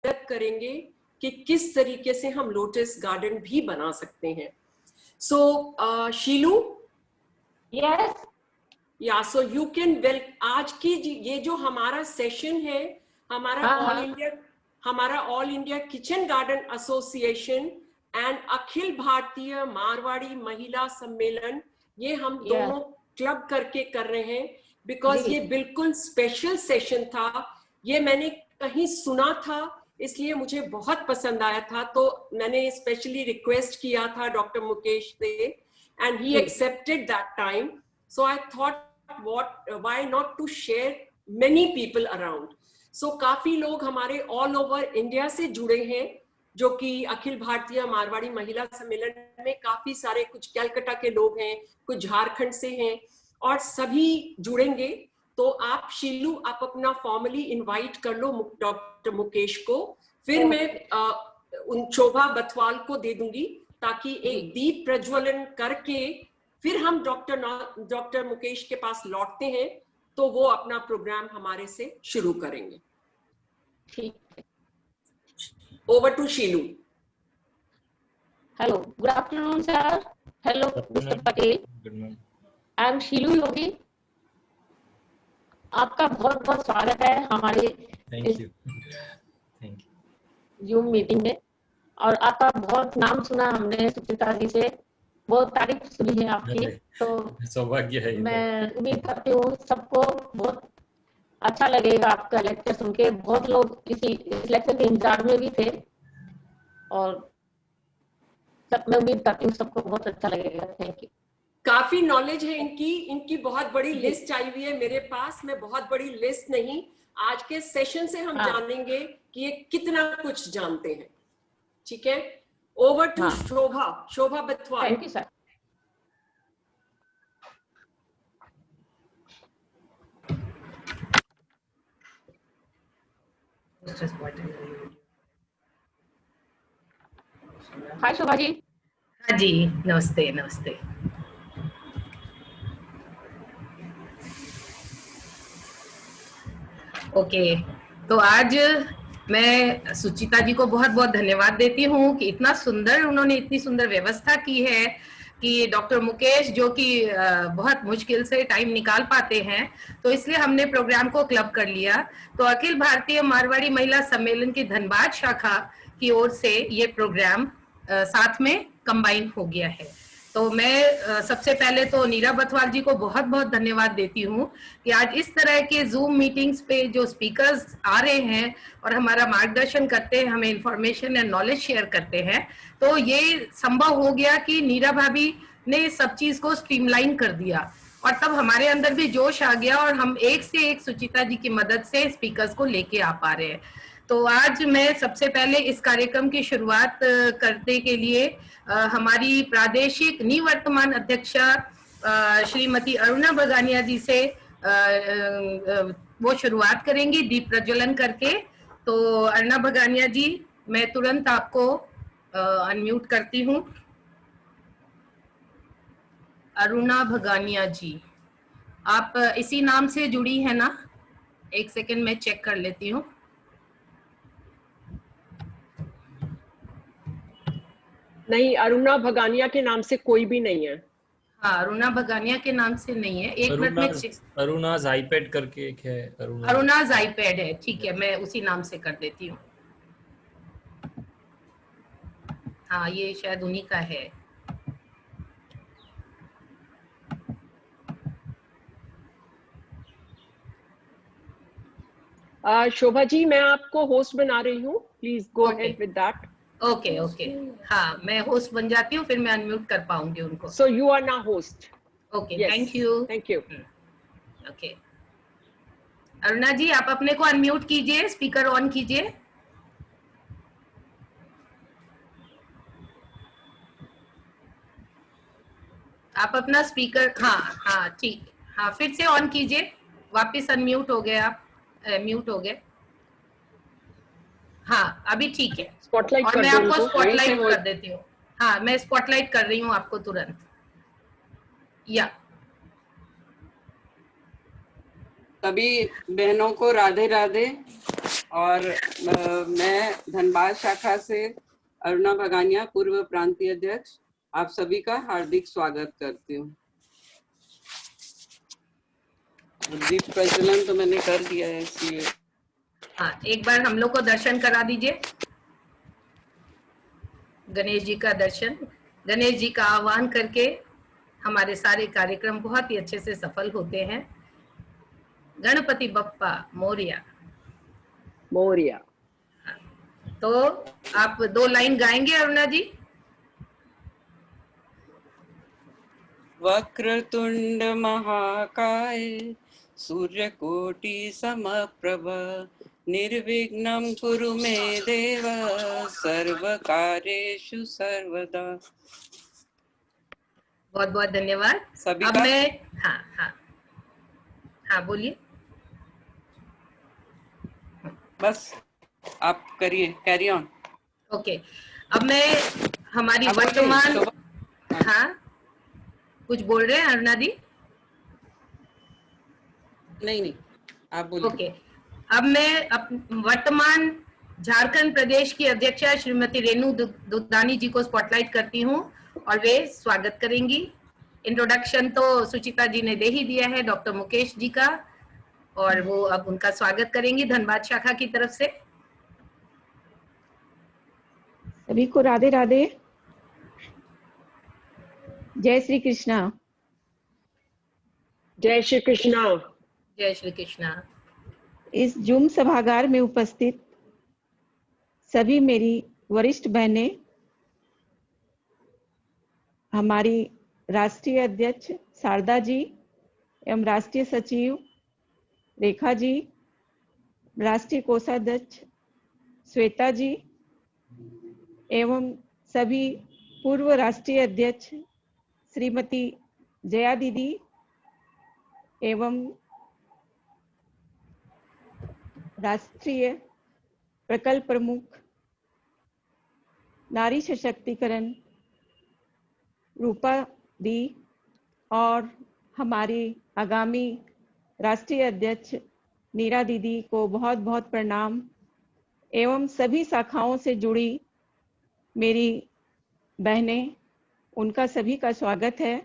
मदद करेंगे कि किस तरीके से हम लोटस गार्डन भी बना सकते हैं। सो शीलू, यस या सो यू कैन वेल, आज की ये जो हमारा सेशन है, हमारा all India kitchen garden association and Akhil Bharatiya Marwari महिला सम्मेलन, ये हम दोनों क्लब करके कर रहे हैं, बिकॉज ये बिल्कुल स्पेशल सेशन था। ये मैंने कहीं सुना था, इसलिए मुझे बहुत पसंद आया था, तो मैंने स्पेशली रिक्वेस्ट किया था डॉक्टर मुकेश से, and he accepted that time. So I thought why not to share many people around. So काफी लोग हमारे all over इंडिया से जुड़े हैं, जो कि अखिल भारतीय मारवाड़ी महिला सम्मेलन में काफी सारे, कुछ कलकत्ता के लोग हैं, कुछ झारखंड से हैं, और सभी जुड़ेंगे। तो आप शीलू, आप अपना फॉर्मली इनवाइट कर लो डॉक्टर मुकेश को, फिर मैं उन शोभा बथवाल को दे दूंगी, ताकि एक दीप प्रज्वलन करके फिर हम डॉक्टर मुकेश के पास लौटते हैं, तो वो अपना प्रोग्राम हमारे से शुरू करेंगे। ठीक है, over to Shilu. Hello, good afternoon sir. Hello mister Patel, I am Shilu Yogi. आपका बहुत बहुत स्वागत है हमारे जूम मीटिंग में, और आपका बहुत नाम सुना हमने सुचिता जी से, बहुत तारीफ सुनी है आपकी, तो सौभाग्य है। मैं उम्मीद करती हूँ सबको बहुत अच्छा लगेगा आपका लेक्चर सुन के। बहुत लोग इस लेक्चर के इंतजार में भी थे, और सब मैं उम्मीद करती हूँ सबको बहुत अच्छा लगेगा। Thank you. काफी नॉलेज है इनकी बहुत बड़ी लिस्ट आई हुई है मेरे पास। मैं बहुत बड़ी लिस्ट नहीं, आज के सेशन से हम जानेंगे कि ये कितना कुछ जानते हैं। ठीक है, over to Shobha Bathwal. Thank you sir. Hi Shobha ji. हाँ जी, नमस्ते नमस्ते। ओके, तो आज मैं सुचिता जी को बहुत बहुत धन्यवाद देती हूँ कि इतना सुंदर उन्होंने इतनी सुंदर व्यवस्था की है कि डॉक्टर मुकेश, जो कि बहुत मुश्किल से टाइम निकाल पाते हैं, तो इसलिए हमने प्रोग्राम को क्लब कर लिया। तो अखिल भारतीय मारवाड़ी महिला सम्मेलन की धनबाद शाखा की ओर से ये प्रोग्राम साथ में कंबाइन हो गया है। तो मैं सबसे पहले तो नीरा बथवाल जी को बहुत बहुत धन्यवाद देती हूँ कि आज इस तरह के जूम मीटिंग्स पे जो स्पीकर्स आ रहे हैं और हमारा मार्गदर्शन करते हैं, हमें इंफॉर्मेशन एंड नॉलेज शेयर करते हैं, तो ये संभव हो गया कि नीरा भाभी ने सब चीज को स्ट्रीमलाइन कर दिया, और तब हमारे अंदर भी जोश आ गया, और हम एक से एक सुचिता जी की मदद से स्पीकर्स को लेके आ पा रहे हैं। तो आज मैं सबसे पहले इस कार्यक्रम की शुरुआत करने के लिए हमारी प्रादेशिक निवर्तमान अध्यक्षा श्रीमती अरुणा भगानिया जी से वो शुरुआत करेंगी दीप प्रज्वलन करके। तो अरुणा भगानिया जी, मैं तुरंत आपको अनम्यूट करती हूँ। अरुणा भगानिया जी, आप इसी नाम से जुड़ी है ना? एक सेकंड मैं चेक कर लेती हूँ। नहीं, अरुणा भगानिया के नाम से कोई भी नहीं है। हाँ, अरुणा भगानिया के नाम से नहीं है। एक मिनट में अरुणा जाइपेड करके एक है। अरुणा जाइपेड है, ठीक है, मैं उसी नाम से कर देती हूँ। हाँ, ये शायद उन्हीं का है। शोभा जी, मैं आपको होस्ट बना रही हूँ, please go ahead with that. Okay okay, हाँ, मैं होस्ट बन जाती हूँ, फिर मैं अनम्यूट कर पाऊंगी उनको। So you are now host. Okay, thank you. Thank you. Okay, Aruna ji, आप अपने को अनम्यूट कीजिए, स्पीकर ऑन कीजिए। आप अपना स्पीकर, हाँ ठीक, हाँ फिर से ऑन कीजिए, वापस अनम्यूट हो गए आप, म्यूट हो गए। हाँ, अभी ठीक है। स्पॉटलाइट और मैं आपको स्पॉटलाइट कर देती हूँ। हाँ, मैं स्पॉटलाइट कर रही हूँ आपको तुरंत। या सभी बहनों को राधे राधे। और मैं धनबाद शाखा से अरुणा भगानिया, पूर्व प्रांतीय अध्यक्ष, आप सभी का हार्दिक स्वागत करती हूँ। दीप प्रज्वलन तो मैंने कर दिया है, इसलिए हाँ, एक बार हम लोग को दर्शन करा दीजिए, गणेश जी का दर्शन। गणेश जी का आह्वान करके हमारे सारे कार्यक्रम बहुत ही अच्छे से सफल होते हैं। गणपति बप्पा मोरिया। मोरिया। तो आप 2 लाइन गाएंगे अरुणा जी? वक्रतुंड महाकाय सूर्यकोटि समप्रभ निर्विघ्नं कुरु मे देव सर्वकार्येषु सर्वदा। बहुत बहुत धन्यवाद। सभी अब का? मैं हाँ बोलिए। बस आप करिए, कैरी ऑन। ओके, अब मैं हमारी वर्तमान, हाँ कुछ बोल रहे हैं अरुणा जी? नहीं आप बोलिए। ओके, अब मैं वर्तमान झारखंड प्रदेश की अध्यक्षा श्रीमती रेणु दुधानी जी को स्पॉटलाइट करती हूँ और वे स्वागत करेंगी। इंट्रोडक्शन तो सुचिता जी ने दे ही दिया है, डॉक्टर मुकेश जी का, और वो अब उनका स्वागत करेंगी धनबाद शाखा की तरफ से। सभी को राधे राधे, जय श्री कृष्णा। जय श्री कृष्णा। जय श्री कृष्णा। इस जूम सभागार में उपस्थित सभी मेरी वरिष्ठ बहनें, हमारी राष्ट्रीय अध्यक्ष शारदा जी एवं राष्ट्रीय सचिव रेखा जी, राष्ट्रीय कोषाध्यक्ष श्वेता जी एवं सभी पूर्व राष्ट्रीय अध्यक्ष श्रीमती जया दीदी एवं राष्ट्रीय प्रकल्प प्रमुख नारी सशक्तिकरण रूपा दी और हमारी आगामी राष्ट्रीय अध्यक्ष नीरा दीदी को बहुत बहुत प्रणाम एवं सभी शाखाओं से जुड़ी मेरी बहनें, उनका सभी का स्वागत है।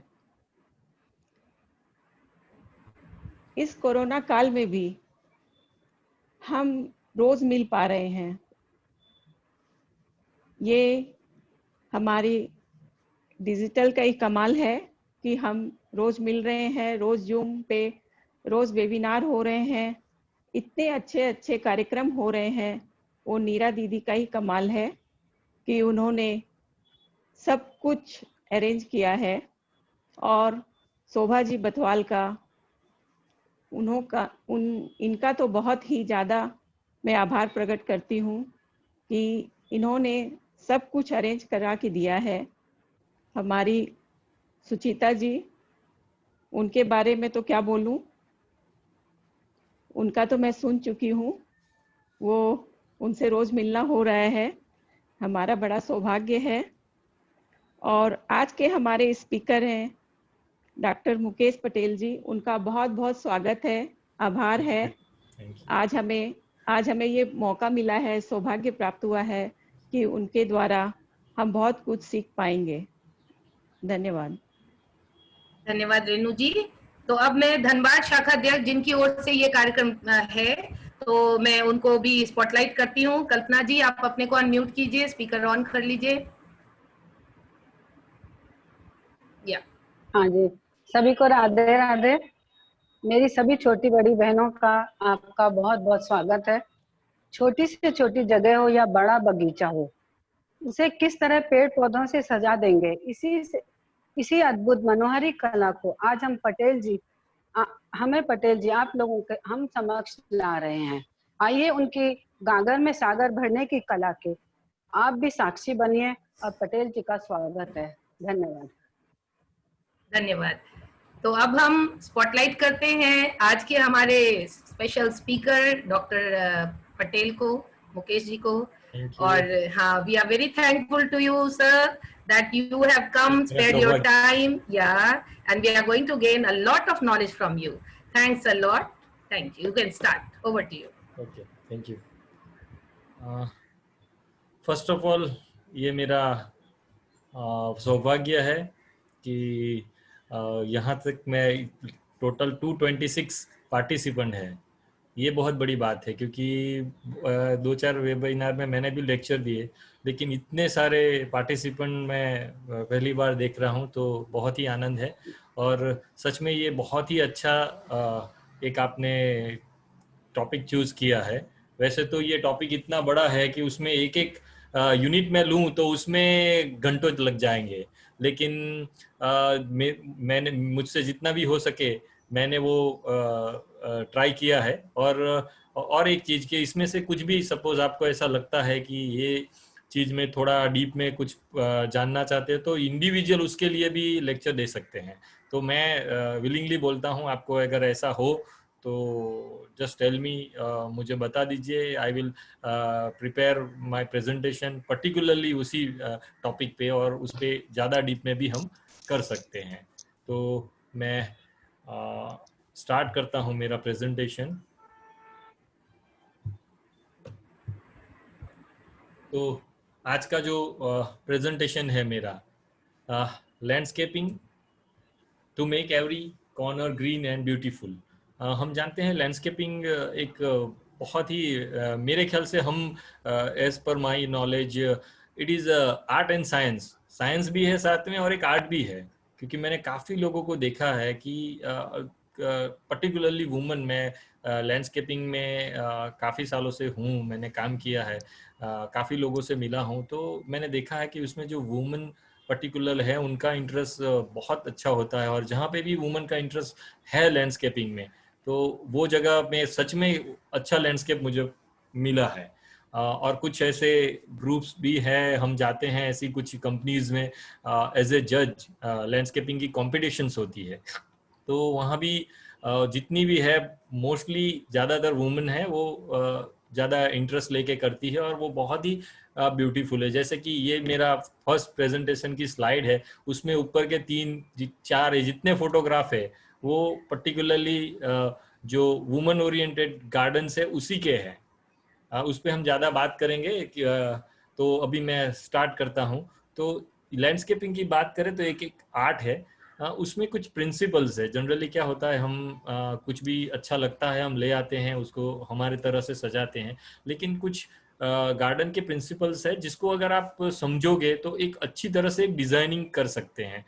इस कोरोना काल में भी हम रोज मिल पा रहे हैं, ये हमारी डिजिटल का ही कमाल है कि हम रोज मिल रहे हैं, रोज जूम पे रोज वेबिनार हो रहे हैं, इतने अच्छे अच्छे कार्यक्रम हो रहे हैं। वो नीरा दीदी का ही कमाल है कि उन्होंने सब कुछ अरेंज किया है, और शोभा जी बथवाल का इनका तो बहुत ही ज़्यादा मैं आभार प्रकट करती हूँ कि इन्होंने सब कुछ अरेंज करा के दिया है। हमारी सुचिता जी, उनके बारे में तो क्या बोलूँ, उनका तो मैं सुन चुकी हूँ, वो उनसे रोज मिलना हो रहा है, हमारा बड़ा सौभाग्य है। और आज के हमारे स्पीकर हैं डॉक्टर मुकेश पटेल जी, उनका बहुत बहुत स्वागत है, आभार है। आज हमें ये मौका मिला है, सौभाग्य प्राप्त हुआ है कि उनके द्वारा हम बहुत कुछ सीख पाएंगे। धन्यवाद। धन्यवाद रेणु जी। तो अब मैं धनबाद शाखा अध्यक्ष जिनकी ओर से ये कार्यक्रम है, तो मैं उनको भी स्पॉटलाइट करती हूँ। कल्पना जी, आप अपने को अनम्यूट कीजिए, स्पीकर ऑन कर लीजिए। या हाँ जी, सभी को राधे राधे। मेरी सभी छोटी बड़ी बहनों का आपका बहुत बहुत स्वागत है। छोटी से छोटी जगह हो या बड़ा बगीचा हो, उसे किस तरह पेड़ पौधों से सजा देंगे, इसी अद्भुत मनोहारी कला को आज हम पटेल जी आप लोगों के हम समक्ष ला रहे हैं। आइए उनकी गागर में सागर भरने की कला के आप भी साक्षी बनिए और पटेल जी का स्वागत है। धन्यवाद। धन्यवाद। तो अब हम स्पॉटलाइट करते हैं आज के हमारे स्पेशल स्पीकर डॉक्टर पटेल को, मुकेश जी को। और हाँ, we are very thankful to you sir that you have come, spared your time, yeah, and we are going to gain a lot of knowledge from you. Thanks a lot. Thank you. You can start. Over to you. Okay, thank you. First of all ये मेरा सौभाग्य है कि यहाँ तक मैं total 226 participant है। ये बहुत बड़ी बात है क्योंकि 2-4 वेबिनार में मैंने भी लेक्चर दिए, लेकिन इतने सारे पार्टिसिपेंट मैं पहली बार देख रहा हूँ, तो बहुत ही आनंद है। और सच में ये बहुत ही अच्छा एक आपने टॉपिक चूज किया है। वैसे तो ये टॉपिक इतना बड़ा है कि उसमें एक एक यूनिट में लूँ तो उसमें घंटों लग जाएंगे, लेकिन मैंने मुझसे जितना भी हो सके मैंने वो ट्राई किया है। और एक चीज़ कि इसमें से कुछ भी सपोज आपको ऐसा लगता है कि ये चीज़ में थोड़ा डीप में कुछ जानना चाहते हैं तो इंडिविजुअल उसके लिए भी लेक्चर दे सकते हैं। तो मैं विलिंगली बोलता हूँ, आपको अगर ऐसा हो तो जस्ट टेल मी, मुझे बता दीजिए। I will prepare my presentation particularly उसी टॉपिक पे, और उस पे ज़्यादा डीप में भी हम कर सकते हैं। तो मैं स्टार्ट करता हूँ मेरा प्रेजेंटेशन। तो आज का जो प्रेजेंटेशन है मेरा, landscaping to make every corner green and beautiful. हम जानते हैं लैंडस्केपिंग एक बहुत ही मेरे ख्याल से हम as per my knowledge it is art and science. Science भी है साथ में और एक आर्ट भी है, क्योंकि मैंने काफ़ी लोगों को देखा है कि पर्टिकुलरली वुमेन में लैंडस्केपिंग में काफ़ी सालों से हूँ, मैंने काम किया है, काफ़ी लोगों से मिला हूँ, तो मैंने देखा है कि उसमें जो वुमेन पर्टिकुलर है उनका इंटरेस्ट बहुत अच्छा होता है। और जहाँ पे भी वुमेन का इंटरेस्ट है लैंडस्केपिंग में, तो वो जगह में सच में अच्छा लैंडस्केप मुझे मिला है। और कुछ ऐसे ग्रुप्स भी हैं, हम जाते हैं ऐसी कुछ कंपनीज में एज ए जज, लैंडस्केपिंग की कॉम्पिटिशन्स होती है, तो वहाँ भी जितनी भी है मोस्टली ज़्यादातर वुमेन है, वो ज़्यादा इंटरेस्ट लेके करती है और वो बहुत ही ब्यूटीफुल है। जैसे कि ये मेरा फर्स्ट प्रेजेंटेशन की स्लाइड है, उसमें ऊपर के 3-4 जितने फोटोग्राफ है वो पर्टिकुलरली जो वुमेन ओरिएंटेड गार्डन्स है उसी के हैं। उस पर हम ज़्यादा बात करेंगे तो अभी मैं स्टार्ट करता हूँ। तो लैंडस्केपिंग की बात करें तो एक एक आर्ट है, उसमें कुछ प्रिंसिपल्स है। जनरली क्या होता है, हम कुछ भी अच्छा लगता है हम ले आते हैं, उसको हमारे तरह से सजाते हैं, लेकिन कुछ गार्डन के प्रिंसिपल्स है जिसको अगर आप समझोगे तो एक अच्छी तरह से एक डिजाइनिंग कर सकते हैं।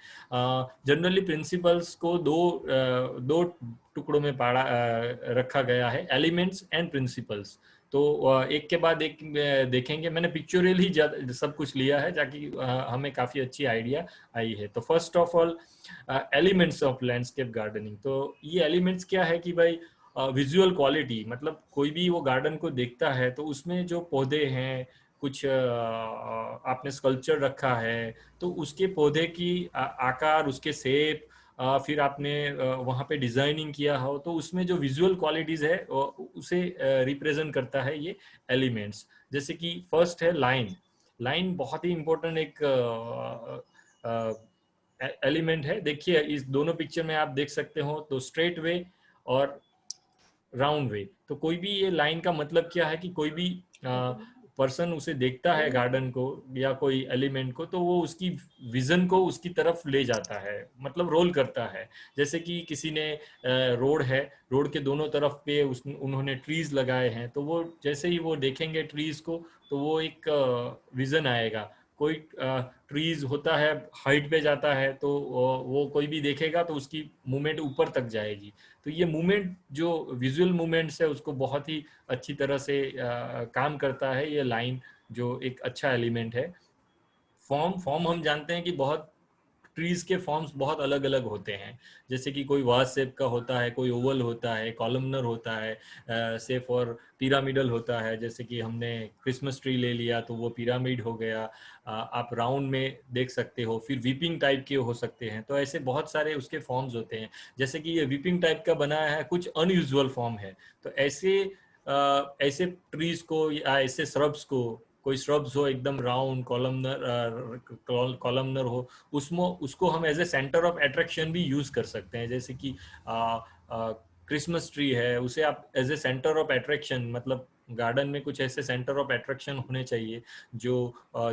जनरली प्रिंसिपल्स को दो टुकड़ों में रखा गया है, एलिमेंट्स एंड प्रिंसिपल्स। तो एक के बाद एक देखेंगे। मैंने पिक्चोरियल ही सब कुछ लिया है ताकि हमें काफ़ी अच्छी आइडिया आई है। तो first of all elements of landscape gardening. तो ये एलिमेंट्स क्या है कि भाई विजुअल क्वालिटी, मतलब कोई भी वो गार्डन को देखता है तो उसमें जो पौधे हैं, कुछ आपने स्कल्पचर रखा है तो उसके पौधे की आकार, उसके शेप, फिर आपने वहाँ पे डिजाइनिंग किया हो तो उसमें जो विजुअल क्वालिटीज है उसे रिप्रेजेंट करता है ये एलिमेंट्स। जैसे कि फर्स्ट है लाइन। लाइन बहुत ही इंपॉर्टेंट एक एलिमेंट है। देखिए इस दोनों पिक्चर में आप देख सकते हो, तो स्ट्रेट वे और राउंड वे। तो कोई भी ये लाइन का मतलब क्या है कि कोई भी पर्सन उसे देखता है गार्डन को या कोई एलिमेंट को, तो वो उसकी विजन को उसकी तरफ ले जाता है, मतलब रोल करता है। जैसे कि किसी ने रोड है, रोड के दोनों तरफ पे उन्होंने ट्रीज लगाए हैं, तो वो जैसे ही वो देखेंगे ट्रीज को तो वो एक विजन आएगा। कोई ट्रीज होता है हाइट पे जाता है तो वो कोई भी देखेगा तो उसकी मूवमेंट ऊपर तक जाएगी। तो ये मूवमेंट जो विजुअल मूवमेंट्स है उसको बहुत ही अच्छी तरह से काम करता है ये लाइन, जो एक अच्छा एलिमेंट है। फॉर्म हम जानते हैं कि बहुत ट्रीज के फॉर्म्स बहुत अलग अलग होते हैं। जैसे कि कोई वाज शेप का होता है, कोई ओवल होता है, कॉलमनर होता है, सेफ और पिरामिडल होता है। जैसे कि हमने क्रिसमस ट्री ले लिया तो वो पिरामिड हो गया। आप राउंड में देख सकते हो, फिर वीपिंग टाइप के हो सकते हैं। तो ऐसे बहुत सारे उसके फॉर्म्स होते हैं। जैसे कि ये वीपिंग टाइप का बनाया है, कुछ अनयूजुअल फॉर्म है। तो ऐसे ट्रीज को या ऐसे श्रब्स को, कोई श्रब्स हो एकदम राउंड कॉलमनर हो, उसको हम as a centre of attraction भी यूज कर सकते हैं। जैसे कि क्रिसमस ट्री है, उसे आप as a centre of attraction, मतलब गार्डन में कुछ ऐसे सेंटर ऑफ अट्रैक्शन होने चाहिए जो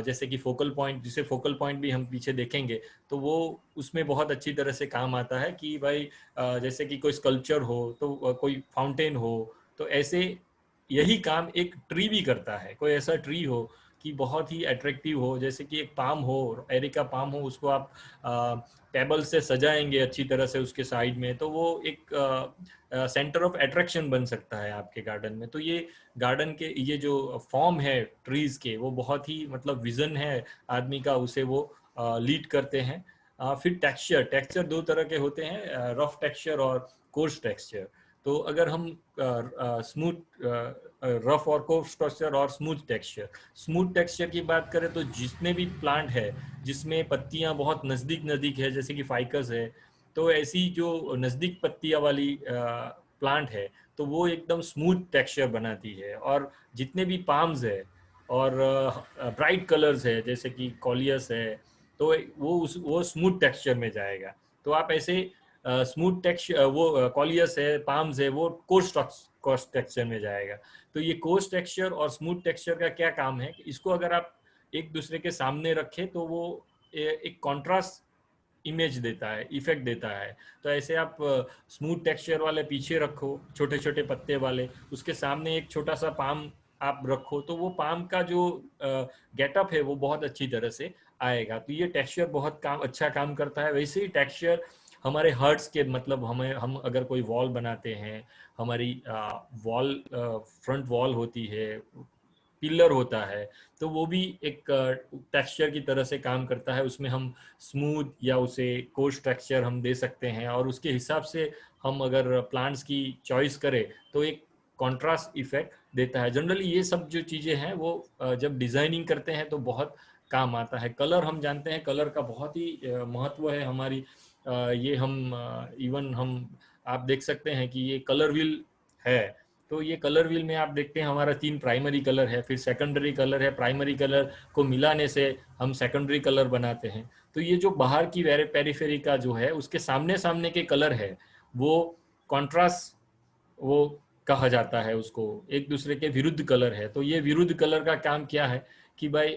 जैसे कि फोकल पॉइंट, जिसे फोकल पॉइंट भी हम पीछे देखेंगे तो वो उसमें बहुत अच्छी तरह से काम आता है कि भाई जैसे कि कोई स्कल्पचर हो तो कोई फाउंटेन हो, तो ऐसे यही काम एक ट्री भी करता है। कोई ऐसा ट्री हो कि बहुत ही अट्रैक्टिव हो, जैसे कि एक पाम हो, एरिका पाम हो, उसको आप टेबल से सजाएंगे अच्छी तरह से उसके साइड में, तो वो एक सेंटर ऑफ अट्रैक्शन बन सकता है आपके गार्डन में। तो ये गार्डन के ये जो फॉर्म है ट्रीज के, वो बहुत ही मतलब विजन है आदमी का, उसे वो लीड करते हैं। फिर टेक्सचर दो तरह के होते हैं, रफ टेक्सचर और कोर्स टेक्सचर। तो अगर हम स्मूथ रफ और कोर्स टेक्सचर और स्मूथ टेक्सचर की बात करें तो जितने भी प्लांट है जिसमें पत्तियां बहुत नजदीक है, जैसे कि फाइकस है, तो ऐसी जो नजदीक पत्तियां वाली प्लांट है तो वो एकदम स्मूथ टेक्सचर बनाती है। और जितने भी पाम्स है और ब्राइट कलर्स है जैसे कि कॉलियस है, तो वो स्मूथ टेक्सचर में जाएगा। तो आप ऐसे स्मूथ टेक्सचर, वो कॉलियस है, पाम्स है, वो कोर्स टेक्सचर में जाएगा। तो ये कोर्स टेक्सचर और स्मूथ टेक्सचर का क्या काम है कि इसको अगर आप एक दूसरे के सामने रखें तो वो एक कॉन्ट्रास्ट इमेज देता है, इफेक्ट देता है। तो ऐसे आप स्मूथ टेक्सचर वाले पीछे रखो, छोटे छोटे पत्ते वाले, उसके सामने एक छोटा सा पाम आप रखो, तो वो पाम का जो गेटअप है वो बहुत अच्छी तरह से आएगा। तो ये टेक्सचर बहुत अच्छा काम करता है। वैसे ही टेक्सचर हमारे हर्ट्स के, मतलब हम अगर कोई वॉल बनाते हैं, हमारी वॉल फ्रंट वॉल होती है, पिलर होता है, तो वो भी एक टेक्सचर की तरह से काम करता है। उसमें हम स्मूथ या उसे कोर्स टेक्सचर हम दे सकते हैं, और उसके हिसाब से हम अगर प्लांट्स की चॉइस करें तो एक कॉन्ट्रास्ट इफेक्ट देता है। जनरली ये सब जो चीज़ें हैं वो जब डिज़ाइनिंग करते हैं तो बहुत काम आता है। कलर हम जानते हैं, कलर का बहुत ही महत्व है हमारी ये हम इवन हम आप देख सकते हैं कि ये कलर व्हील है। तो ये कलर व्हील में आप देखते हैं हमारा 3 प्राइमरी कलर है, फिर सेकेंडरी कलर है, प्राइमरी कलर को मिलाने से हम सेकेंडरी कलर बनाते हैं। तो ये जो बाहर की पेरिफेरी का जो है उसके सामने सामने के कलर है वो कॉन्ट्रास्ट वो कहा जाता है, उसको एक दूसरे के विरुद्ध कलर है। तो ये विरुद्ध कलर का काम क्या है कि भाई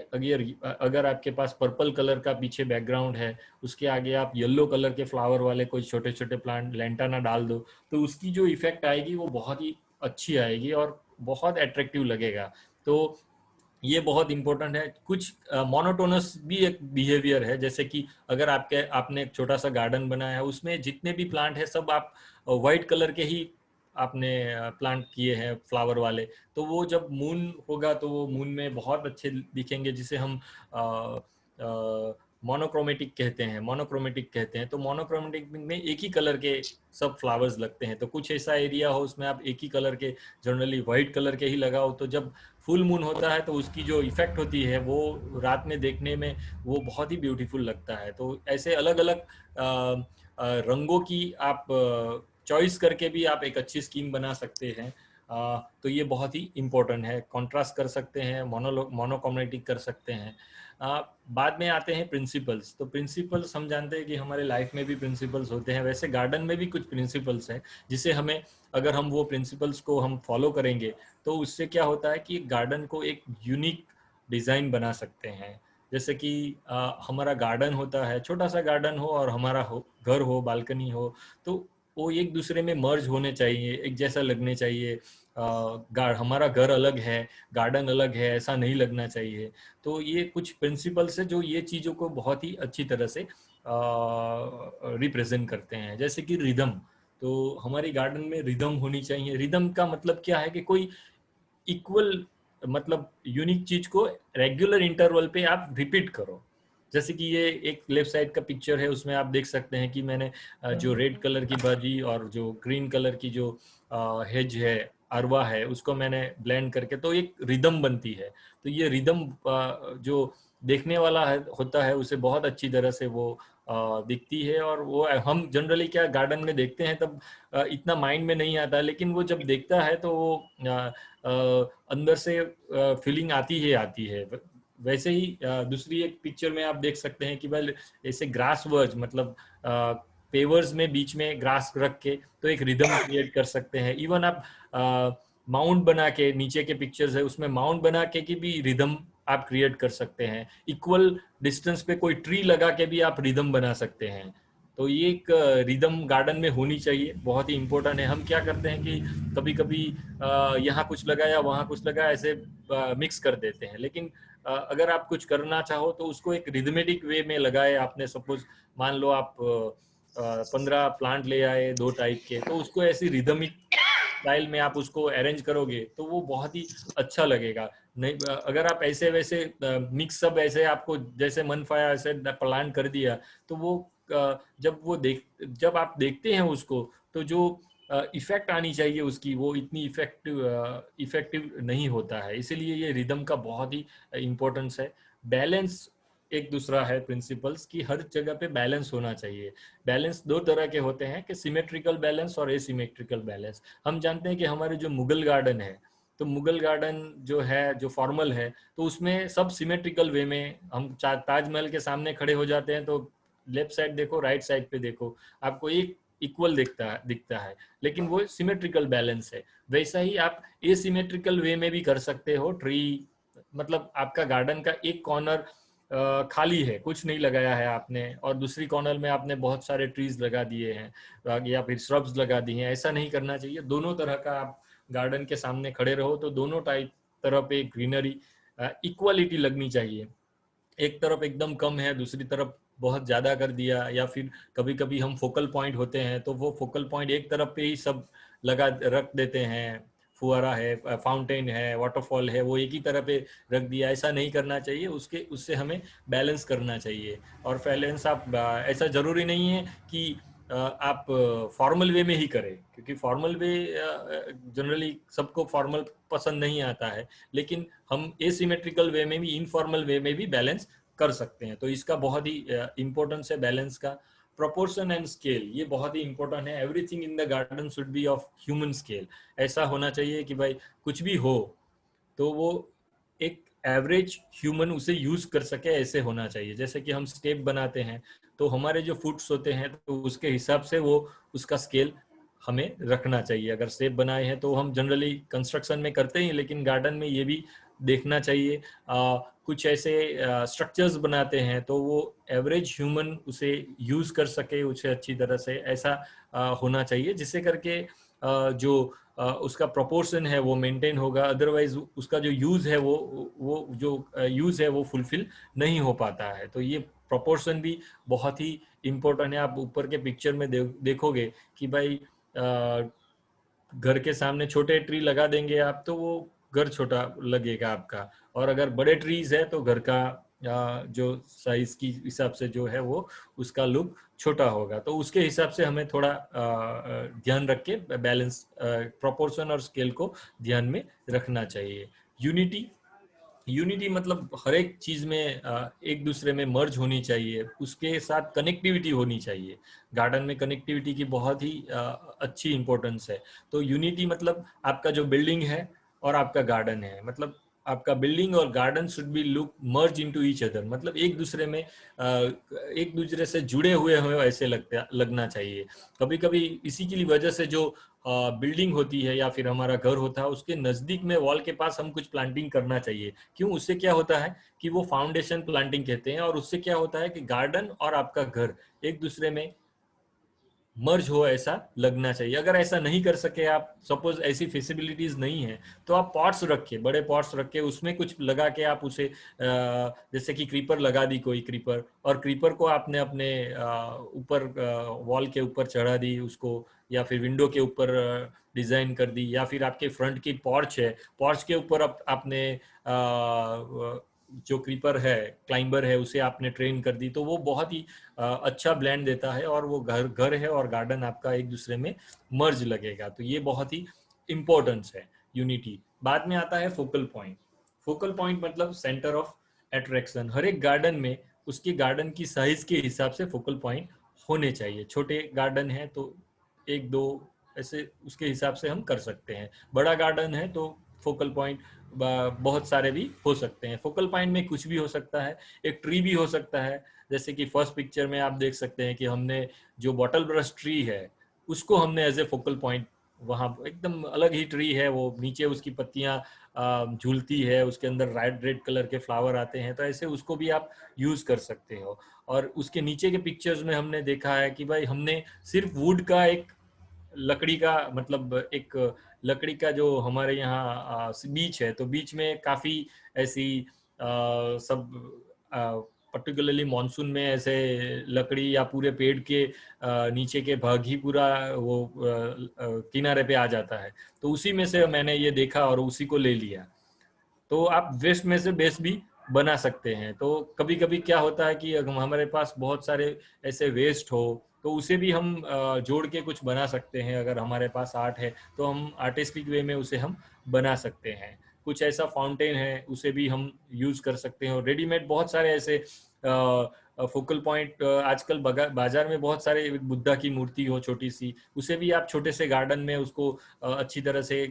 अगर आपके पास पर्पल कलर का पीछे बैकग्राउंड है, उसके आगे आप येलो कलर के फ्लावर वाले कोई छोटे छोटे प्लांट लैंटाना डाल दो, तो उसकी जो इफेक्ट आएगी वो बहुत ही अच्छी आएगी और बहुत अट्रैक्टिव लगेगा। तो ये बहुत इंपॉर्टेंट है। कुछ मोनोटोनस भी एक बिहेवियर है, जैसे कि अगर आपने एक छोटा सा गार्डन बनाया है, उसमें जितने भी प्लांट है सब आप वाइट कलर के ही आपने प्लांट किए हैं फ्लावर वाले, तो वो जब मून होगा तो वो मून में बहुत अच्छे दिखेंगे, जिसे हम मोनोक्रोमेटिक कहते हैं। तो मोनोक्रोमेटिक में एक ही कलर के सब फ्लावर्स लगते हैं। तो कुछ ऐसा एरिया हो उसमें आप एक ही कलर के, जनरली वाइट कलर के ही लगाओ, तो जब फुल मून होता है तो उसकी जो इफेक्ट होती है वो रात में देखने में वो बहुत ही ब्यूटीफुल लगता है। तो ऐसे अलग अलग रंगों की आप चॉइस करके भी आप एक अच्छी स्कीम बना सकते हैं। तो ये बहुत ही इम्पोर्टेंट है। कॉन्ट्रास्ट कर सकते हैं, मोनोक्रोमेटिक कर सकते हैं। बाद में आते हैं प्रिंसिपल्स। तो प्रिंसिपल्स हम जानते हैं कि हमारे लाइफ में भी प्रिंसिपल्स होते हैं, वैसे गार्डन में भी कुछ प्रिंसिपल्स हैं जिसे हमें, अगर हम वो प्रिंसिपल्स को हम फॉलो करेंगे तो उससे क्या होता है कि गार्डन को एक यूनिक डिज़ाइन बना सकते हैं। जैसे कि हमारा गार्डन होता है, छोटा सा गार्डन हो और हमारा घर हो, बालकनी हो, तो वो एक दूसरे में मर्ज होने चाहिए, एक जैसा लगने चाहिए। हमारा घर अलग है, गार्डन अलग है, ऐसा नहीं लगना चाहिए। तो ये कुछ प्रिंसिपल्स है जो ये चीज़ों को बहुत ही अच्छी तरह से रिप्रेजेंट करते हैं। जैसे कि रिदम, तो हमारी गार्डन में रिदम होनी चाहिए। रिदम का मतलब क्या है कि कोई इक्वल, मतलब यूनिक चीज को रेगुलर इंटरवल पे आप रिपीट करो। जैसे कि ये एक लेफ्ट साइड का पिक्चर है, उसमें आप देख सकते हैं कि मैंने जो रेड कलर की भाजी और जो ग्रीन कलर की जो हेज है, अरवा है, उसको मैंने ब्लेंड करके तो एक रिदम बनती है। तो ये रिदम जो देखने वाला होता है उसे बहुत अच्छी तरह से वो दिखती है। और वो हम जनरली क्या गार्डन में देखते हैं तब इतना माइंड में नहीं आता, लेकिन वो जब देखता है तो वो अंदर से फीलिंग आती है। वैसे ही दूसरी एक पिक्चर में आप देख सकते हैं कि भाई ऐसे ग्रास वर्ज, मतलब पेवर्स में बीच में ग्रास रख के तो एक रिदम क्रिएट कर सकते हैं। इवन आप माउंट बना के, नीचे के पिक्चर्स है उसमें माउंट बना के की भी रिदम आप क्रिएट कर सकते हैं। इक्वल डिस्टेंस पे कोई ट्री लगा के भी आप रिदम बना सकते हैं। तो ये एक रिदम गार्डन में होनी चाहिए, बहुत ही इंपॉर्टेंट है। हम क्या करते हैं कि कभी कभी यहाँ कुछ लगाया वहाँ कुछ लगाया, ऐसे मिक्स कर देते हैं। लेकिन अगर आप कुछ करना चाहो तो उसको एक रिदमेटिक वे में लगाए। आपने सपोज मान लो आप 15 प्लांट ले आए 2 टाइप के, तो उसको ऐसी रिदमिक स्टाइल में आप उसको अरेंज करोगे तो वो बहुत ही अच्छा लगेगा। नहीं अगर आप ऐसे वैसे मिक्स सब ऐसे आपको जैसे मन पाया ऐसे प्लान कर दिया, तो वो जब आप देखते हैं उसको, तो जो इफेक्ट आनी चाहिए उसकी, वो इतनी इफेक्टिव नहीं होता है। इसीलिए ये रिदम का बहुत ही इम्पोर्टेंस है। बैलेंस एक दूसरा है प्रिंसिपल्स की, हर जगह पे बैलेंस होना चाहिए। बैलेंस 2 तरह के होते हैं कि सिमेट्रिकल बैलेंस और एसिमेट्रिकल बैलेंस। हम जानते हैं कि हमारे जो मुगल गार्डन है, तो मुगल गार्डन जो है जो फॉर्मल है, तो उसमें सब सिमेट्रिकल वे में, हम ताजमहल के सामने खड़े हो जाते हैं तो लेफ्ट साइड देखो राइट साइड पे देखो, आपको एक इक्वल दिखता है, लेकिन वो सिमेट्रिकल बैलेंस है। वैसा ही आप एसिमेट्रिकल वे में भी कर सकते हो। ट्री मतलब आपका गार्डन का एक कॉर्नर खाली है, कुछ नहीं लगाया है आपने, और दूसरी कॉर्नर में आपने बहुत सारे ट्रीज लगा दिए हैं या फिर श्रब्स लगा दिए हैं। ऐसा नहीं करना चाहिए। दोनों तरह का आप गार्डन के सामने खड़े रहो तो दोनों तरफ एक ग्रीनरी इक्वालिटी लगनी चाहिए। एक तरफ एकदम कम है, दूसरी तरफ बहुत ज्यादा कर दिया, या फिर कभी कभी हम फोकल पॉइंट होते हैं तो वो फोकल पॉइंट एक तरफ पे ही सब रख देते हैं। फुहारा है, फाउंटेन है, वाटरफॉल है, वो एक ही तरह पे रख दिया। ऐसा नहीं करना चाहिए। उससे हमें बैलेंस करना चाहिए। और बैलेंस आप ऐसा जरूरी नहीं है कि आप फॉर्मल वे में ही करें, क्योंकि फॉर्मल वे जनरली सबको फॉर्मल पसंद नहीं आता है, लेकिन हम एसिमेट्रिकल वे में भी, इनफॉर्मल वे में भी बैलेंस कर सकते हैं। तो इसका बहुत ही इंपॉर्टेंस है बैलेंस का। प्रोपोर्शन एंड स्केल, ये बहुत ही इंपॉर्टेंट है। Everything in the garden should be of human scale. ऐसा होना चाहिए कि भाई कुछ भी हो तो वो एक एवरेज ह्यूमन उसे यूज कर सके, ऐसे होना चाहिए। जैसे कि हम स्टेप बनाते हैं तो हमारे जो फुट्स होते हैं तो उसके हिसाब से वो उसका स्केल हमें रखना चाहिए। अगर स्टेप बनाए हैं तो हम जनरली कंस्ट्रक्शन में करते हैं, लेकिन गार्डन में ये भी देखना चाहिए। कुछ ऐसे स्ट्रक्चर्स बनाते हैं तो वो एवरेज ह्यूमन उसे यूज कर सके उसे अच्छी तरह से, ऐसा होना चाहिए, जिससे करके जो उसका प्रोपोर्शन है वो मेंटेन होगा। अदरवाइज उसका जो यूज है वो जो यूज है वो फुलफिल नहीं हो पाता है। तो ये प्रोपोर्शन भी बहुत ही इम्पोर्टेंट है। आप ऊपर के पिक्चर में देखोगे कि भाई घर के सामने छोटे ट्री लगा देंगे आप तो वो घर छोटा लगेगा आपका, और अगर बड़े ट्रीज है तो घर का जो साइज की हिसाब से जो है वो उसका लुक छोटा होगा। तो उसके हिसाब से हमें थोड़ा ध्यान रख के बैलेंस, प्रोपोर्शन और स्केल को ध्यान में रखना चाहिए। यूनिटी मतलब हर एक चीज में एक दूसरे में मर्ज होनी चाहिए, उसके साथ कनेक्टिविटी होनी चाहिए। गार्डन में कनेक्टिविटी की बहुत ही अच्छी इंपॉर्टेंस है। तो यूनिटी मतलब आपका जो बिल्डिंग है और आपका गार्डन है, मतलब आपका बिल्डिंग और garden should be look merge into each other, मतलब एक दूसरे से जुड़े हुए ऐसे लगना चाहिए। कभी कभी इसी की वजह से जो बिल्डिंग होती है या फिर हमारा घर होता है उसके नजदीक में वॉल के पास हम कुछ प्लांटिंग करना चाहिए। क्यों? उससे क्या होता है कि वो फाउंडेशन प्लांटिंग कहते हैं, और उससे क्या होता है कि गार्डन और आपका घर एक दूसरे में मर्ज हो, ऐसा लगना चाहिए। अगर ऐसा नहीं कर सके आप, सपोज ऐसी फैसिलिटीज नहीं है, तो आप पॉट्स रखे, बड़े पॉट्स रखे, उसमें कुछ लगा के आप उसे जैसे कि क्रीपर लगा दी कोई क्रीपर, और क्रीपर को आपने अपने ऊपर वॉल के ऊपर चढ़ा दी उसको, या फिर विंडो के ऊपर डिजाइन कर दी, या फिर आपके फ्रंट की पॉर्च है, पॉर्च के ऊपर आपने जो क्रीपर है, क्लाइंबर है, उसे आपने ट्रेन कर दी, तो वो बहुत ही अच्छा ब्लेंड देता है, और वो घर है और गार्डन आपका एक दूसरे में मर्ज लगेगा। तो ये बहुत ही इंपॉर्टेंस है यूनिटी। बाद में आता है फोकल पॉइंट। फोकल पॉइंट मतलब सेंटर ऑफ अट्रैक्शन। हर एक गार्डन में उसकी गार्डन की साइज के हिसाब से फोकल पॉइंट होने चाहिए। छोटे गार्डन है तो 1-2 ऐसे उसके हिसाब से हम कर सकते हैं। बड़ा गार्डन है तो फोकल पॉइंट बहुत सारे भी हो सकते हैं। फोकल पॉइंट में कुछ भी हो सकता है, एक ट्री भी हो सकता है। जैसे कि फर्स्ट पिक्चर में आप देख सकते हैं कि हमने जो बॉटल ब्रश ट्री है उसको हमने एज ए फोकल पॉइंट वहाँ एकदम अलग ही ट्री है वो, नीचे उसकी पत्तियां झूलती है, उसके अंदर रेड कलर के फ्लावर आते हैं, तो ऐसे उसको भी आप यूज कर सकते हो। और उसके नीचे के पिक्चर्स में हमने देखा है कि भाई हमने सिर्फ वुड का, एक लकड़ी का, मतलब एक लकड़ी का जो हमारे यहाँ बीच है, तो बीच में काफी ऐसी सब पर्टिकुलरली मॉनसून में ऐसे लकड़ी या पूरे पेड़ के नीचे के भाग ही पूरा वो किनारे पे आ जाता है, तो उसी में से मैंने ये देखा और उसी को ले लिया। तो आप वेस्ट में से बेस्ट भी बना सकते हैं। तो कभी कभी क्या होता है कि हमारे पास बहुत सारे ऐसे वेस्ट हो, तो उसे भी हम जोड़ के कुछ बना सकते हैं। अगर हमारे पास आर्ट है तो हम आर्टिस्टिक वे में उसे हम बना सकते हैं। कुछ ऐसा फाउंटेन है उसे भी हम यूज कर सकते हैं। और रेडीमेड बहुत सारे ऐसे फोकल पॉइंट आजकल बाजार में बहुत सारे, बुद्धा की मूर्ति हो छोटी सी, उसे भी आप छोटे से गार्डन में उसको अच्छी तरह से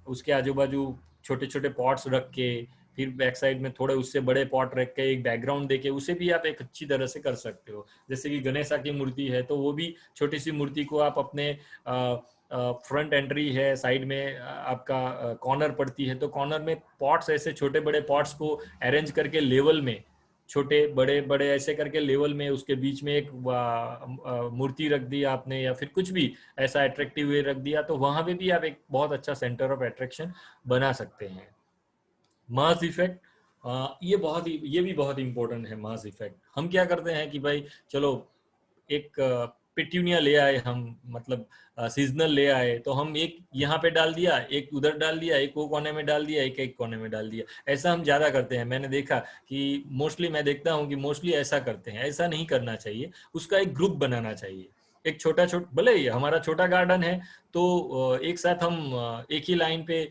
उसके आजू बाजू छोटे छोटे पॉट्स रख के, फिर बैक साइड में थोड़े उससे बड़े पॉट रख के एक बैकग्राउंड देके उसे भी आप एक अच्छी तरह से कर सकते हो। जैसे कि गणेशा की मूर्ति है, तो वो भी छोटी सी मूर्ति को आप अपने फ्रंट एंट्री है, साइड में आपका कॉर्नर पड़ती है, तो कॉर्नर में पॉट्स, ऐसे छोटे बड़े पॉट्स को अरेंज करके लेवल में, छोटे बड़े बड़े ऐसे करके लेवल में उसके बीच में एक मूर्ति रख दी आपने, या फिर कुछ भी ऐसा अट्रैक्टिव वे रख दिया, तो वहां पे भी आप एक बहुत अच्छा सेंटर ऑफ अट्रैक्शन बना सकते हैं। मास इफेक्ट, ये भी बहुत इंपॉर्टेंट है। मास इफेक्ट हम क्या करते हैं कि भाई चलो एक पेट्यूनिया ले आए हम, मतलब सीजनल ले आए, तो हम एक यहाँ पे डाल दिया, एक उधर डाल दिया, एक वो कोने में डाल दिया, एक कोने में डाल दिया, ऐसा हम ज्यादा करते हैं। मैंने देखा कि मोस्टली, मैं देखता हूँ कि मोस्टली ऐसा करते हैं। ऐसा नहीं करना चाहिए, उसका एक ग्रुप बनाना चाहिए। एक छोटा भले ही हमारा छोटा गार्डन है, तो एक साथ हम एक ही लाइन पे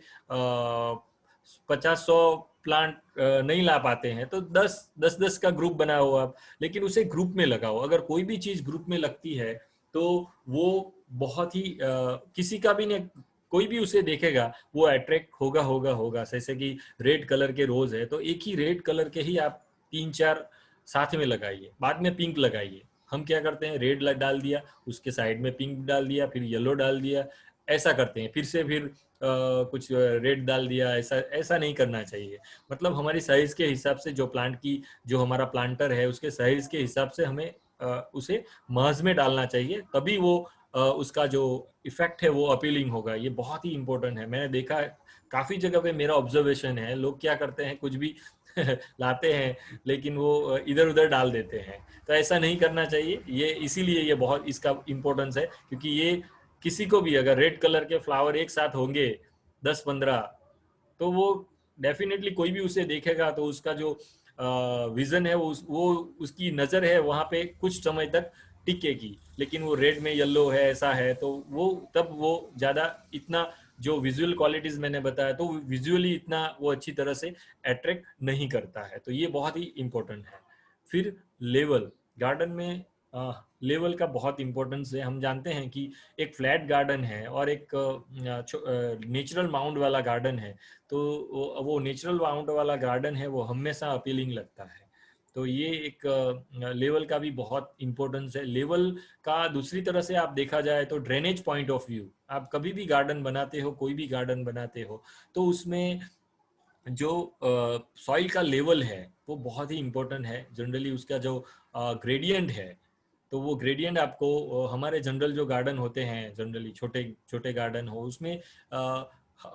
50-100 प्लांट नहीं ला पाते हैं, तो 10-10 का ग्रुप बनाओ आप, लेकिन उसे ग्रुप में लगाओ। अगर कोई भी चीज ग्रुप में लगती है तो वो बहुत ही किसी का भी नहीं, कोई भी उसे देखेगा वो अट्रैक्ट होगा। जैसे कि रेड कलर के रोज है, तो एक ही रेड कलर के ही आप 3-4 साथ में लगाइए, बाद में पिंक लगाइए। हम क्या करते हैं, रेड डाल दिया, उसके साइड में पिंक डाल दिया, फिर येलो डाल दिया, ऐसा करते हैं। फिर से फिर कुछ रेड डाल दिया, ऐसा नहीं करना चाहिए। मतलब हमारी साइज के हिसाब से, जो प्लांट की, जो हमारा प्लांटर है उसके साइज के हिसाब से हमें उसे महज में डालना चाहिए, तभी वो उसका जो इफेक्ट है वो अपीलिंग होगा। ये बहुत ही इंपॉर्टेंट है। मैंने देखा है काफी जगह पे, मेरा ऑब्जर्वेशन है, लोग क्या करते हैं, कुछ भी लाते हैं लेकिन वो इधर उधर डाल देते हैं। तो ऐसा नहीं करना चाहिए। ये इसीलिए ये बहुत इसका इम्पोर्टेंस है, क्योंकि ये किसी को भी, अगर रेड कलर के फ्लावर एक साथ होंगे 10-15, तो वो डेफिनेटली कोई भी उसे देखेगा तो उसका जो विजन है वो उसकी नजर है वहां पे कुछ समय तक टिकेगी। लेकिन वो रेड में येलो है, ऐसा है, तो वो तब वो ज्यादा इतना जो विजुअल क्वालिटीज मैंने बताया, तो विजुअली इतना वो अच्छी तरह से अट्रैक्ट नहीं करता है। तो ये बहुत ही इंपॉर्टेंट है। फिर लेवल, गार्डन में लेवल का बहुत इंपॉर्टेंस है। हम जानते हैं कि एक फ्लैट गार्डन है और एक नेचुरल माउंट वाला गार्डन है, तो वो नेचुरल माउंट वाला गार्डन है वो हमेशा अपीलिंग लगता है। तो ये एक लेवल का भी बहुत इंपॉर्टेंस है। लेवल का दूसरी तरह से आप देखा जाए तो ड्रेनेज पॉइंट ऑफ व्यू, आप कभी भी गार्डन बनाते हो, कोई भी गार्डन बनाते हो, तो उसमें जो सॉइल का लेवल है वो बहुत ही इम्पोर्टेंट है। जनरली उसका जो ग्रेडियंट है, तो वो ग्रेडियंट आपको हमारे जनरल जो गार्डन होते हैं, जनरली छोटे छोटे गार्डन हो, उसमें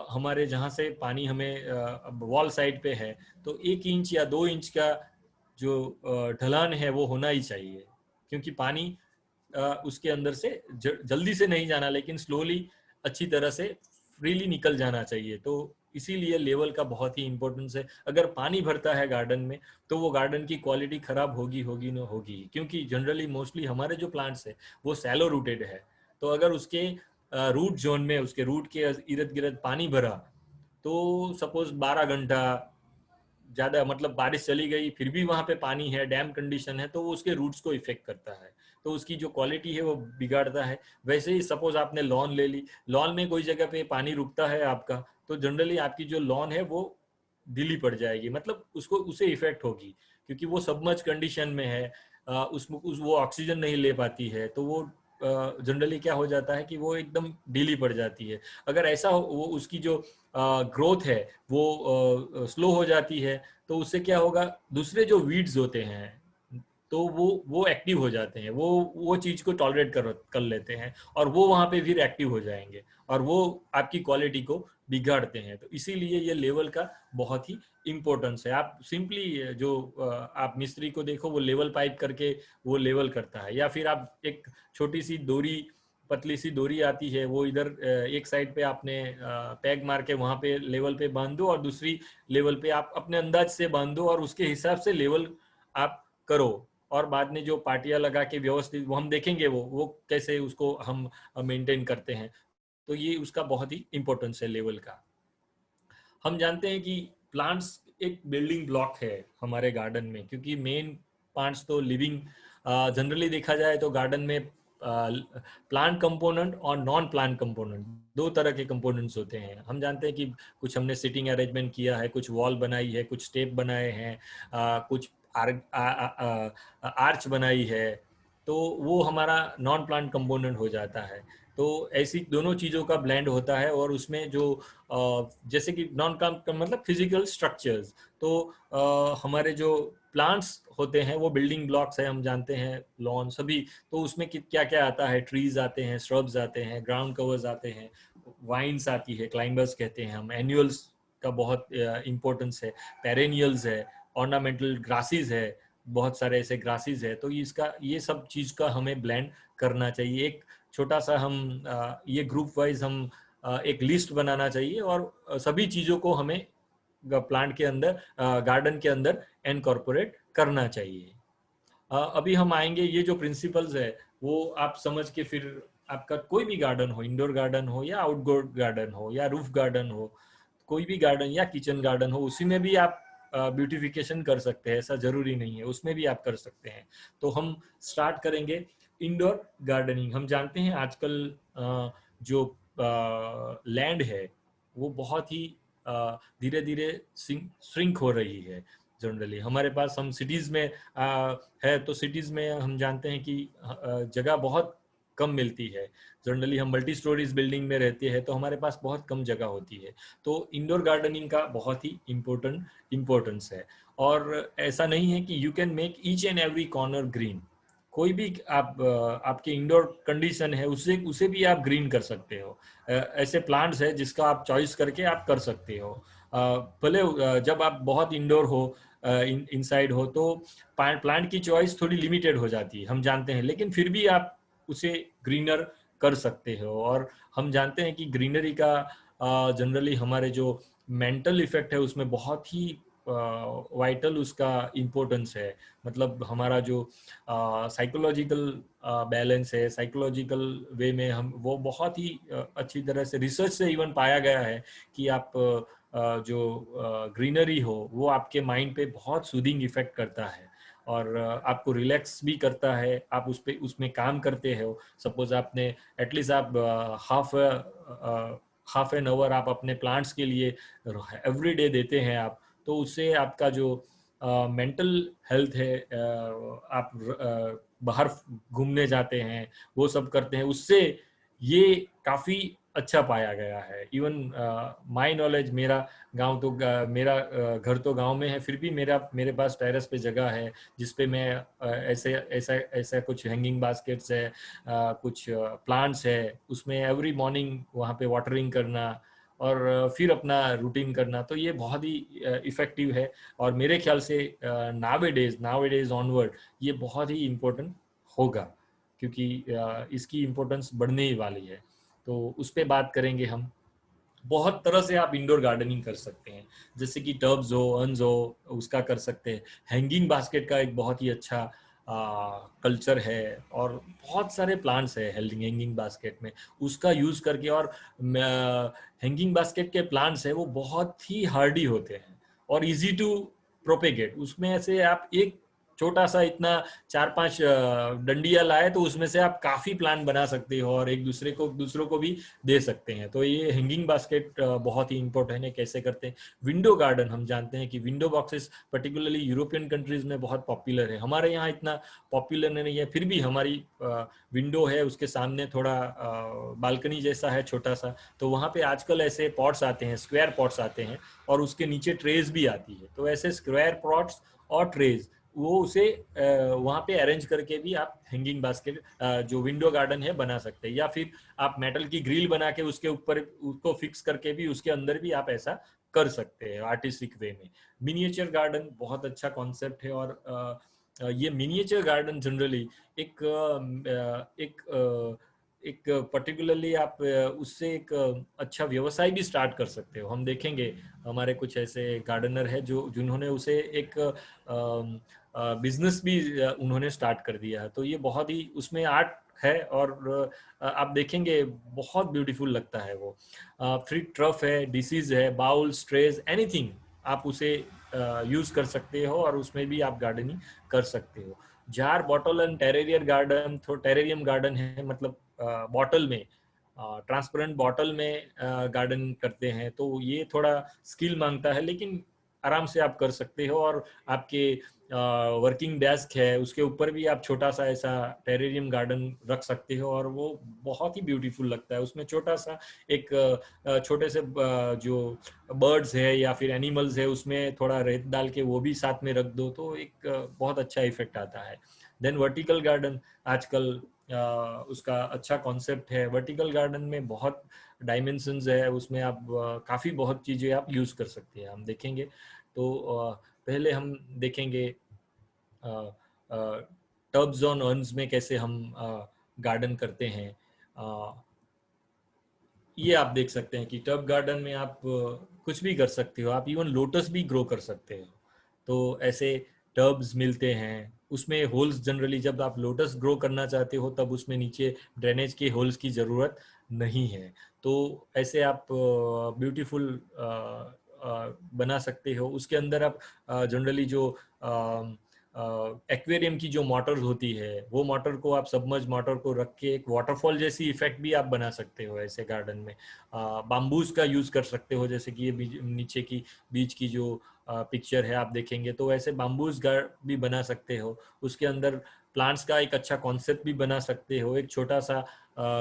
हमारे जहाँ से पानी हमें वॉल साइड पे है, तो 1 इंच या 2 इंच का जो ढलान है वो होना ही चाहिए, क्योंकि पानी उसके अंदर से जल्दी से नहीं जाना, लेकिन स्लोली अच्छी तरह से फ्रीली निकल जाना चाहिए। तो इसीलिए लेवल का बहुत ही इंपॉर्टेंस है। अगर पानी भरता है गार्डन में तो वो गार्डन की क्वालिटी खराब होगी ना होगी, क्योंकि जनरली मोस्टली हमारे जो प्लांट्स है वो सैलो रूटेड है। तो अगर उसके रूट जोन में, उसके रूट के इर्द गिर्द पानी भरा, तो सपोज 12 घंटा ज्यादा, मतलब बारिश चली गई फिर भी वहां पे पानी है, डैम कंडीशन है, तो वो उसके रूट्स को इफेक्ट करता है, तो उसकी जो क्वालिटी है वो बिगाड़ता है। वैसे ही सपोज आपने लॉन ले ली, लॉन में कोई जगह पे पानी रुकता है आपका, तो जनरली आपकी जो लॉन है वो ढीली पड़ जाएगी, मतलब उसे इफेक्ट होगी, क्योंकि वो सबमर्ज कंडीशन में है, वो ऑक्सीजन नहीं ले पाती है, तो वो जनरली क्या हो जाता है कि वो एकदम ढीली पड़ जाती है। अगर ऐसा हो, वो उसकी जो ग्रोथ है वो स्लो हो जाती है, तो उससे क्या होगा, दूसरे जो वीड्स होते हैं तो वो एक्टिव हो जाते हैं, वो चीज को टॉलरेट कर लेते हैं और वो वहां पे फिर एक्टिव हो जाएंगे और वो आपकी क्वालिटी को बिगाड़ते हैं। तो इसीलिए ये लेवल का बहुत ही इम्पोर्टेंस है। आप सिंपली जो आप मिस्त्री को देखो, वो लेवल पाइप करके वो लेवल करता है, या फिर आप एक छोटी सी डोरी, पतली सी डोरी आती है, वो इधर एक साइड पे आपने पैग मार के वहां पे लेवल पे बांध दो और दूसरी लेवल पे आप अपने अंदाज से बांध दो और उसके हिसाब से लेवल आप करो। और बाद में जो पार्टियां लगा के व्यवस्थित, वो हम देखेंगे वो कैसे उसको हम मेंटेन करते हैं। तो ये उसका बहुत ही इम्पोर्टेंस है लेवल का। हम जानते हैं कि प्लांट्स एक बिल्डिंग ब्लॉक है हमारे गार्डन में, क्योंकि मेन प्लांट्स तो लिविंग, जनरली देखा जाए तो गार्डन में प्लांट कंपोनेंट और नॉन प्लांट कंपोनेंट, दो तरह के कंपोनेंट्स होते हैं। हम जानते हैं कि कुछ हमने सिटिंग अरेंजमेंट किया है, कुछ वॉल बनाई है, कुछ स्टेप बनाए हैं, कुछ आर्च बनाई है, तो वो हमारा नॉन प्लांट कंपोनेंट हो जाता है। तो ऐसी दोनों चीज़ों का ब्लेंड होता है और उसमें जो जैसे कि नॉन प्लांट मतलब फिजिकल स्ट्रक्चर्स, तो हमारे जो प्लांट्स होते हैं वो बिल्डिंग ब्लॉक्स है, हम जानते हैं, लॉन सभी। तो उसमें क्या क्या आता है, ट्रीज आते हैं, श्रब्स आते हैं, ग्राउंड कवर्स आते हैं, वाइन्स आती है, क्लाइंबर्स कहते हैं हम, एनुअल्स का बहुत इम्पोर्टेंस है, पेरेनियल्स है, ऑर्नामेंटल ग्रासेस है, बहुत सारे ऐसे ग्रासेस है। तो इसका ये सब चीज का हमें ब्लेंड करना चाहिए। एक छोटा सा हम ये ग्रुप वाइज हम एक लिस्ट बनाना चाहिए और सभी चीजों को हमें प्लांट के अंदर, गार्डन के अंदर इनकॉर्पोरेट करना चाहिए। अभी हम आएंगे, ये जो प्रिंसिपल्स है वो आप समझ के, फिर आपका कोई भी गार्डन हो, इंडोर गार्डन हो या आउटडोर गार्डन हो या रूफ गार्डन हो, कोई भी गार्डन या किचन गार्डन हो, उसी में भी आप ब्यूटिफिकेशन कर सकते हैं, ऐसा जरूरी नहीं है, उसमें भी आप कर सकते हैं। तो हम स्टार्ट करेंगे इंडोर गार्डनिंग। हम जानते हैं आजकल जो लैंड है वो बहुत ही धीरे धीरे श्रिंक हो रही है। जनरली हमारे पास, हम सिटीज में है तो सिटीज में हम जानते हैं कि जगह बहुत कम मिलती है। जनरली हम मल्टी स्टोरीज बिल्डिंग में रहते हैं तो हमारे पास बहुत कम जगह होती है। तो इंडोर गार्डनिंग का बहुत ही इम्पोर्टेंस है। और ऐसा नहीं है कि you can make each and every corner green. कोई भी आप आपके इंडोर कंडीशन है उसे भी आप ग्रीन कर सकते हो। ऐसे प्लांट्स है जिसका आप चॉइस करके आप कर सकते हो। भले जब आप बहुत इंडोर हो, इनसाइड हो, तो प्लांट की चॉइस थोड़ी लिमिटेड हो जाती है, हम जानते हैं, लेकिन फिर भी आप उसे ग्रीनर कर सकते हो। और हम जानते हैं कि ग्रीनरी का जनरली हमारे जो मेंटल इफेक्ट है उसमें बहुत ही वाइटल उसका इम्पोर्टेंस है। मतलब हमारा जो साइकोलॉजिकल बैलेंस है, साइकोलॉजिकल वे में हम वो बहुत ही अच्छी तरह से रिसर्च से इवन पाया गया है कि आप जो ग्रीनरी हो वो आपके माइंड पे बहुत सूदिंग इफेक्ट करता है और आपको रिलैक्स भी करता है। आप उसमें काम करते हो, सपोज आपने एटलीस्ट आप हाफ एन आवर आप अपने प्लांट्स के लिए एवरी डे देते हैं आप, तो उससे आपका जो मेंटल हेल्थ है, आप बाहर घूमने जाते हैं, वो सब करते हैं, उससे ये काफी अच्छा पाया गया है। इवन माय नॉलेज, मेरा गांव तो मेरा घर तो गांव में है, फिर भी मेरे पास टेरेस पे जगह है जिसपे मैं ऐसा कुछ हैंगिंग बास्केट्स है, कुछ प्लांट्स है, उसमें एवरी मॉर्निंग वहाँ पे वाटरिंग करना और फिर अपना रूटीन करना, तो ये बहुत ही इफेक्टिव है। और मेरे ख्याल से नाउअडेज ऑनवर्ड ये बहुत ही इम्पोर्टेंट होगा, क्योंकि इसकी इम्पोर्टेंस बढ़ने ही वाली है। तो उस पर बात करेंगे हम। बहुत तरह से आप इंडोर गार्डनिंग कर सकते हैं, जैसे कि टब्स हो, अर्न्स हो, उसका कर सकते हैं। हैंगिंग बास्केट का एक बहुत ही अच्छा कल्चर है और बहुत सारे प्लांट्स है हैंगिंग बास्केट में, उसका यूज करके। और हैंगिंग बास्केट के प्लांट्स है वो बहुत ही हार्डी होते हैं और इजी टू प्रोपेगेट। उसमें ऐसे आप एक छोटा सा इतना 4-5 डंडिया लाए तो उसमें से आप काफी प्लांट बना सकते हो और एक दूसरों को भी दे सकते हैं। तो ये हैंगिंग बास्केट बहुत ही इंपॉर्टेंट है। कैसे करते हैं? विंडो गार्डन हम जानते हैं कि window boxes particularly European countries में बहुत पॉपुलर है, हमारे यहाँ इतना पॉपुलर नहीं है, फिर भी हमारी विंडो है, उसके सामने थोड़ा बालकनी जैसा है छोटा सा, तो वहाँ पे आजकल ऐसे पॉट्स आते हैं, स्क्वायर पॉट्स आते हैं और उसके नीचे ट्रेज भी आती है। तो ऐसे स्क्वायर पॉट्स और ट्रेज वो उसे वहाँ पे अरेंज करके भी आप हैंगिंग बास्केट जो विंडो गार्डन है बना सकते हैं, या फिर आप मेटल की ग्रिल बना के उसके ऊपर उसको फिक्स करके भी उसके अंदर भी आप ऐसा कर सकते हैं आर्टिस्टिक वे में। मिनिएचर गार्डन बहुत अच्छा कॉन्सेप्ट है और ये मिनिएचर गार्डन जनरली एक पर्टिकुलरली आप उससे एक अच्छा व्यवसाय भी स्टार्ट कर सकते हो। हम देखेंगे हमारे कुछ ऐसे गार्डनर है जिन्होंने उसे एक बिजनेस भी उन्होंने स्टार्ट कर दिया है। तो ये बहुत ही उसमें आर्ट है और आप देखेंगे बहुत ब्यूटीफुल लगता है वो। फ्री ट्रफ है, डिसीज है, बाउल, स्ट्रेज, एनीथिंग आप उसे यूज कर सकते हो और उसमें भी आप गार्डनिंग कर सकते हो। जार, बॉटल एंड टेरेरियर गार्डन, तो टेरेरियम गार्डन है, मतलब बॉटल में ट्रांसपेरेंट बॉटल में गार्डन करते हैं। तो ये थोड़ा स्किल मांगता है लेकिन आराम से आप कर सकते हो। और आपके वर्किंग डेस्क है उसके ऊपर भी आप छोटा सा ऐसा टेरेरियम गार्डन रख सकते हो और वो बहुत ही ब्यूटीफुल लगता है। उसमें छोटा सा एक छोटे से जो बर्ड्स है या फिर एनिमल्स है उसमें थोड़ा रेत डाल के वो भी साथ में रख दो तो एक बहुत अच्छा इफेक्ट आता है। देन वर्टिकल गार्डन आजकल उसका अच्छा कॉन्सेप्ट है। वर्टिकल गार्डन में बहुत डायमेंशंस है, उसमें आप काफ़ी बहुत चीज़ें आप यूज़ कर सकते हैं। हम देखेंगे तो पहले हम देखेंगे टब्स ऑन अर्न्स में कैसे हम गार्डन करते हैं। ये आप देख सकते हैं कि टब गार्डन में आप कुछ भी कर सकते हो, आप इवन लोटस भी ग्रो कर सकते हो। तो ऐसे टब्स मिलते हैं, उसमें होल्स जनरली जब आप लोटस ग्रो करना चाहते हो तब उसमें नीचे ड्रेनेज के होल्स की ज़रूरत नहीं है। तो ऐसे आप ब्यूटीफुल बना सकते हो। उसके अंदर आप जनरली जो एक्वेरियम की जो मोटर होती है वो मोटर को आप सबमर्ज मोटर को रख के एक वाटरफॉल जैसी इफेक्ट भी आप बना सकते हो ऐसे गार्डन में। बाम्बूज का यूज कर सकते हो, जैसे कि ये नीचे की बीच की जो पिक्चर है आप देखेंगे तो ऐसे बाम्बूज भी बना सकते हो। उसके अंदर प्लांट्स का एक अच्छा कॉन्सेप्ट भी बना सकते हो। एक छोटा सा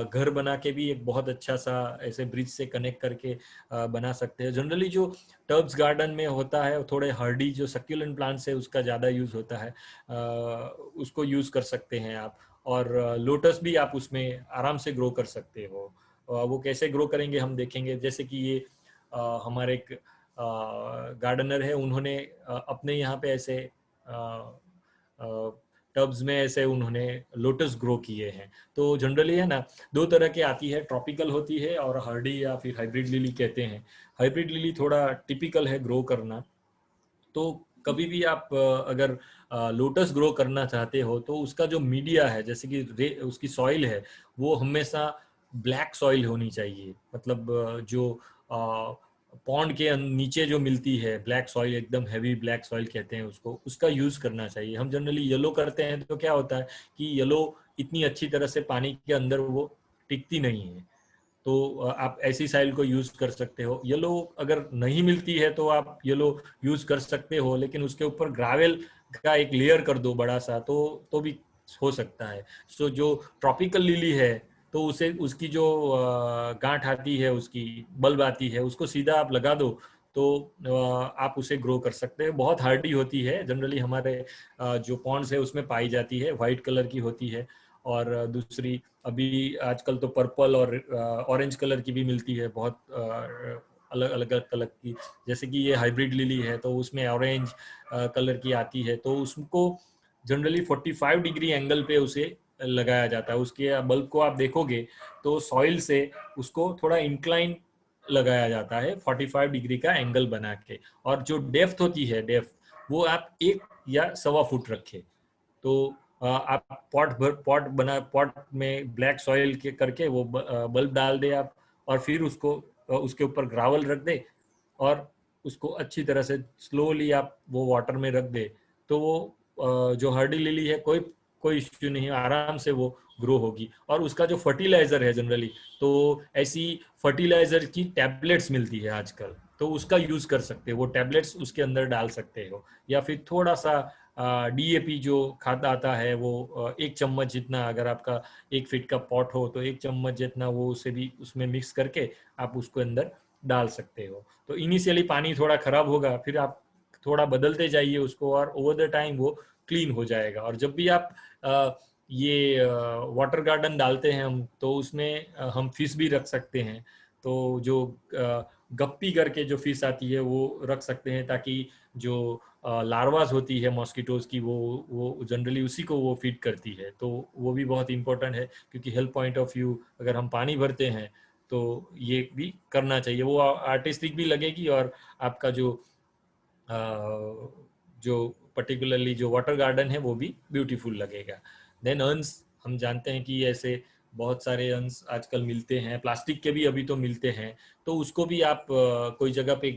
घर बना के भी एक बहुत अच्छा सा ऐसे ब्रिज से कनेक्ट करके बना सकते हैं। जनरली जो टब्स गार्डन में होता है थोड़े हर्डी जो सक्यूलेंट प्लांट्स है उसका ज़्यादा यूज होता है, उसको यूज कर सकते हैं आप। और लोटस भी आप उसमें आराम से ग्रो कर सकते हो। वो कैसे ग्रो करेंगे हम देखेंगे। जैसे कि ये हमारे एक गार्डनर है, उन्होंने अपने यहाँ पे ऐसे टब्स में ऐसे उन्होंने लोटस ग्रो किए हैं। तो जनरली है ना दो तरह के आती है, ट्रॉपिकल होती है और हर्डी या फिर हाइब्रिड लिली कहते हैं। हाइब्रिड लिली थोड़ा टिपिकल है ग्रो करना। तो कभी भी आप अगर लोटस ग्रो करना चाहते हो तो उसका जो मीडिया है जैसे कि उसकी सॉइल है वो हमेशा ब्लैक सॉइल होनी चाहिए। मतलब जो पॉन्ड के नीचे जो मिलती है ब्लैक सॉइल, एकदम हैवी ब्लैक सॉइल कहते हैं उसको, उसका यूज करना चाहिए। हम जनरली येलो करते हैं तो क्या होता है कि येलो इतनी अच्छी तरह से पानी के अंदर वो टिकती नहीं है। तो आप ऐसी साइल को यूज कर सकते हो। येलो अगर नहीं मिलती है तो आप येलो यूज कर सकते हो, लेकिन उसके ऊपर ग्रावेल का एक लेयर कर दो बड़ा सा तो भी हो सकता है। सो जो ट्रॉपिकल लिली है तो उसे उसकी जो गांठ आती है, उसकी बल्ब आती है, उसको सीधा आप लगा दो तो आप उसे ग्रो कर सकते हैं। बहुत हार्डी होती है, जनरली हमारे जो पॉन्ड्स है उसमें पाई जाती है, वाइट कलर की होती है। और दूसरी अभी आजकल तो पर्पल और ऑरेंज कलर की भी मिलती है, बहुत अलग अलग कलर की। जैसे कि ये हाइब्रिड लिली है तो उसमें ऑरेंज कलर की आती है, तो उसको जनरली 45 डिग्री एंगल पे उसे लगाया जाता है। उसके बल्ब को आप देखोगे तो सॉइल से उसको थोड़ा इंक्लाइन लगाया जाता है 45 डिग्री का एंगल बना के। और जो डेप्थ होती है, डेप्थ वो आप 1 या 1.25 फुट रखे। तो आप पॉट में ब्लैक सॉइल के करके वो बल्ब डाल दे आप, और फिर उसको उसके ऊपर ग्रावल रख दे और उसको अच्छी तरह से स्लोली आप वो वाटर में रख दे तो वो जो हर्डी लिली है कोई इश्यू नहीं, आराम से वो ग्रो होगी। और उसका जो फर्टिलाइजर है जनरली, तो ऐसी फर्टिलाइजर की टैबलेट्स मिलती है आजकल, तो उसका यूज कर सकते हो, वो टैबलेट्स उसके अंदर डाल सकते हो। या फिर थोड़ा सा DAP जो खाद आता है वो 1 चम्मच जितना, अगर आपका 1 फीट का पॉट हो तो 1 चम्मच जितना वो उसे भी उसमें मिक्स करके आप उसको अंदर डाल सकते हो। तो इनिशियली पानी थोड़ा खराब होगा, फिर आप थोड़ा बदलते जाइए उसको, और ओवर द टाइम वो क्लीन हो जाएगा। और जब भी आप ये वाटर गार्डन डालते हैं हम, तो उसमें हम फिश भी रख सकते हैं। तो जो गप्पी करके जो फिश आती है वो रख सकते हैं, ताकि जो लार्वास होती है मॉस्किटोज की वो जनरली उसी को वो फीड करती है। तो वो भी बहुत इंपॉर्टेंट है, क्योंकि हेल्थ पॉइंट ऑफ व्यू अगर हम पानी भरते हैं तो ये भी करना चाहिए। वो आर्टिस्टिक भी लगेगी, और आपका जो पर्टिकुलरली जो वाटर गार्डन है वो भी ब्यूटीफुल लगेगा। देन अर्न्स, हम जानते हैं कि ऐसे बहुत सारे अर्न्स आजकल मिलते हैं, प्लास्टिक के भी अभी तो मिलते हैं। तो उसको भी आप कोई जगह पे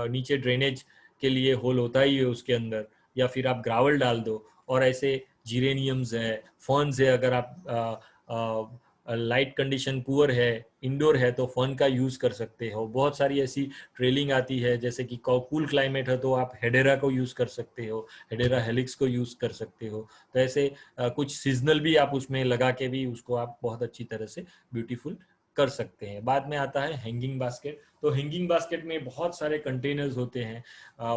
नीचे ड्रेनेज के लिए होल होता ही है उसके अंदर, या फिर आप ग्रावल डाल दो। और ऐसे जीरेनियम्स है, फर्न्स है, अगर आप लाइट कंडीशन पुअर है, इंडोर है, तो फन का यूज कर सकते हो। बहुत सारी ऐसी ट्रेलिंग आती है, जैसे कि कूल क्लाइमेट है तो आप हेडेरा को यूज कर सकते हो, हेडेरा हेलिक्स को यूज कर सकते हो। तो ऐसे कुछ सीजनल भी आप उसमें लगा के भी उसको आप बहुत अच्छी तरह से ब्यूटीफुल कर सकते हैं। बाद में आता है हैंगिंग बास्केट। तो हैंगिंग बास्केट में बहुत सारे कंटेनर्स होते हैं,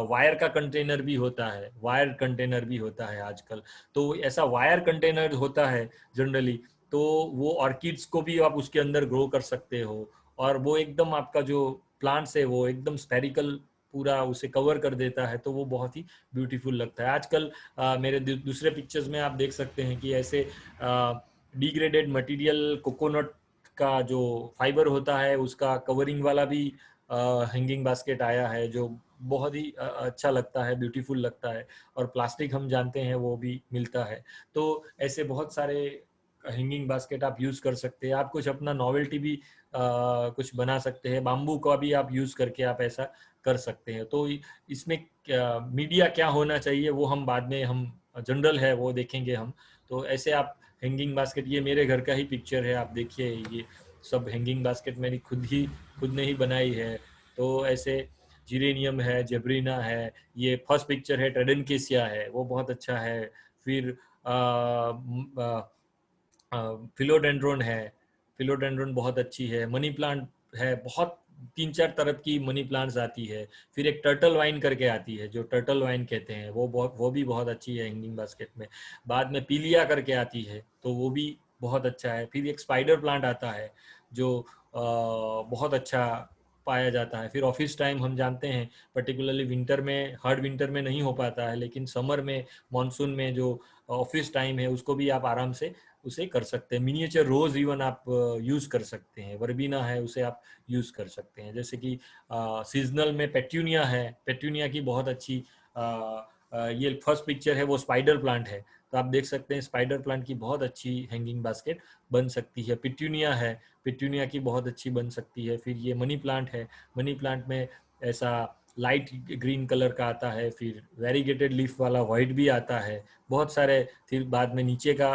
वायर का कंटेनर भी होता है, वायर कंटेनर भी होता है आजकल। तो ऐसा वायर कंटेनर होता है जनरली, तो वो ऑर्किड्स को भी आप उसके अंदर ग्रो कर सकते हो, और वो एकदम आपका जो प्लांट्स है वो एकदम स्फेरिकल पूरा उसे कवर कर देता है, तो वो बहुत ही ब्यूटीफुल लगता है। आजकल मेरे दूसरे पिक्चर्स में आप देख सकते हैं कि ऐसे डिग्रेडेड मटेरियल कोकोनट का जो फाइबर होता है उसका कवरिंग वाला भी हैंगिंग बास्केट आया है, जो बहुत ही अच्छा लगता है, ब्यूटीफुल लगता है। और प्लास्टिक हम जानते हैं वो भी मिलता है। तो ऐसे बहुत सारे हैंगिंग बास्केट आप यूज कर सकते हैं। आप कुछ अपना नॉवेल्टी भी कुछ बना सकते हैं, बाम्बू का भी आप यूज करके आप ऐसा कर सकते हैं। तो इसमें मीडिया क्या होना चाहिए वो हम बाद में, हम जनरल है वो देखेंगे हम। तो ऐसे आप हैंगिंग बास्केट, ये मेरे घर का ही पिक्चर है, आप देखिए, ये सब हैंगिंग बास्केट मैंने खुद ने ही बनाई है। तो ऐसे जीरेनियम है, जेब्रीना है, ये फर्स्ट पिक्चर है ट्रेडेनकेसिया है, वो बहुत अच्छा है। फिर फिलोडेंड्रोन है, फिलोडेंड्रोन बहुत अच्छी है। मनी प्लांट है, बहुत 3-4 तरह की मनी प्लांट्स आती है। फिर एक टर्टल वाइन करके आती है, जो टर्टल वाइन कहते हैं, वो भी बहुत अच्छी है हैंगिंग बास्केट में। बाद में पीलिया करके आती है, तो वो भी बहुत अच्छा है। फिर एक स्पाइडर प्लांट आता है जो बहुत अच्छा पाया जाता है। फिर ऑफिस टाइम हम जानते हैं, पर्टिकुलरली विंटर में, हार्ड विंटर में नहीं हो पाता है, लेकिन समर में, मानसून में जो ऑफिस टाइम है उसको भी आप आराम से उसे कर सकते हैं। मिनिएचर रोज इवन आप यूज कर सकते हैं, वर्बीना है उसे आप यूज कर सकते हैं। जैसे कि सीजनल में पेट्यूनिया है, पेट्यूनिया की बहुत अच्छी ये फर्स्ट पिक्चर है, वो स्पाइडर प्लांट है, तो आप देख सकते हैं स्पाइडर प्लांट की बहुत अच्छी हैंगिंग बास्केट बन सकती है। पिट्यूनिया है, पिट्यूनिया की बहुत अच्छी बन सकती है। फिर ये मनी प्लांट है, मनी प्लांट में ऐसा लाइट ग्रीन कलर का आता है, फिर वेरीगेटेड लीफ वाला व्हाइट भी आता है, बहुत सारे। फिर बाद में नीचे का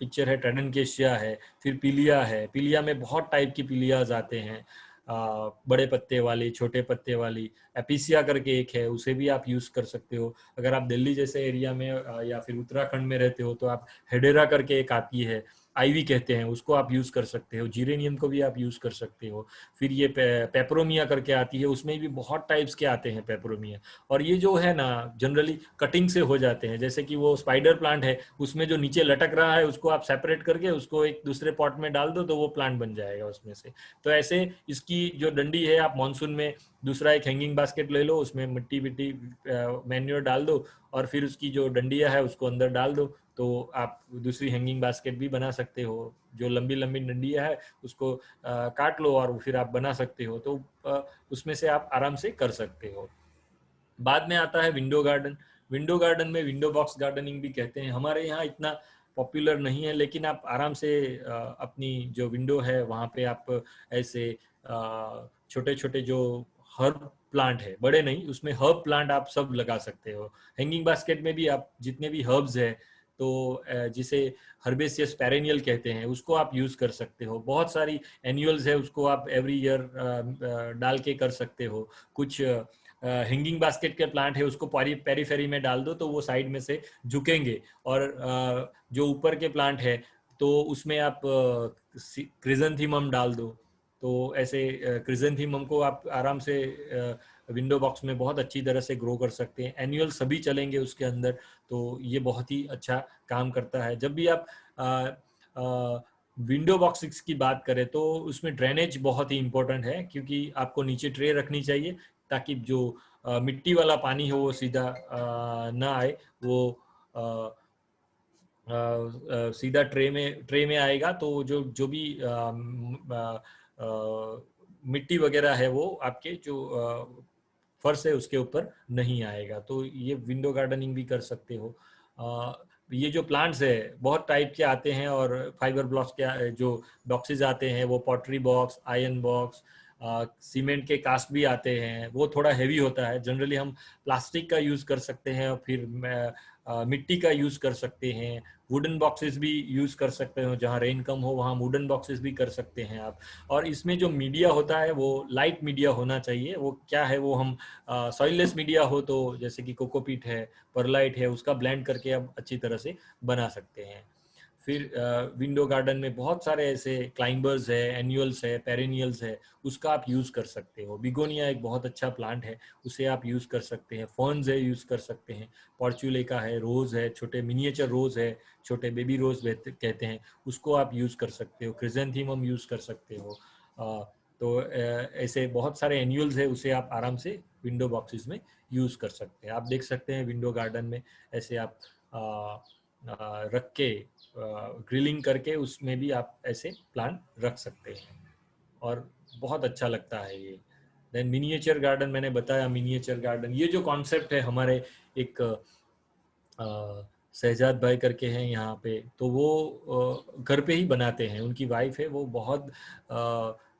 पिक्चर है ट्रेडेनकेशिया है, फिर पीलिया है। पीलिया में बहुत टाइप की पीलियाज आते हैं, बड़े पत्ते वाली, छोटे पत्ते वाली। एपिसिया करके एक है, उसे भी आप यूज कर सकते हो। अगर आप दिल्ली जैसे एरिया में या फिर उत्तराखंड में रहते हो तो आप हेडेरा करके एक आती है, आईवी कहते हैं, उसको आप यूज कर सकते हो। जीरेनियम को भी आप यूज कर सकते हो। फिर ये पेपरोमिया करके आती है, उसमें भी बहुत टाइप्स के आते हैं पेपरोमिया। और ये जो है ना जनरली कटिंग से हो जाते हैं, जैसे कि वो स्पाइडर प्लांट है, उसमें जो नीचे लटक रहा है उसको आप सेपरेट करके उसको एक दूसरे पॉट में डाल दो तो वो प्लांट बन जाएगा उसमें से। तो ऐसे इसकी जो डंडी है, आप मानसून में दूसरा एक हैंगिंग बास्केट ले लो, उसमें मिट्टी विट्टी मैन्योर डाल दो, और फिर उसकी जो डंडिया है उसको अंदर डाल दो, तो आप दूसरी हैंगिंग बास्केट भी बना सकते हो। जो लंबी लंबी डंडिया है उसको काट लो और फिर आप बना सकते हो। तो उसमें से आप आराम से कर सकते हो। बाद में आता है विंडो गार्डन। विंडो गार्डन में विंडो बॉक्स गार्डनिंग भी कहते हैं, हमारे यहाँ इतना पॉपुलर नहीं है, लेकिन आप आराम से अपनी जो विंडो है वहाँ पे आप ऐसे छोटे छोटे जो हर्ब प्लांट है, बड़े नहीं, उसमें हर्ब प्लांट आप सब लगा सकते हो। हैंगिंग बास्केट में भी आप जितने भी हर्ब्स है, तो जिसे हर्बेसियस पेरेनियल कहते हैं, उसको आप यूज कर सकते हो। बहुत सारी एन्युअल्स है, उसको आप एवरी ईयर डाल के कर सकते हो। कुछ हैंगिंग बास्केट के प्लांट है, उसको पेरीफेरी में डाल दो तो वो साइड में से झुकेंगे, और जो ऊपर के प्लांट है तो उसमें आप क्रिजेंथीमम डाल दो। तो ऐसे क्रिजेंथीमम को आप आराम से विंडो बॉक्स में बहुत अच्छी तरह से ग्रो कर सकते हैं। एनुअल सभी चलेंगे उसके अंदर, तो ये बहुत ही अच्छा काम करता है। जब भी आप विंडो बॉक्स की बात करें तो उसमें ड्रेनेज बहुत ही इंपॉर्टेंट है, क्योंकि आपको नीचे ट्रे रखनी चाहिए ताकि जो मिट्टी वाला पानी हो वो सीधा ना आए, वो सीधा ट्रे में आएगा, तो जो भी मिट्टी वगैरह है वो आपके जो फर्श है उसके ऊपर नहीं आएगा। तो ये विंडो गार्डनिंग भी कर सकते हो। ये जो प्लांट्स है बहुत टाइप के आते हैं, और फाइबर ब्लॉक्स के जो बॉक्सेस आते हैं वो pottery box, iron box, cement के कास्ट भी आते हैं, वो थोड़ा हैवी होता है। जनरली हम प्लास्टिक का यूज कर सकते हैं, और फिर मिट्टी का यूज कर सकते हैं। वुडन बॉक्सेस भी यूज कर सकते हो, जहाँ रेन कम हो वहाँ वुडन बॉक्सेस भी कर सकते हैं आप। और इसमें जो मीडिया होता है वो लाइट मीडिया होना चाहिए। वो क्या है, वो हम सॉइललेस मीडिया हो तो जैसे कि कोकोपीट है, परलाइट है, उसका ब्लेंड करके आप अच्छी तरह से बना सकते हैं। फिर विंडो गार्डन में बहुत सारे ऐसे क्लाइंबर्स है, एन्युअल्स है, पेरेनियल्स है, उसका आप यूज कर सकते हो। बिगोनिया एक बहुत अच्छा प्लांट है, उसे आप यूज कर सकते हैं। फर्न्स है, यूज कर सकते हैं। पॉर्चुलेका है, रोज है, छोटे मिनिएचर रोज है, छोटे बेबी रोज कहते हैं, उसको आप यूज कर सकते हो। क्रिजेंथीमम यूज कर सकते हो। तो ऐसे बहुत सारे एन्युअल्स है, उसे आप आराम से विंडो बॉक्सेस में यूज कर सकते हैं। आप देख सकते हैं विंडो गार्डन में ऐसे आप रख के ग्रिलिंग करके उसमें भी आप ऐसे प्लांट रख सकते हैं, और बहुत अच्छा लगता है ये। देन मिनिएचर गार्डन मैंने बताया, मिनिएचर गार्डन ये जो कॉन्सेप्ट है, हमारे एक शहजाद भाई करके हैं यहाँ पे, तो वो घर पे ही बनाते हैं। उनकी वाइफ है, वो बहुत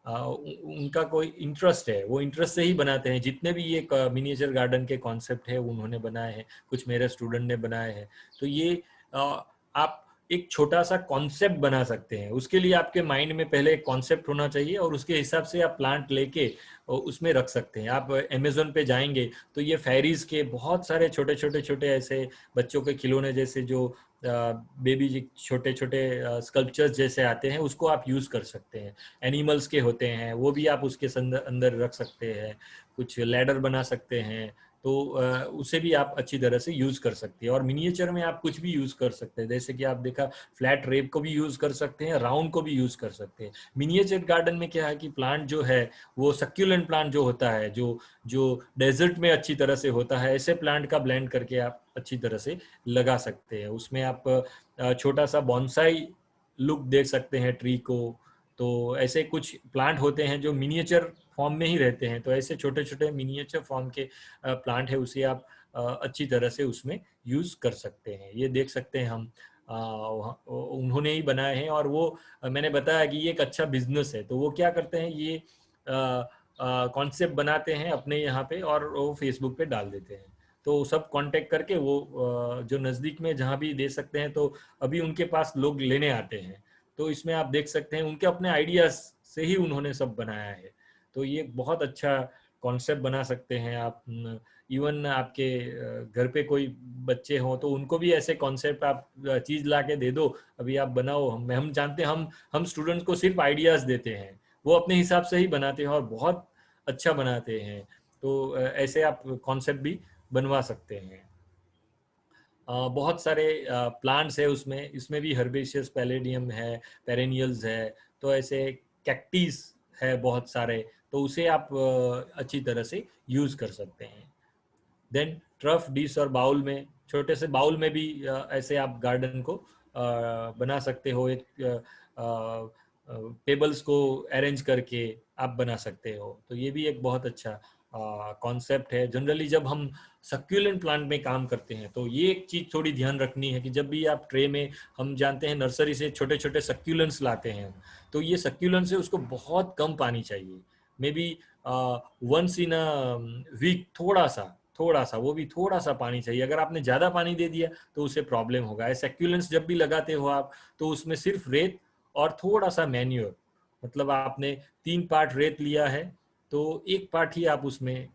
उनका कोई इंटरेस्ट है, वो इंटरेस्ट से ही बनाते हैं। जितने भी ये मिनिएचर गार्डन के कॉन्सेप्ट है उन्होंने बनाए हैं, कुछ मेरे स्टूडेंट ने बनाए हैं। तो ये आप एक छोटा सा कॉन्सेप्ट बना सकते हैं। उसके लिए आपके माइंड में पहले एक कॉन्सेप्ट होना चाहिए, और उसके हिसाब से आप प्लांट लेके उसमें रख सकते हैं। आप अमेज़न पे जाएंगे तो ये फेरीज के बहुत सारे छोटे छोटे ऐसे बच्चों के खिलौने जैसे जो बेबी छोटे छोटे स्कल्पचर्स जैसे आते हैं, उसको आप यूज कर सकते हैं। एनिमल्स के होते हैं, वो भी आप उसके अंदर रख सकते हैं। कुछ लैडर बना सकते हैं, तो उसे भी आप अच्छी तरह से यूज कर सकते हैं। और मिनिएचर में आप कुछ भी यूज कर सकते हैं, जैसे कि आप देखा फ्लैट रेप को भी यूज कर सकते हैं, राउंड को भी यूज कर सकते हैं। मिनिएचर गार्डन में क्या है कि प्लांट जो है वो सक्यूलेंट प्लांट जो होता है, जो डेजर्ट में अच्छी तरह से होता है, ऐसे प्लांट का ब्लेंड करके आप अच्छी तरह से लगा सकते हैं। उसमें आप छोटा सा बॉन्साई लुक देख सकते हैं ट्री को। तो ऐसे कुछ प्लांट होते हैं जो मिनिएचर फॉर्म में ही रहते हैं, तो ऐसे छोटे छोटे मिनिएचर फॉर्म के प्लांट है, उसे आप अच्छी तरह से उसमें यूज कर सकते हैं। ये देख सकते हैं हम उन्होंने ही बनाए हैं, और वो मैंने बताया कि ये एक अच्छा बिजनेस है। तो वो क्या करते हैं, ये कॉन्सेप्ट बनाते हैं अपने यहाँ पे, और वो फेसबुक पे डाल देते हैं। तो सब कांटेक्ट करके वो जो नज़दीक में जहाँ भी दे सकते हैं, तो अभी उनके पास लोग लेने आते हैं। तो इसमें आप देख सकते हैं उनके अपने आइडियाज से ही उन्होंने सब बनाया है। तो ये बहुत अच्छा कॉन्सेप्ट बना सकते हैं आप। इवन आपके घर पे कोई बच्चे हों तो उनको भी ऐसे कॉन्सेप्ट आप चीज़ ला के दे दो, अभी आप बनाओ। हम जानते हैं, हम स्टूडेंट्स को सिर्फ आइडियाज़ देते हैं, वो अपने हिसाब से ही बनाते हैं और बहुत अच्छा बनाते हैं। तो ऐसे आप कॉन्सेप्ट भी बनवा सकते हैं। बहुत सारे प्लांट्स है उसमें, इसमें भी हर्बेशियस पैलेडियम है, पेरेनियल्स है, तो ऐसे कैक्टीज है बहुत सारे, तो उसे आप अच्छी तरह से यूज कर सकते हैं। देन ट्रफ, डिश और बाउल में, छोटे से बाउल में भी ऐसे आप गार्डन को बना सकते हो। एक टेबल्स को अरेंज करके आप बना सकते हो। तो ये भी एक बहुत अच्छा कॉन्सेप्ट है। जनरली जब हम सक्यूलेंट प्लांट में काम करते हैं तो ये एक चीज थोड़ी ध्यान रखनी है कि जब भी आप ट्रे में, हम जानते हैं नर्सरी से छोटे छोटे सक्यूलेंट्स लाते हैं, तो ये सक्यूलेंट्स है उसको बहुत कम पानी चाहिए। Maybe once in a week थोड़ा सा वो भी थोड़ा सा पानी चाहिए। अगर आपने ज्यादा पानी दे दिया तो उसे प्रॉब्लम होगा। सक्यूलेंट्स जब भी लगाते हो आप तो उसमें सिर्फ रेत और थोड़ा सा मैन्योर, मतलब आपने 3 पार्ट रेत लिया है तो 1 पार्ट ही आप उसमें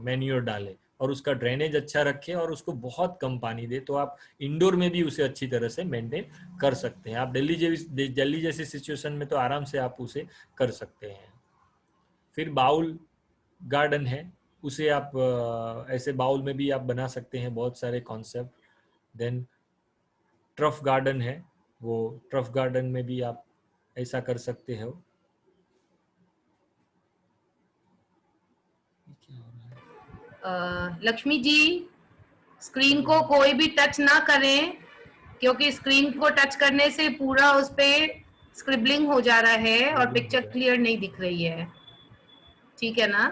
मैन्योर डालें और उसका ड्रेनेज अच्छा रखें और उसको बहुत कम पानी दे, तो आप इंडोर में भी उसे अच्छी तरह से मेंटेन कर सकते हैं। आप दिल्ली जैसी सिचुएशन में तो आराम से आप उसे कर सकते हैं। फिर बाउल गार्डन है, उसे आप ऐसे बाउल में भी आप बना सकते हैं, बहुत सारे कॉन्सेप्ट। देन ट्रफ गार्डन है, वो ट्रफ गार्डन में भी आप ऐसा कर सकते हो। लक्ष्मी जी, स्क्रीन को कोई भी टच ना करें, क्योंकि स्क्रीन को टच करने से पूरा उस पे स्क्रिबलिंग हो जा रहा है और पिक्चर क्लियर नहीं दिख रही है, ठीक है ना?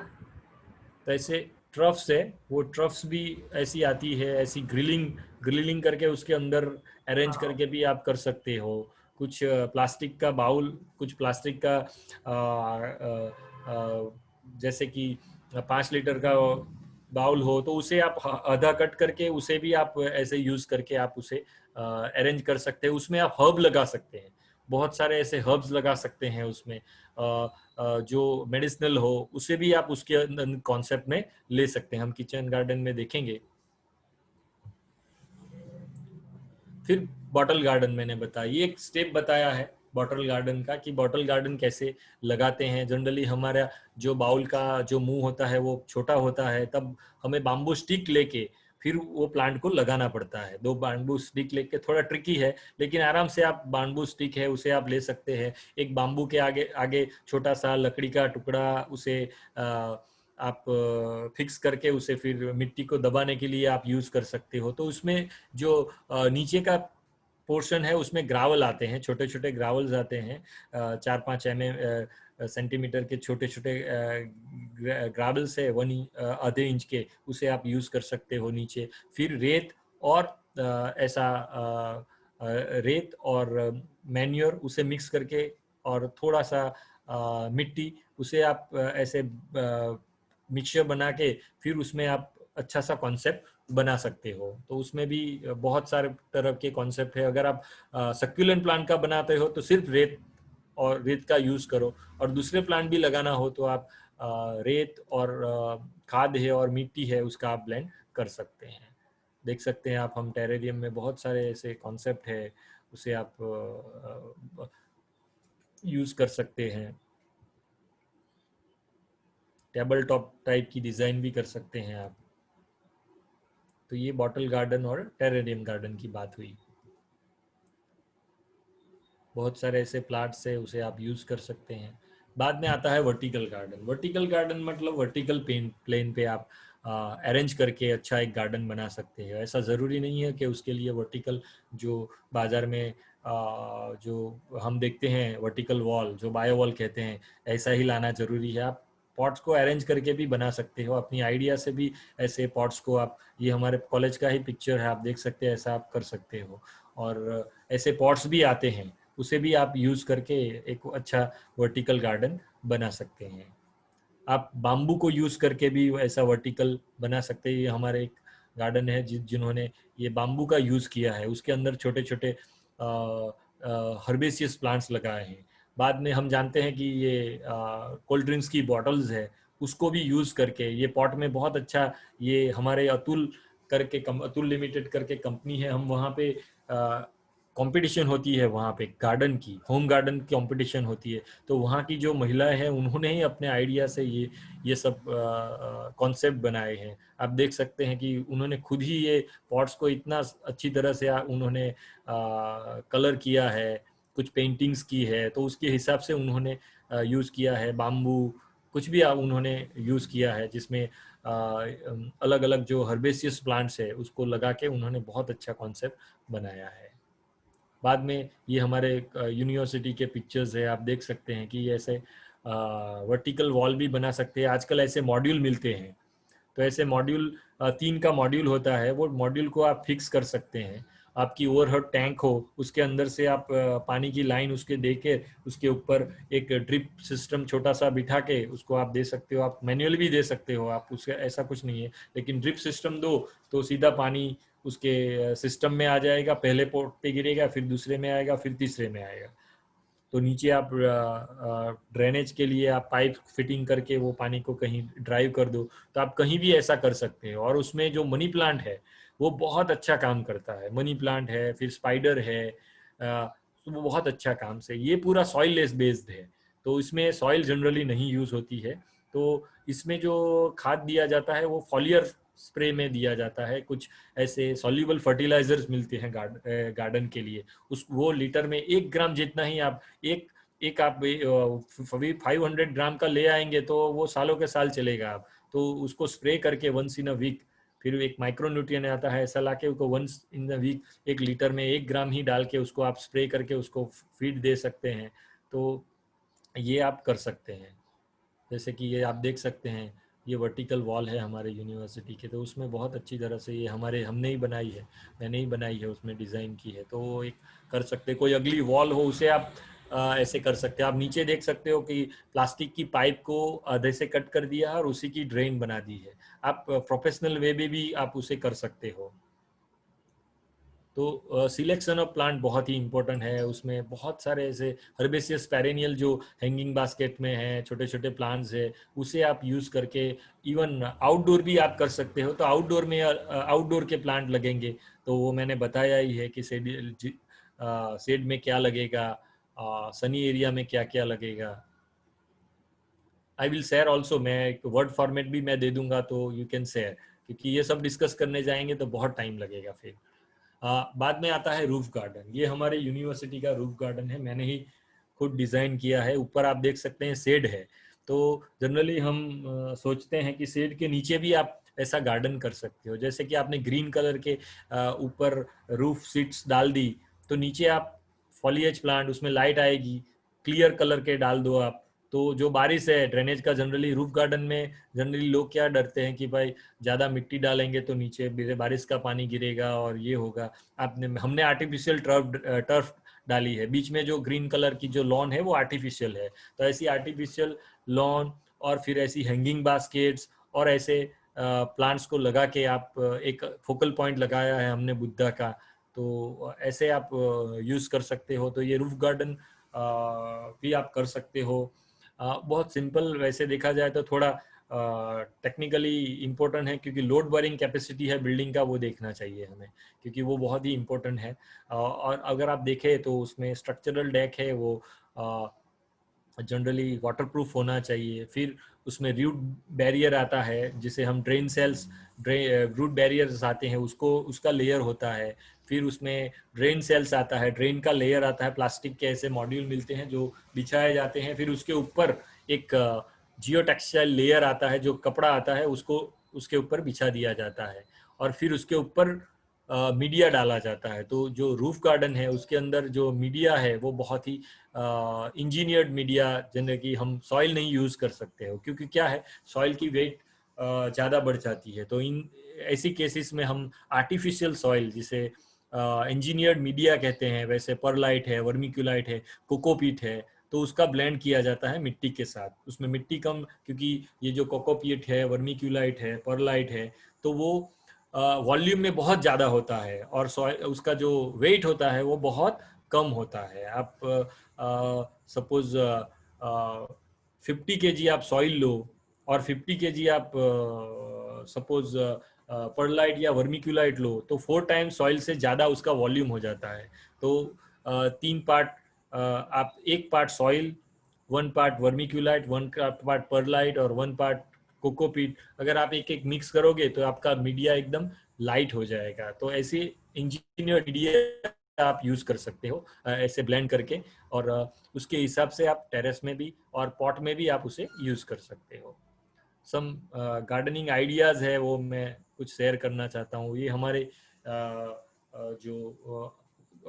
तो ऐसे ट्रफ्स है, वो ट्रफ्स भी ऐसी आती है, ऐसी ग्रिलिंग करके उसके अंदर अरेंज करके भी आप कर सकते हो। कुछ प्लास्टिक का बाउल, कुछ प्लास्टिक का जैसे कि 5 लीटर का बाउल हो तो उसे आप आधा कट करके उसे भी आप ऐसे यूज करके आप उसे अरेंज कर सकते हैं। उसमें आप हर्ब लगा सकते हैं, बहुत सारे ऐसे हर्ब्स लगा सकते हैं उसमें, जो मेडिसिनल हो उसे भी आप उसके कॉन्सेप्ट में ले सकते हैं। हम किचन गार्डन में देखेंगे। फिर बॉटल गार्डन मैंने बताया, ये एक स्टेप बताया है बॉटल गार्डन का कि बॉटल गार्डन कैसे लगाते हैं। जनरली हमारा जो बाउल का जो मुंह होता है वो छोटा होता है, तब हमें बाम्बू स्टिक लेके फिर वो प्लांट को लगाना पड़ता है। 2 बाम्बू स्टिक लेके, थोड़ा ट्रिकी है लेकिन आराम से आप बाम्बू स्टिक है उसे आप ले सकते हैं। एक बाम्बू के आगे आगे छोटा सा लकड़ी का टुकड़ा, उसे आप फिक्स करके उसे फिर मिट्टी को दबाने के लिए आप यूज कर सकते हो। तो उसमें जो नीचे का पोर्शन है उसमें ग्रावल आते हैं, छोटे छोटे ग्रावल्स आते हैं, 4-5 सेंटीमीटर के छोटे छोटे ग्रावल्स है, आधे इंच के, उसे आप यूज कर सकते हो नीचे। फिर रेत और रेत और मैन्योर उसे मिक्स करके और थोड़ा सा मिट्टी, उसे आप ऐसे मिक्सचर बना के फिर उसमें आप अच्छा सा कॉन्सेप्ट बना सकते हो। तो उसमें भी बहुत सारे तरह के कॉन्सेप्ट है। अगर आप सक्यूलेंट प्लांट का बनाते हो तो सिर्फ रेत का यूज करो, और दूसरे प्लांट भी लगाना हो तो आप रेत और खाद है और मिट्टी है उसका आप ब्लेंड कर सकते हैं। देख सकते हैं आप, हम टेरेरियम में बहुत सारे ऐसे कॉन्सेप्ट है, उसे आप यूज कर सकते हैं। टेबल टॉप टाइप की डिजाइन भी कर सकते हैं आप। तो ये बॉटल गार्डन और टेरेरियम गार्डन की बात हुई। बहुत सारे ऐसे प्लांट्स है, उसे आप यूज कर सकते हैं। बाद में आता है वर्टिकल गार्डन। वर्टिकल गार्डन मतलब वर्टिकल प्लेन पे आप अरेंज करके अच्छा एक गार्डन बना सकते हैं। ऐसा ज़रूरी नहीं है कि उसके लिए वर्टिकल जो बाज़ार में जो हम देखते हैं वर्टिकल वॉल, जो बायो वॉल कहते हैं, ऐसा ही लाना ज़रूरी है। आप पॉट्स को अरेंज करके भी बना सकते हो, अपनी आइडिया से भी ऐसे पॉट्स को आप, ये हमारे कॉलेज का ही पिक्चर है, आप देख सकते हैं, ऐसा आप कर सकते हो। और ऐसे पॉट्स भी आते हैं, उसे भी आप यूज करके एक अच्छा वर्टिकल गार्डन बना सकते हैं। आप बाम्बू को यूज करके भी ऐसा वर्टिकल बना सकते हैं। ये हमारे एक गार्डन है जिन्होंने ये बाम्बू का यूज किया है, उसके अंदर छोटे छोटे हर्बेसियस प्लांट्स लगाए हैं। बाद में हम जानते हैं कि ये कोल्ड ड्रिंक्स की बॉटल्स है, उसको भी यूज करके ये पॉट में बहुत अच्छा, ये हमारे अतुल लिमिटेड करके कंपनी है, हम वहाँ पे कंपटीशन होती है, वहाँ पे गार्डन की, होम गार्डन की कंपटीशन होती है। तो वहाँ की जो महिलाएं हैं उन्होंने ही अपने आइडिया से ये सब कॉन्सेप्ट बनाए हैं। आप देख सकते हैं कि उन्होंने खुद ही ये पॉट्स को इतना अच्छी तरह से उन्होंने कलर किया है, कुछ पेंटिंग्स की है, तो उसके हिसाब से उन्होंने यूज़ किया है। बाम्बू कुछ भी उन्होंने यूज़ किया है, जिसमें अलग अलग जो हर्बेसियस प्लांट्स है उसको लगा के उन्होंने बहुत अच्छा कॉन्सेप्ट बनाया है। बाद में ये हमारे यूनिवर्सिटी के पिक्चर्स है, आप देख सकते हैं कि ऐसे वर्टिकल वॉल भी बना सकते हैं। आजकल ऐसे मॉड्यूल मिलते हैं, तो ऐसे मॉड्यूल 3 का मॉड्यूल होता है, वो मॉड्यूल को आप फिक्स कर सकते हैं आपकी ओवरहेड टैंक हो, उसके अंदर से आप पानी की लाइन उसके दे के उसके ऊपर एक ड्रिप सिस्टम छोटा सा बिठा के उसको आप दे सकते हो। आप मैन्युअली भी दे सकते हो, आप उसके ऐसा कुछ नहीं है, लेकिन ड्रिप सिस्टम दो तो सीधा पानी उसके सिस्टम में आ जाएगा, पहले पोर्ट पे गिरेगा, फिर दूसरे में आएगा, फिर तीसरे में आएगा। तो नीचे आप ड्रेनेज के लिए आप पाइप फिटिंग करके वो पानी को कहीं ड्राइव कर दो, तो आप कहीं भी ऐसा कर सकते हो। और उसमें जो मनी प्लांट है वो बहुत अच्छा काम करता है, मनी प्लांट है, फिर स्पाइडर है, तो वो बहुत अच्छा काम से। ये पूरा सॉइल लेस बेस्ड है, तो इसमें सॉइल जनरली नहीं यूज होती है। तो इसमें जो खाद दिया जाता है वो फॉलियर स्प्रे में दिया जाता है, कुछ ऐसे सॉल्युबल फर्टिलाइजर्स मिलते हैं गार्डन के लिए। उस वो लीटर में 1 ग्राम जितना ही आप एक आप 500 ग्राम का ले आएंगे तो वो सालों के साल चलेगा। आप तो उसको स्प्रे करके वंस इन अ वीक, फिर एक माइक्रोन्यूट्रिएंट आता है ऐसा लाके उसको once in a week 1 litre में 1 ग्राम ही डाल के उसको आप स्प्रे करके उसको फीड दे सकते हैं। तो ये आप कर सकते हैं। जैसे कि ये आप देख सकते हैं, ये वर्टिकल वॉल है हमारे यूनिवर्सिटी के, तो उसमें बहुत अच्छी तरह से ये हमने ही बनाई है, मैंने ही बनाई है, उसमें डिज़ाइन की है। तो वो एक कर सकते, कोई अगली वॉल हो उसे आप ऐसे कर सकते हैं। आप नीचे देख सकते हो कि प्लास्टिक की पाइप को आधे से कट कर दिया और उसी की ड्रेन बना दी है। आप प्रोफेशनल वे में भी आप उसे कर सकते हो। तो सिलेक्शन ऑफ प्लांट बहुत ही इंपॉर्टेंट है। उसमें बहुत सारे ऐसे हर्बेसियस पेरेनियल जो हैंगिंग बास्केट में है, छोटे छोटे प्लांट्स है, उसे आप यूज करके इवन आउटडोर भी आप कर सकते हो। तो आउटडोर में आउटडोर के प्लांट लगेंगे, तो वो मैंने बताया ही है कि शेड में क्या लगेगा, सनी एरिया में क्या क्या लगेगा। आई विल शेयर ऑल्सो, मैं एक वर्ड फॉर्मेट भी मैं दे दूंगा तो यू कैन शेयर, क्योंकि ये सब डिस्कस करने जाएंगे तो बहुत टाइम लगेगा फिर। बाद में आता है रूफ गार्डन। ये हमारे यूनिवर्सिटी का रूफ गार्डन है, मैंने ही खुद डिज़ाइन किया है। ऊपर आप देख सकते हैं शेड है, तो जनरली हम सोचते हैं कि शेड के नीचे भी आप ऐसा गार्डन कर सकते हो। जैसे कि आपने ग्रीन कलर के ऊपर रूफ सीट्स डाल दी, तो नीचे आप फॉलिएज प्लांट, उसमें लाइट आएगी, क्लियर कलर के डाल दो आप। तो जो बारिश है, ड्रेनेज का जनरली रूफ गार्डन में जनरली लोग क्या डरते हैं कि भाई ज़्यादा मिट्टी डालेंगे तो नीचे बारिश का पानी गिरेगा और ये होगा। हमने आर्टिफिशियल टर्फ डाली है, बीच में जो ग्रीन कलर की जो लॉन है वो आर्टिफिशियल है। तो ऐसी आर्टिफिशियल लॉन और फिर ऐसी हैंगिंग बास्केट्स और ऐसे प्लांट्स को लगा के आप एक फोकल पॉइंट लगाया है हमने बुद्धा का, तो ऐसे आप यूज़ कर सकते हो। तो ये रूफ गार्डन भी आप कर सकते हो। बहुत सिंपल वैसे देखा जाए तो थोड़ा टेक्निकली इम्पोर्टेंट है, क्योंकि लोड बेयरिंग कैपेसिटी है बिल्डिंग का, वो देखना चाहिए हमें, क्योंकि वो बहुत ही इम्पोर्टेंट है। और अगर आप देखें तो उसमें स्ट्रक्चरल डेक है वो जनरली वाटरप्रूफ होना चाहिए। फिर उसमें रूट बैरियर आता है, जिसे हम ड्रेन सेल्स रूट बैरियर्स आते हैं, उसको उसका लेयर होता है। फिर उसमें ड्रेन सेल्स आता है, ड्रेन का लेयर आता है, प्लास्टिक के ऐसे मॉड्यूल मिलते हैं जो बिछाए जाते हैं। फिर उसके ऊपर एक जियो टेक्सटाइल लेयर आता है, जो कपड़ा आता है उसको उसके ऊपर बिछा दिया जाता है, और फिर उसके ऊपर मीडिया डाला जाता है। तो जो रूफ गार्डन है उसके अंदर जो मीडिया है वो बहुत ही इंजीनियर्ड मीडिया, जिन्हें कि हम सॉइल नहीं यूज कर सकते हो, क्योंकि क्या है सॉइल की वेट ज़्यादा बढ़ जाती है। तो इन ऐसी केसेस में हम आर्टिफिशियल सॉइल, जिसे इंजीनियर्ड मीडिया कहते हैं, वैसे परलाइट है, वर्मिक्यूलाइट है, कोकोपीट है, तो उसका ब्लेंड किया जाता है मिट्टी के साथ। उसमें मिट्टी कम, क्योंकि ये जो कोकोपीट है, वर्मिक्यूलाइट है, परलाइट है, तो वो वॉल्यूम में बहुत ज़्यादा होता है और उसका जो वेट होता है वो बहुत कम होता है। आप सपोज 50 kg आप सॉइल लो और 50 kg आप सपोज परलाइट या वर्मिक्यूलाइट लो, तो 4 टाइम्स सॉइल से ज़्यादा उसका वॉल्यूम हो जाता है। तो 3 पार्ट आप 1 part soil, 1 part vermiculite, 1 part perlite और 1 पार्ट कोकोपीट, अगर आप एक एक मिक्स करोगे तो आपका मीडिया एकदम लाइट हो जाएगा। तो ऐसे इंजीनियर मीडिया आप यूज कर सकते हो ऐसे ब्लेंड करके, और उसके हिसाब से आप टेरेस में भी और पॉट में भी आप उसे यूज कर सकते हो। सम गार्डनिंग आइडियाज है वो मैं कुछ शेयर करना चाहता हूँ। ये हमारे जो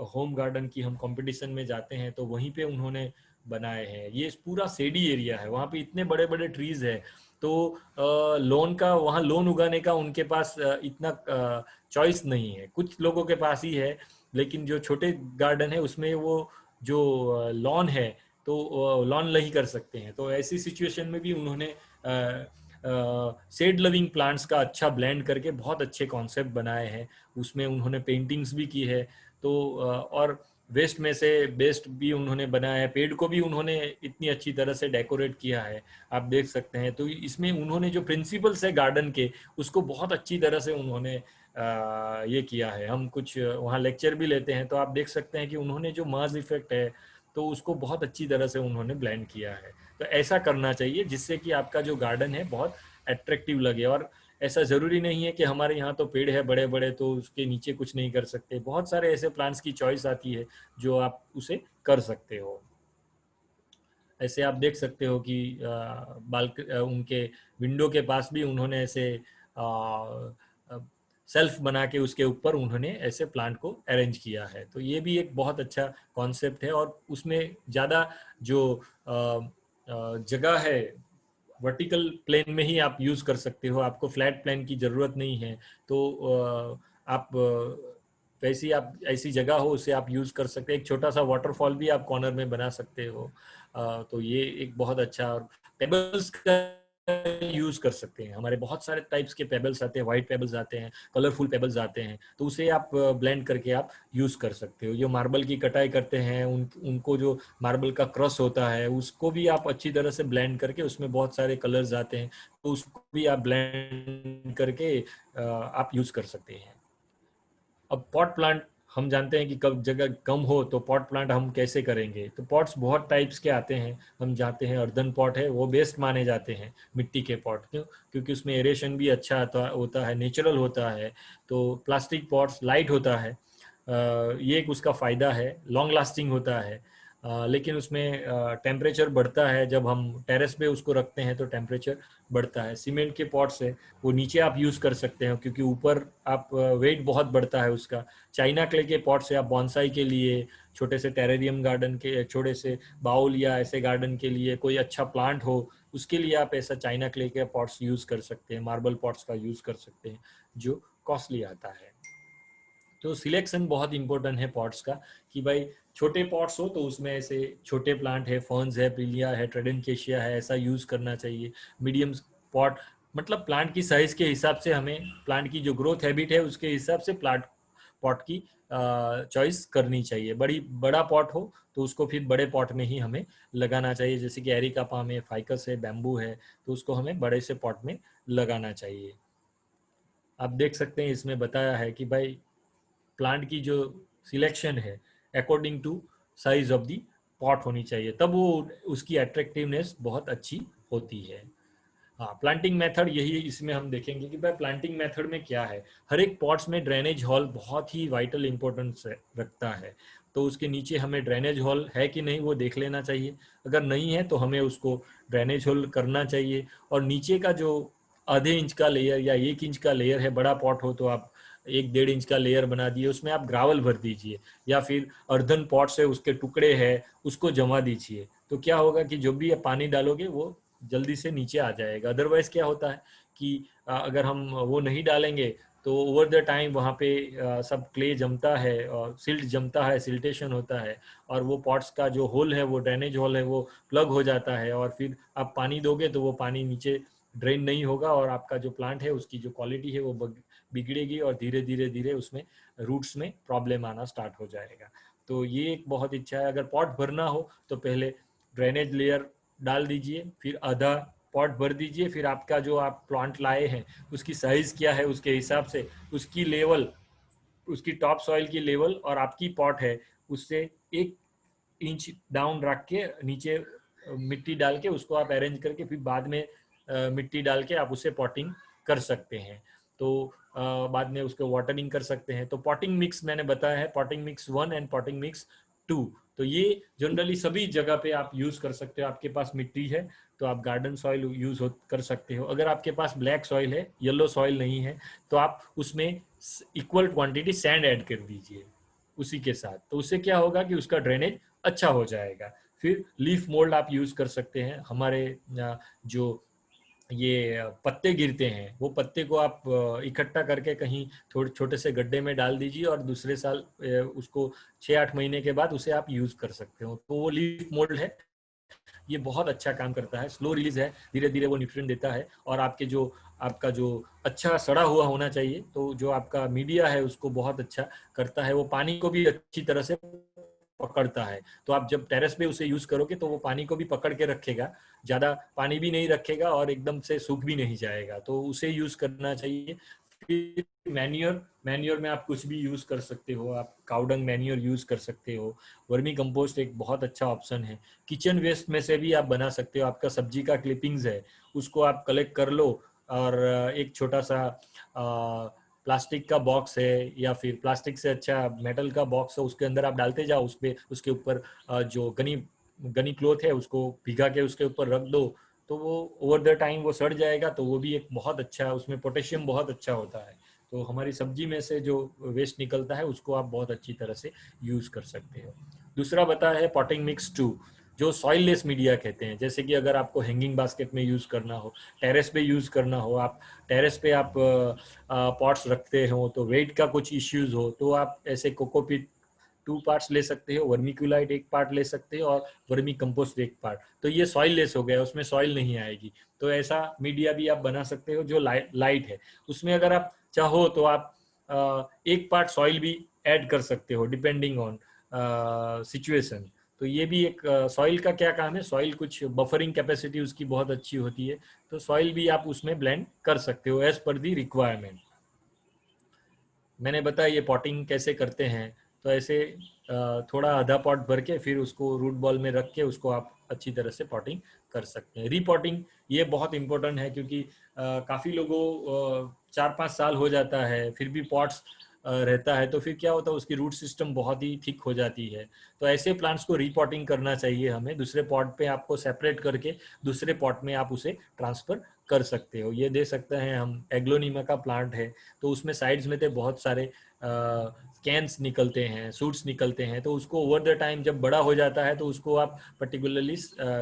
होम गार्डन की हम कंपटीशन में जाते हैं तो वहीं पे उन्होंने बनाए हैं। ये पूरा सेडी एरिया है, वहाँ पे इतने बड़े बड़े ट्रीज है, तो वहाँ लोन उगाने का उनके पास इतना चॉइस नहीं है। कुछ लोगों के पास ही है, लेकिन जो छोटे गार्डन है उसमें वो जो लॉन है तो लॉन नहीं कर सकते हैं। तो ऐसी सिचुएशन में भी उन्होंने शेड लविंग प्लांट्स का अच्छा ब्लेंड करके बहुत अच्छे कॉन्सेप्ट बनाए हैं। उसमें उन्होंने पेंटिंग्स भी की है, तो और वेस्ट में से बेस्ट भी उन्होंने बनाया है। पेड़ को भी उन्होंने इतनी अच्छी तरह से डेकोरेट किया है, आप देख सकते हैं। तो इसमें उन्होंने जो प्रिंसिपल्स है गार्डन के, उसको बहुत अच्छी तरह से उन्होंने ये किया है। हम कुछ वहाँ लेक्चर भी लेते हैं, तो आप देख सकते हैं कि उन्होंने जो मास इफेक्ट है तो उसको बहुत अच्छी तरह से उन्होंने ब्लेंड किया है। तो ऐसा करना चाहिए जिससे कि आपका जो गार्डन है बहुत अट्रैक्टिव लगे। और ऐसा ज़रूरी नहीं है कि हमारे यहाँ तो पेड़ है बड़े बड़े तो उसके नीचे कुछ नहीं कर सकते। बहुत सारे ऐसे प्लांट्स की चॉइस आती है जो आप उसे कर सकते हो। ऐसे आप देख सकते हो कि उनके विंडो के पास भी उन्होंने ऐसे सेल्फ बना के उसके ऊपर उन्होंने ऐसे प्लांट को अरेंज किया है। तो ये भी एक बहुत अच्छा कॉन्सेप्ट है। और उसमें ज़्यादा जो जगह है वर्टिकल प्लेन में ही आप यूज़ कर सकते हो, आपको फ्लैट प्लेन की ज़रूरत नहीं है। तो आप वैसी आप ऐसी जगह हो उसे आप यूज़ कर सकते हैं। एक छोटा सा वाटरफॉल भी आप कॉर्नर में बना सकते हो। तो ये एक बहुत अच्छा। और पेबल्स का यूज कर सकते हैं, हमारे बहुत सारे टाइप्स के पेबल्स आते हैं, वाइट पेबल्स आते हैं, कलरफुल पेबल्स आते हैं, तो उसे आप ब्लेंड करके आप यूज कर सकते हो। जो मार्बल की कटाई करते हैं उनको जो मार्बल का क्रश होता है उसको भी आप अच्छी तरह से ब्लेंड करके, उसमें बहुत सारे कलर्स आते हैं, तो उसको भी आप ब्लेंड करके आप यूज कर सकते हैं। अब पॉट प्लांट हम जानते हैं कि कब जगह कम हो तो पॉट प्लांट हम कैसे करेंगे। तो पॉट्स बहुत टाइप्स के आते हैं, हम जानते हैं अर्दन पॉट है वो बेस्ट माने जाते हैं मिट्टी के पॉट। क्यों? क्योंकि उसमें एरेशन भी अच्छा होता है, नेचुरल होता है। तो प्लास्टिक पॉट्स लाइट होता है, ये एक उसका फ़ायदा है, लॉन्ग लास्टिंग होता है। लेकिन उसमें टेम्परेचर बढ़ता है, जब हम टेरेस पे उसको रखते हैं तो टेम्परेचर बढ़ता है। सीमेंट के पॉट्स है वो नीचे आप यूज़ कर सकते हैं क्योंकि ऊपर आप वेट बहुत बढ़ता है उसका। चाइना क्ले के पॉट्स है आप बॉन्साई के लिए, छोटे से टेरेरियम गार्डन के, छोटे से बाउल या ऐसे गार्डन के लिए, कोई अच्छा प्लांट हो उसके लिए आप ऐसा चाइना क्ले के पॉट्स यूज़ कर सकते हैं, मार्बल पॉट्स का यूज़ कर सकते हैं जो कॉस्टली आता है। तो सिलेक्शन बहुत इंपॉर्टेंट है पॉट्स का, कि भाई छोटे पॉट्स हो तो उसमें ऐसे छोटे प्लांट है, फर्न्स है, प्रिलिया है, ट्रेडेंकेशिया है, ऐसा यूज करना चाहिए। मीडियम पॉट मतलब प्लांट की साइज के हिसाब से, हमें प्लांट की जो ग्रोथ हैबिट है उसके हिसाब से प्लांट पॉट की चॉइस करनी चाहिए। बड़ा पॉट हो तो उसको फिर बड़े पॉट में ही हमें लगाना चाहिए, जैसे कि एरिका पाम है, फाइकस है, बैम्बू है, तो उसको हमें बड़े से पॉट में लगाना चाहिए। आप देख सकते हैं इसमें बताया है कि भाई प्लांट की जो सिलेक्शन है according to size of the pot होनी चाहिए, तब वो उसकी अट्रैक्टिवनेस बहुत अच्छी होती है। हाँ, प्लांटिंग मेथड यही इसमें हम देखेंगे कि भाई प्लांटिंग मेथड में क्या है। हर एक पॉट्स में ड्रेनेज हॉल बहुत ही वाइटल इंपॉर्टेंस रखता है, तो उसके नीचे हमें ड्रेनेज हॉल है कि नहीं वो देख लेना चाहिए। अगर नहीं है तो हमें उसको ड्रेनेज हॉल करना चाहिए। और नीचे का जो आधे इंच का लेयर या 1 इंच का लेयर है, बड़ा पॉट हो तो आप 1-1.5 इंच का लेयर बना दिए, उसमें आप ग्रावल भर दीजिए, या फिर अर्धन पॉट से उसके टुकड़े हैं उसको जमा दीजिए। तो क्या होगा कि जो भी आप पानी डालोगे वो जल्दी से नीचे आ जाएगा। अदरवाइज क्या होता है कि अगर हम वो नहीं डालेंगे तो ओवर द टाइम वहाँ पे सब क्ले जमता है और सिल्ट जमता है, सिल्टेशन होता है, और वो पॉट्स का जो होल है, वो ड्रेनेज होल है, वो प्लग हो जाता है, और फिर आप पानी दोगे तो वो पानी नीचे ड्रेन नहीं होगा और आपका जो प्लांट है उसकी जो क्वालिटी है वो बिगड़ेगी और धीरे धीरे धीरे उसमें रूट्स में प्रॉब्लम आना स्टार्ट हो जाएगा। तो ये एक बहुत इच्छा है। अगर पॉट भरना हो तो पहले ड्रेनेज लेयर डाल दीजिए, फिर आधा पॉट भर दीजिए, फिर आपका जो आप प्लांट लाए हैं उसकी साइज क्या है उसके हिसाब से उसकी लेवल, उसकी टॉप सॉइल की लेवल और आपकी पॉट है उससे 1 इंच डाउन रख के नीचे मिट्टी डाल के उसको आप अरेंज करके फिर बाद में मिट्टी डाल के आप उसे पॉटिंग कर सकते हैं। तो बाद में उसको वाटरिंग कर सकते हैं। तो पॉटिंग मिक्स मैंने बताया है, potting mix 1 and potting mix 2। तो ये जनरली सभी जगह पे आप यूज कर सकते हो। आपके पास मिट्टी है तो आप गार्डन सॉइल यूज कर सकते हो। अगर आपके पास ब्लैक सॉइल है, येलो सॉइल नहीं है, तो आप उसमें इक्वल क्वांटिटी सैंड ऐड कर दीजिए। उसी के साथ, तो उससे क्या होगा कि उसका ड्रेनेज अच्छा हो जाएगा। फिर लीफ मोल्ड आप यूज कर सकते हैं। हमारे जो ये पत्ते गिरते हैं, वो पत्ते को आप इकट्ठा करके कहीं थोड़े छोटे से गड्ढे में डाल दीजिए और दूसरे साल उसको 6-8 महीने के बाद उसे आप यूज कर सकते हो। तो वो लीफ मोल्ड है, ये बहुत अच्छा काम करता है, स्लो रिलीज है, धीरे धीरे वो न्यूट्रिएंट देता है। और आपका जो अच्छा सड़ा हुआ होना चाहिए, तो जो आपका मीडिया है उसको बहुत अच्छा करता है। वो पानी को भी अच्छी तरह से पकड़ता है, तो आप जब टेरेस पे उसे यूज करोगे तो वो पानी को भी पकड़ के रखेगा, ज्यादा पानी भी नहीं रखेगा और एकदम से सूख भी नहीं जाएगा, तो उसे यूज करना चाहिए। फिर मैन्योर में आप कुछ भी यूज कर सकते हो, आप काउडंग मैन्योर यूज कर सकते हो। वर्मी कंपोस्ट एक बहुत अच्छा ऑप्शन है। किचन वेस्ट में से भी आप बना सकते हो। आपका सब्जी का क्लिपिंग्स है, उसको आप कलेक्ट कर लो और एक छोटा सा प्लास्टिक का बॉक्स है या फिर प्लास्टिक से अच्छा मेटल का बॉक्स है, उसके अंदर आप डालते जाओ, उसके ऊपर जो गनी क्लोथ है उसको भिगा के उसके ऊपर रख दो, तो वो ओवर द टाइम वो सड़ जाएगा। तो वो भी एक बहुत अच्छा, उसमें पोटेशियम बहुत अच्छा होता है। तो हमारी सब्जी में से जो वेस्ट निकलता है उसको आप बहुत अच्छी तरह से यूज कर सकते हो। दूसरा बता है पॉटिंग मिक्स 2, जो सॉइल लेस मीडिया कहते हैं। जैसे कि अगर आपको हैंगिंग बास्केट में यूज करना हो, टेरेस पे यूज करना हो, आप टेरेस पे आप पॉट्स रखते हो तो वेट का कुछ इश्यूज हो, तो आप ऐसे कोकोपीट 2 पार्ट्स ले सकते हो, वर्मिक्यूलाइट 1 पार्ट ले सकते हो और वर्मी कंपोस्ट 1 पार्ट। तो ये सॉइल लेस हो गया, उसमें सॉइल नहीं आएगी। तो ऐसा मीडिया भी आप बना सकते हो जो लाइट है। उसमें अगर आप चाहो तो आप 1 पार्ट सॉइल भी ऐड कर सकते हो, डिपेंडिंग ऑन सिचुएशन। तो ये भी एक सॉइल का क्या काम है, सॉइल कुछ बफरिंग कैपेसिटी उसकी बहुत अच्छी होती है, तो सॉइल भी आप उसमें ब्लेंड कर सकते हो एज पर दी रिक्वायरमेंट। मैंने बताया ये पॉटिंग कैसे करते हैं, तो ऐसे थोड़ा आधा पॉट भर के फिर उसको रूट बॉल में रख के उसको आप अच्छी तरह से पॉटिंग कर सकते हैं। रीपॉटिंग ये बहुत इंपॉर्टेंट है, क्योंकि काफ़ी लोगों 4-5 साल हो जाता है फिर भी पॉट्स रहता है, तो फिर क्या होता है उसकी रूट सिस्टम बहुत ही थिक हो जाती है। तो ऐसे प्लांट्स को रीपॉटिंग करना चाहिए हमें, दूसरे पॉट पे आपको सेपरेट करके दूसरे पॉट में आप उसे ट्रांसफर कर सकते हो। ये दे सकते हैं हम, एग्लोनीमा का प्लांट है, तो उसमें साइड्स में तो बहुत सारे कैंस निकलते हैं, सूट्स निकलते हैं, तो उसको ओवर द टाइम जब बड़ा हो जाता है तो उसको आप पर्टिकुलरली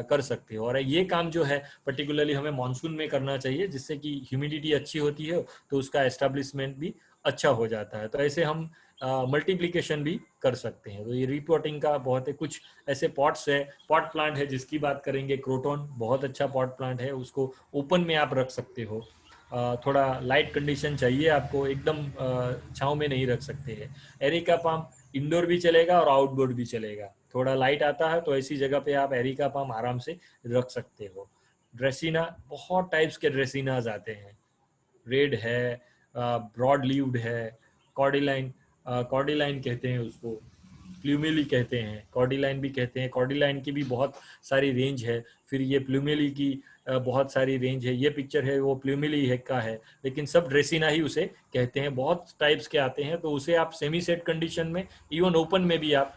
कर सकते हो। और ये काम जो है पर्टिकुलरली हमें मानसून में करना चाहिए, जिससे कि ह्यूमिडिटी अच्छी होती है तो उसका एस्टेब्लिशमेंट भी अच्छा हो जाता है। तो ऐसे हम मल्टीप्लिकेशन भी कर सकते हैं। तो ये रिपोर्टिंग का बहुत है। कुछ ऐसे पॉट्स है, पॉट प्लांट है जिसकी बात करेंगे, क्रोटोन बहुत अच्छा पॉट प्लांट है, उसको ओपन में आप रख सकते हो। थोड़ा लाइट कंडीशन चाहिए आपको, एकदम छांव में नहीं रख सकते हैं। एरिका पाम इंडोर भी चलेगा और आउटडोर भी चलेगा, थोड़ा लाइट आता है तो ऐसी जगह पे आप एरिका पाम आराम से रख सकते हो। ड्रेसिना, बहुत टाइप्स के ड्रेसिनाज आते हैं, रेड है, ब्रॉड लीव्ड है, कॉर्डिलाइन कहते हैं उसको, प्लूमेली कहते हैं, कॉर्डिलाइन भी कहते हैं। कॉर्डिलाइन की भी बहुत सारी रेंज है। फिर ये प्लूमेली की बहुत सारी रेंज है। ये पिक्चर है वो प्लूमेली है का है, लेकिन सब ड्रेसिना ही उसे कहते हैं। बहुत टाइप्स के आते हैं, तो उसे आप सेमी सेट कंडीशन में, इवन ओपन में भी आप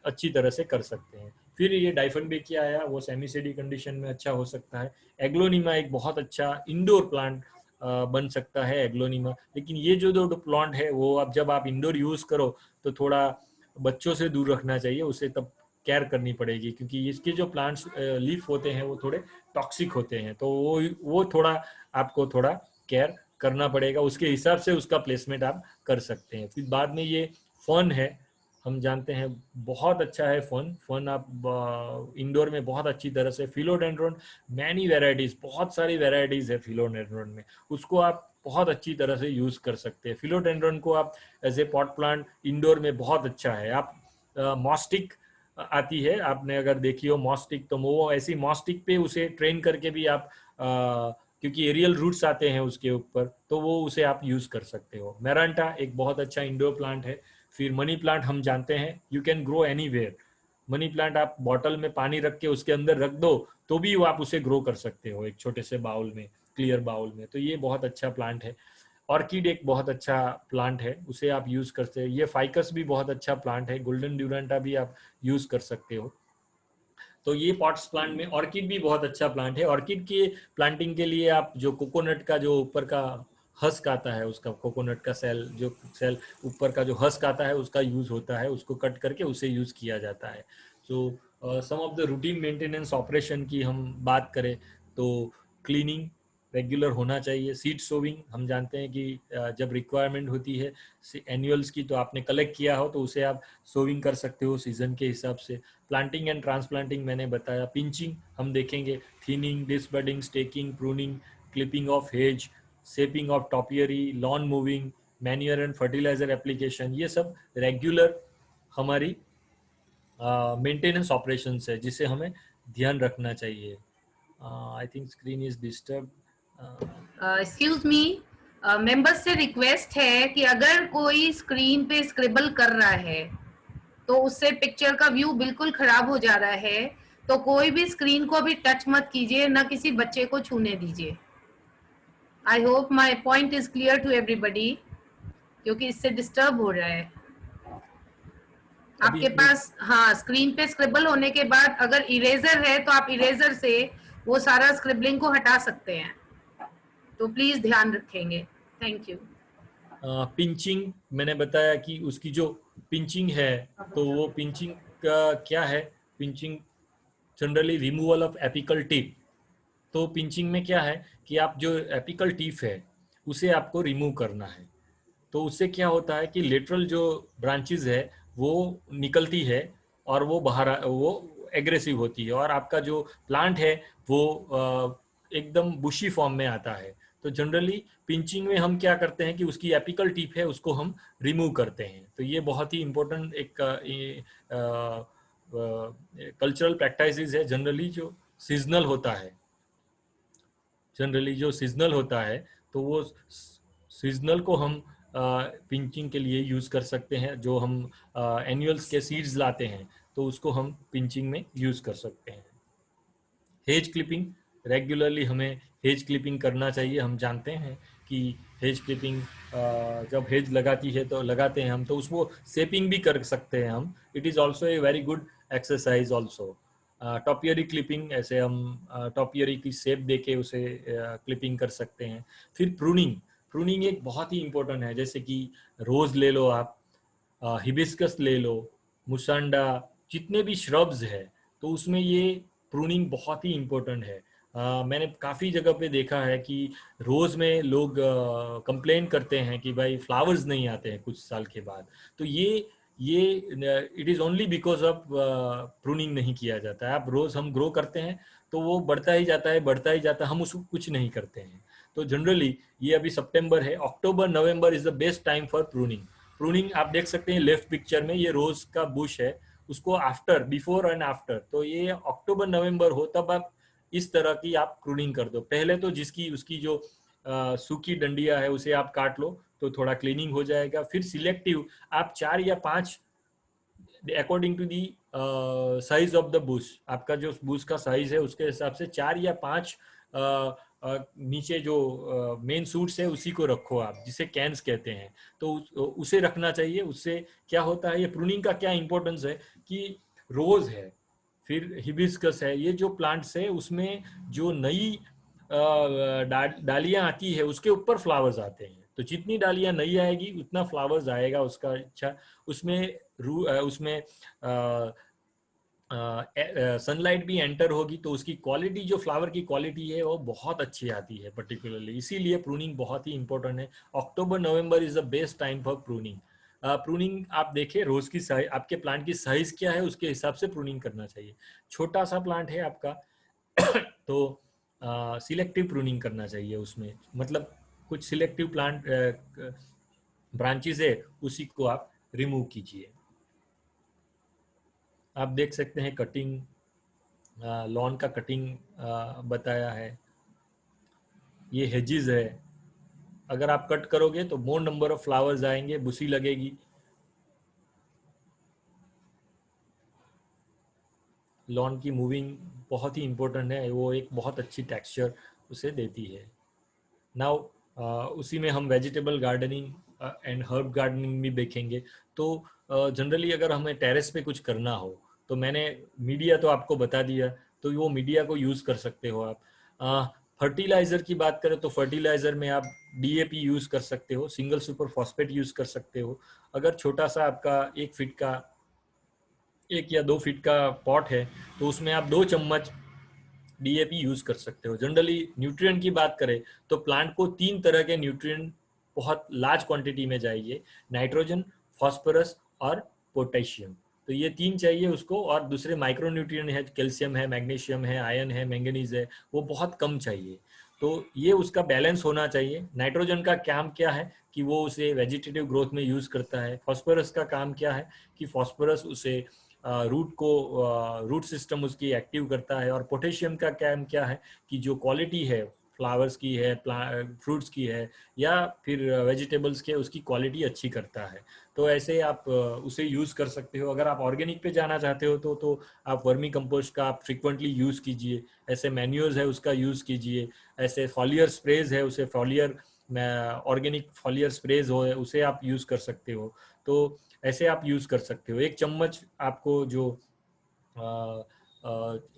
अच्छी तरह से कर सकते हैं। फिर ये डाइफनबेकिया आया, वो सेमी सेडी कंडीशन में अच्छा हो सकता है। एग्लोनीमा एक बहुत अच्छा इंडोर प्लांट बन सकता है, एग्लोनीमा। लेकिन ये जो दो प्लांट है वो अब जब आप इंडोर यूज करो तो थोड़ा बच्चों से दूर रखना चाहिए, उसे तब केयर करनी पड़ेगी, क्योंकि इसके जो प्लांट्स लीफ होते हैं वो थोड़े टॉक्सिक होते हैं, तो वो थोड़ा आपको थोड़ा केयर करना पड़ेगा, उसके हिसाब से उसका प्लेसमेंट आप कर सकते हैं। फिर बाद में ये फन है, हम जानते हैं बहुत अच्छा है फन आप इंडोर में बहुत अच्छी तरह से, फिलोडेंड्रोन मैनी वेराइटीज, बहुत सारी वेराइटीज है फिलोडेंड्रोन में, उसको आप बहुत अच्छी तरह से यूज कर सकते हैं। फिलोडेंड्रोन को आप as a pot plant indoor में बहुत अच्छा है। आप मॉस्टिक आती है, आपने अगर देखी हो मॉस्टिक, तो वो ऐसी मॉस्टिक पे उसे ट्रेन करके भी आप क्योंकि एरियल रूट्स आते हैं उसके ऊपर, तो वो उसे आप यूज कर सकते हो। मेरांटा एक बहुत अच्छा इंडोर प्लांट है। फिर मनी प्लांट हम जानते हैं, you can grow anywhere. Money plant आप बॉटल में पानी रख के उसके अंदर रख दो तो भी आप उसे ग्रो कर सकते हो, एक छोटे से बाउल में, क्लियर बाउल में। तो ये बहुत अच्छा प्लांट है। ऑर्किड एक बहुत अच्छा प्लांट है, उसे आप यूज करते हैं। ये फाइकस भी बहुत अच्छा प्लांट है, गोल्डन ड्यूरेंटा भी आप यूज कर सकते हो। तो ये पॉट्स प्लांट में ऑर्किड भी बहुत अच्छा प्लांट है। ऑर्किड की प्लांटिंग के लिए आप जो कोकोनट का जो ऊपर का हस्क आता है उसका, कोकोनट का सेल, जो सेल ऊपर का जो हस्क आता है उसका यूज होता है, उसको कट करके उसे यूज किया जाता है। So some of the routine maintenance operation की हम बात करें तो क्लीनिंग रेगुलर होना चाहिए। सीड सोविंग हम जानते हैं कि जब रिक्वायरमेंट होती है एनुअल्स की, तो आपने कलेक्ट किया हो तो उसे आप सोविंग कर सकते हो सीजन के हिसाब से। प्लांटिंग एंड ट्रांसप्लांटिंग मैंने बताया। पिंचिंग हम देखेंगे, thinning, disbudding, staking, pruning, clipping of hedge, shaping of topiary, lawn mowing, manure and fertiliser application, ये सब रेगुलर हमारी मेंटेनेंस ऑपरेशंस है जिसे हमें ध्यान रखना चाहिए। I think screen is disturb. Excuse me, members से रिक्वेस्ट है कि अगर कोई स्क्रीन पे स्क्रिबल कर रहा है तो उससे पिक्चर का व्यू बिल्कुल खराब हो जा रहा है, तो कोई भी स्क्रीन को भी टच मत कीजिए, ना किसी बच्चे को छूने दीजिए। I hope my point is clear to everybody, क्योंकि इससे डिस्टर्ब हो रहा है। आपके पास हाँ स्क्रीन पे स्क्रिबल होने के बाद अगर इरेजर है तो आप इरेजर से वो सारा स्क्रिबलिंग को हटा सकते हैं, तो प्लीज ध्यान रखेंगे। Thank you. पिंचिंग मैंने बताया कि उसकी जो पिंचिंग है तो वो पिंचिंग का क्या है, pinching generally removal of apical tip. तो पिंचिंग में क्या है कि आप जो एपिकल टिप है उसे आपको रिमूव करना है। तो उससे क्या होता है कि लेटरल जो ब्रांचेस है वो निकलती है और वो बाहर वो एग्रेसिव होती है और आपका जो प्लांट है वो एकदम बुशी फॉर्म में आता है। तो जनरली पिंचिंग में हम क्या करते हैं कि उसकी एपिकल टिप है उसको हम रिमूव करते हैं। तो ये बहुत ही इम्पोर्टेंट एक कल्चरल प्रैक्टिस है जनरली जो सीजनल होता है। जनरली जो सीजनल होता है तो वो सीजनल को हम पिंचिंग के लिए यूज कर सकते हैं। जो हम एनुअल्स के सीड्स लाते हैं तो उसको हम पिंचिंग में यूज कर सकते हैं। हेज क्लिपिंग, रेगुलरली हमें हेज क्लिपिंग करना चाहिए। हम जानते हैं कि हेज क्लिपिंग जब हेज लगाती है तो लगाते हैं हम, तो उसको शेपिंग भी कर सकते हैं हम। It is also a very good exercise also. Topiary clipping, ऐसे हम टॉपियरी की शेप देके उसे क्लिपिंग कर सकते हैं। फिर प्रूनिंग, प्रूनिंग एक बहुत ही इम्पोर्टेंट है। जैसे कि रोज ले लो आप, हिबिस्कस ले लो, मुसांडा, जितने भी श्रब्स है तो उसमें ये प्रूनिंग बहुत ही इम्पोर्टेंट है। मैंने काफ़ी जगह पे देखा है कि रोज में लोग कंप्लेन करते हैं कि भाई फ्लावर्स नहीं आते हैं कुछ साल के बाद। तो ये it is only because of pruning नहीं किया जाता है। आप रोज हम ग्रो करते हैं तो वो बढ़ता ही जाता है, बढ़ता ही जाता है, हम उसको कुछ नहीं करते हैं। तो जनरली ये अभी सितंबर है, October November is the best time for pruning. Pruning आप देख सकते हैं लेफ्ट पिक्चर में, ये रोज का बुश है, उसको आफ्टर, बिफोर एंड आफ्टर, तो ये अक्टूबर नवंबर हो तब आप इस तरह की आप प्रूनिंग कर दो। पहले तो जिसकी उसकी जो सूखी डंडिया है उसे आप काट लो तो थोड़ा क्लीनिंग हो जाएगा। फिर सिलेक्टिव आप 4 या 5 according to the size of the bush, आपका जो बुश का साइज है उसके हिसाब से 4 या 5 नीचे जो मेन सूट्स है उसी को रखो आप, जिसे कैन्स कहते हैं, तो उसे रखना चाहिए। उससे क्या होता है, ये प्रूनिंग का क्या इंपॉर्टेंस है कि रोज है, फिर हिबिस्कस है, ये जो प्लांट्स है उसमें जो नई डालियां आती है उसके ऊपर फ्लावर्स आते हैं। तो जितनी डालियां नई आएगी उतना फ्लावर्स आएगा उसका। अच्छा, उसमें सनलाइट भी एंटर होगी तो उसकी क्वालिटी, जो फ्लावर की क्वालिटी है वो बहुत अच्छी आती है पर्टिकुलरली। इसीलिए प्रूनिंग बहुत ही इंपॉर्टेंट है। October November is the best time for pruning. Pruning आप देखें, रोज की साइज, आपके प्लांट की साइज क्या है उसके हिसाब से प्रूनिंग करना चाहिए। छोटा सा प्लांट है आपका तो सिलेक्टिव प्रूनिंग करना चाहिए उसमें, मतलब कुछ सिलेक्टिव प्लांट ब्रांचेस है उसी को आप रिमूव कीजिए। आप देख सकते हैं कटिंग, लॉन का कटिंग बताया है। ये हेजिज है, अगर आप कट करोगे तो मोर नंबर ऑफ फ्लावर्स आएंगे, बुशी लगेगी। लॉन की मूविंग बहुत ही इम्पोर्टेंट है, वो एक बहुत अच्छी टेक्सचर उसे देती है। नाउ उसी में हम vegetable gardening and herb gardening भी देखेंगे। तो जनरली अगर हमें टेरेस पे कुछ करना हो तो मैंने मीडिया तो आपको बता दिया, तो वो मीडिया को यूज़ कर सकते हो आप। फर्टिलाइजर की बात करें तो फर्टिलाइजर में आप डीएपी यूज कर सकते हो, सिंगल सुपर फॉस्फेट यूज कर सकते हो। अगर छोटा सा आपका 1 या 2 फीट का पॉट है तो उसमें आप 2 चम्मच डीएपी यूज कर सकते हो। जनरली न्यूट्रिएंट की बात करें तो प्लांट को 3 तरह के न्यूट्रिएंट बहुत लार्ज क्वांटिटी में चाहिए, नाइट्रोजन, फास्फोरस और पोटेशियम। तो ये 3 चाहिए उसको, और दूसरे माइक्रो न्यूट्रिएंट है, कैल्शियम है, मैग्नीशियम है, आयरन है, मैंगनीज है, वो बहुत कम चाहिए। तो ये उसका बैलेंस होना चाहिए। नाइट्रोजन का काम क्या है कि वो उसे वेजिटेटिव ग्रोथ में यूज करता है। फास्फोरस का काम क्या है कि फास्फोरस उसे रूट सिस्टम उसकी एक्टिव करता है। और पोटेशियम का काम क्या है कि जो क्वालिटी है फ्लावर्स की है, फ्रूट्स की है, या फिर वेजिटेबल्स के, उसकी क्वालिटी अच्छी करता है। तो ऐसे आप उसे यूज कर सकते हो। अगर आप ऑर्गेनिक पे जाना चाहते हो तो आप वर्मी कंपोस्ट का आप फ्रिक्वेंटली यूज कीजिए, ऐसे मैन्यूर्स है उसका यूज कीजिए, ऐसे फॉलियर स्प्रेज है उसे फॉलियर ऑर्गेनिक फॉलियर स्प्रेज हो उसे आप यूज कर सकते हो। तो ऐसे आप यूज कर सकते हो। 1 चम्मच आपको जो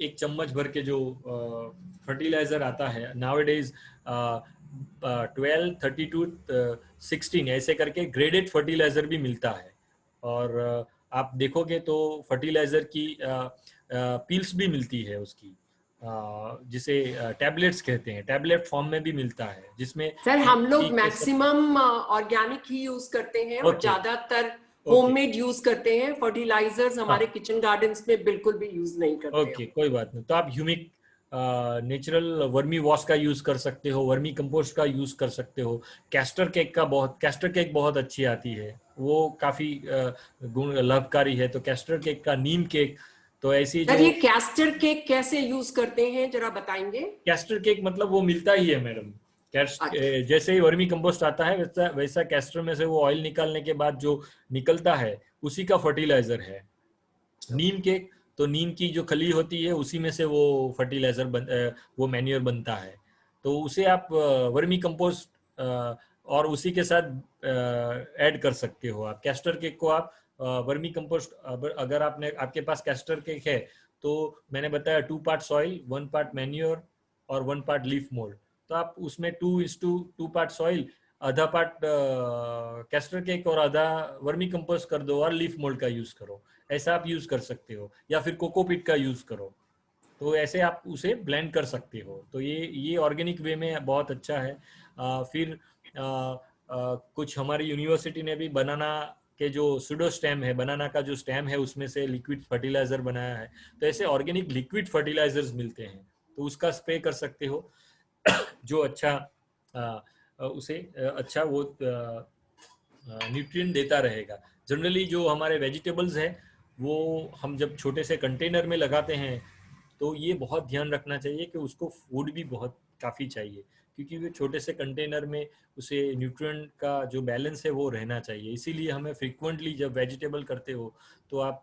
1 चम्मच भर के जो फर्टिलाइजर आता है नाउअडेज 12, 32, 16 ऐसे करके ग्रेडेड फर्टिलाइजर भी मिलता है। और आप देखोगे तो फर्टिलाइजर की पील्स भी मिलती है उसकी, जिसे टैबलेट्स कहते हैं, टैबलेट फॉर्म में भी मिलता है, जिसमें सर हम लोग मैक्सिमम ऑर्गेनिक ही यूज करते हैं और ज्यादातर होममेड यूज करते हैं। फर्टिलाइजर्स हमारे किचन गार्डन्स में बिल्कुल भी यूज नहीं करते। ओके, कोई बात नहीं। तो आप ह्यूमिक नेचुरल वर्मी वॉश का यूज कर सकते हो, वर्मी कंपोस्ट का यूज कर सकते हो। कैस्टर केक बहुत अच्छी आती है, वो काफी गुण लाभकारी है। तो कैस्टर केक का, नीम केक, तो ऐसी सर जो ये कैस्टर केक कैसे यूज करते हैं जरा बताएंगे? कैस्टर केक मतलब वो मिलता ही है मैडम। जैसे ही वर्मी कंपोस्ट आता है वैसा कैस्टर में से वो ऑयल निकालने के बाद जो निकलता है उसी का फर्टिलाइजर है। नीम केक तो नीम की जो खली होती है उसी में से वो फर्टिलाइजर वो मैन्योर बनता है। तो उसे आप वर्मी कंपोस्ट और उसी के साथ ऐड कर सकते हो। आप कैस्टर केक को आप वर्मी कंपोस्ट, अगर आपके पास कैस्टर केक है तो मैंने बताया 2 पार्ट सॉइल, 1 पार्ट मैन्योर और 1 पार्ट लीफ मोल्ड। तो आप उसमें 2:2 पार्ट सॉइल, आधा पार्ट कैस्टर केक और आधा वर्मी कंपोस्ट कर दो और लीफ मोल्ड का यूज करो। ऐसा आप यूज कर सकते हो, या फिर कोकोपीट का यूज करो। तो ऐसे आप उसे ब्लेंड कर सकते हो। तो ये ऑर्गेनिक वे में बहुत अच्छा है। फिर कुछ हमारी यूनिवर्सिटी ने भी बनाना के जो सुडो स्टेम है, बनाना का जो स्टेम है उसमें से लिक्विड फर्टिलाइजर बनाया है। तो ऐसे ऑर्गेनिक लिक्विड फर्टिलाइजर्स मिलते हैं, तो उसका स्प्रे कर सकते हो जो अच्छा उसे अच्छा वो न्यूट्रिएंट देता रहेगा। जनरली जो हमारे वेजिटेबल्स है वो हम जब छोटे से कंटेनर में लगाते हैं तो ये बहुत ध्यान रखना चाहिए कि उसको फूड भी बहुत काफ़ी चाहिए, क्योंकि वो छोटे से कंटेनर में उसे न्यूट्रिएंट का जो बैलेंस है वो रहना चाहिए। इसीलिए हमें फ्रिक्वेंटली जब वेजिटेबल करते हो तो आप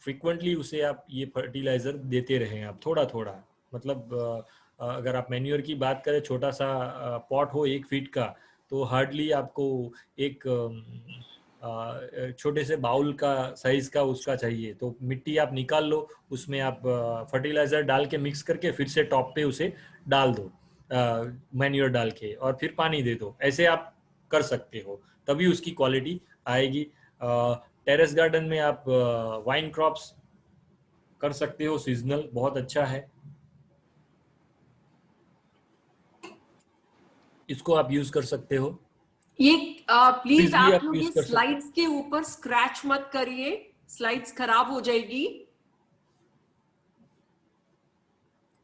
फ्रिक्वेंटली उसे आप ये फर्टिलाइज़र देते रहें आप थोड़ा थोड़ा। मतलब अगर आप मैन्योर की बात करें, छोटा सा पॉट हो 1 फीट का, तो हार्डली आपको एक छोटे से बाउल का साइज का उसका चाहिए। तो मिट्टी आप निकाल लो, उसमें आप फर्टिलाइजर डाल के मिक्स करके फिर से टॉप पे उसे डाल दो मैन्योर डाल के, और फिर पानी दे दो। ऐसे आप कर सकते हो, तभी उसकी क्वालिटी आएगी। टेरेस गार्डन में आप वाइन क्रॉप्स कर सकते हो, सीजनल बहुत अच्छा है, इसको आप यूज कर सकते हो। ये प्लीज भी आप लोग use ये कर सकते स्लाइड्स के ऊपर स्क्रैच मत करिए, स्लाइड्स खराब हो जाएगी।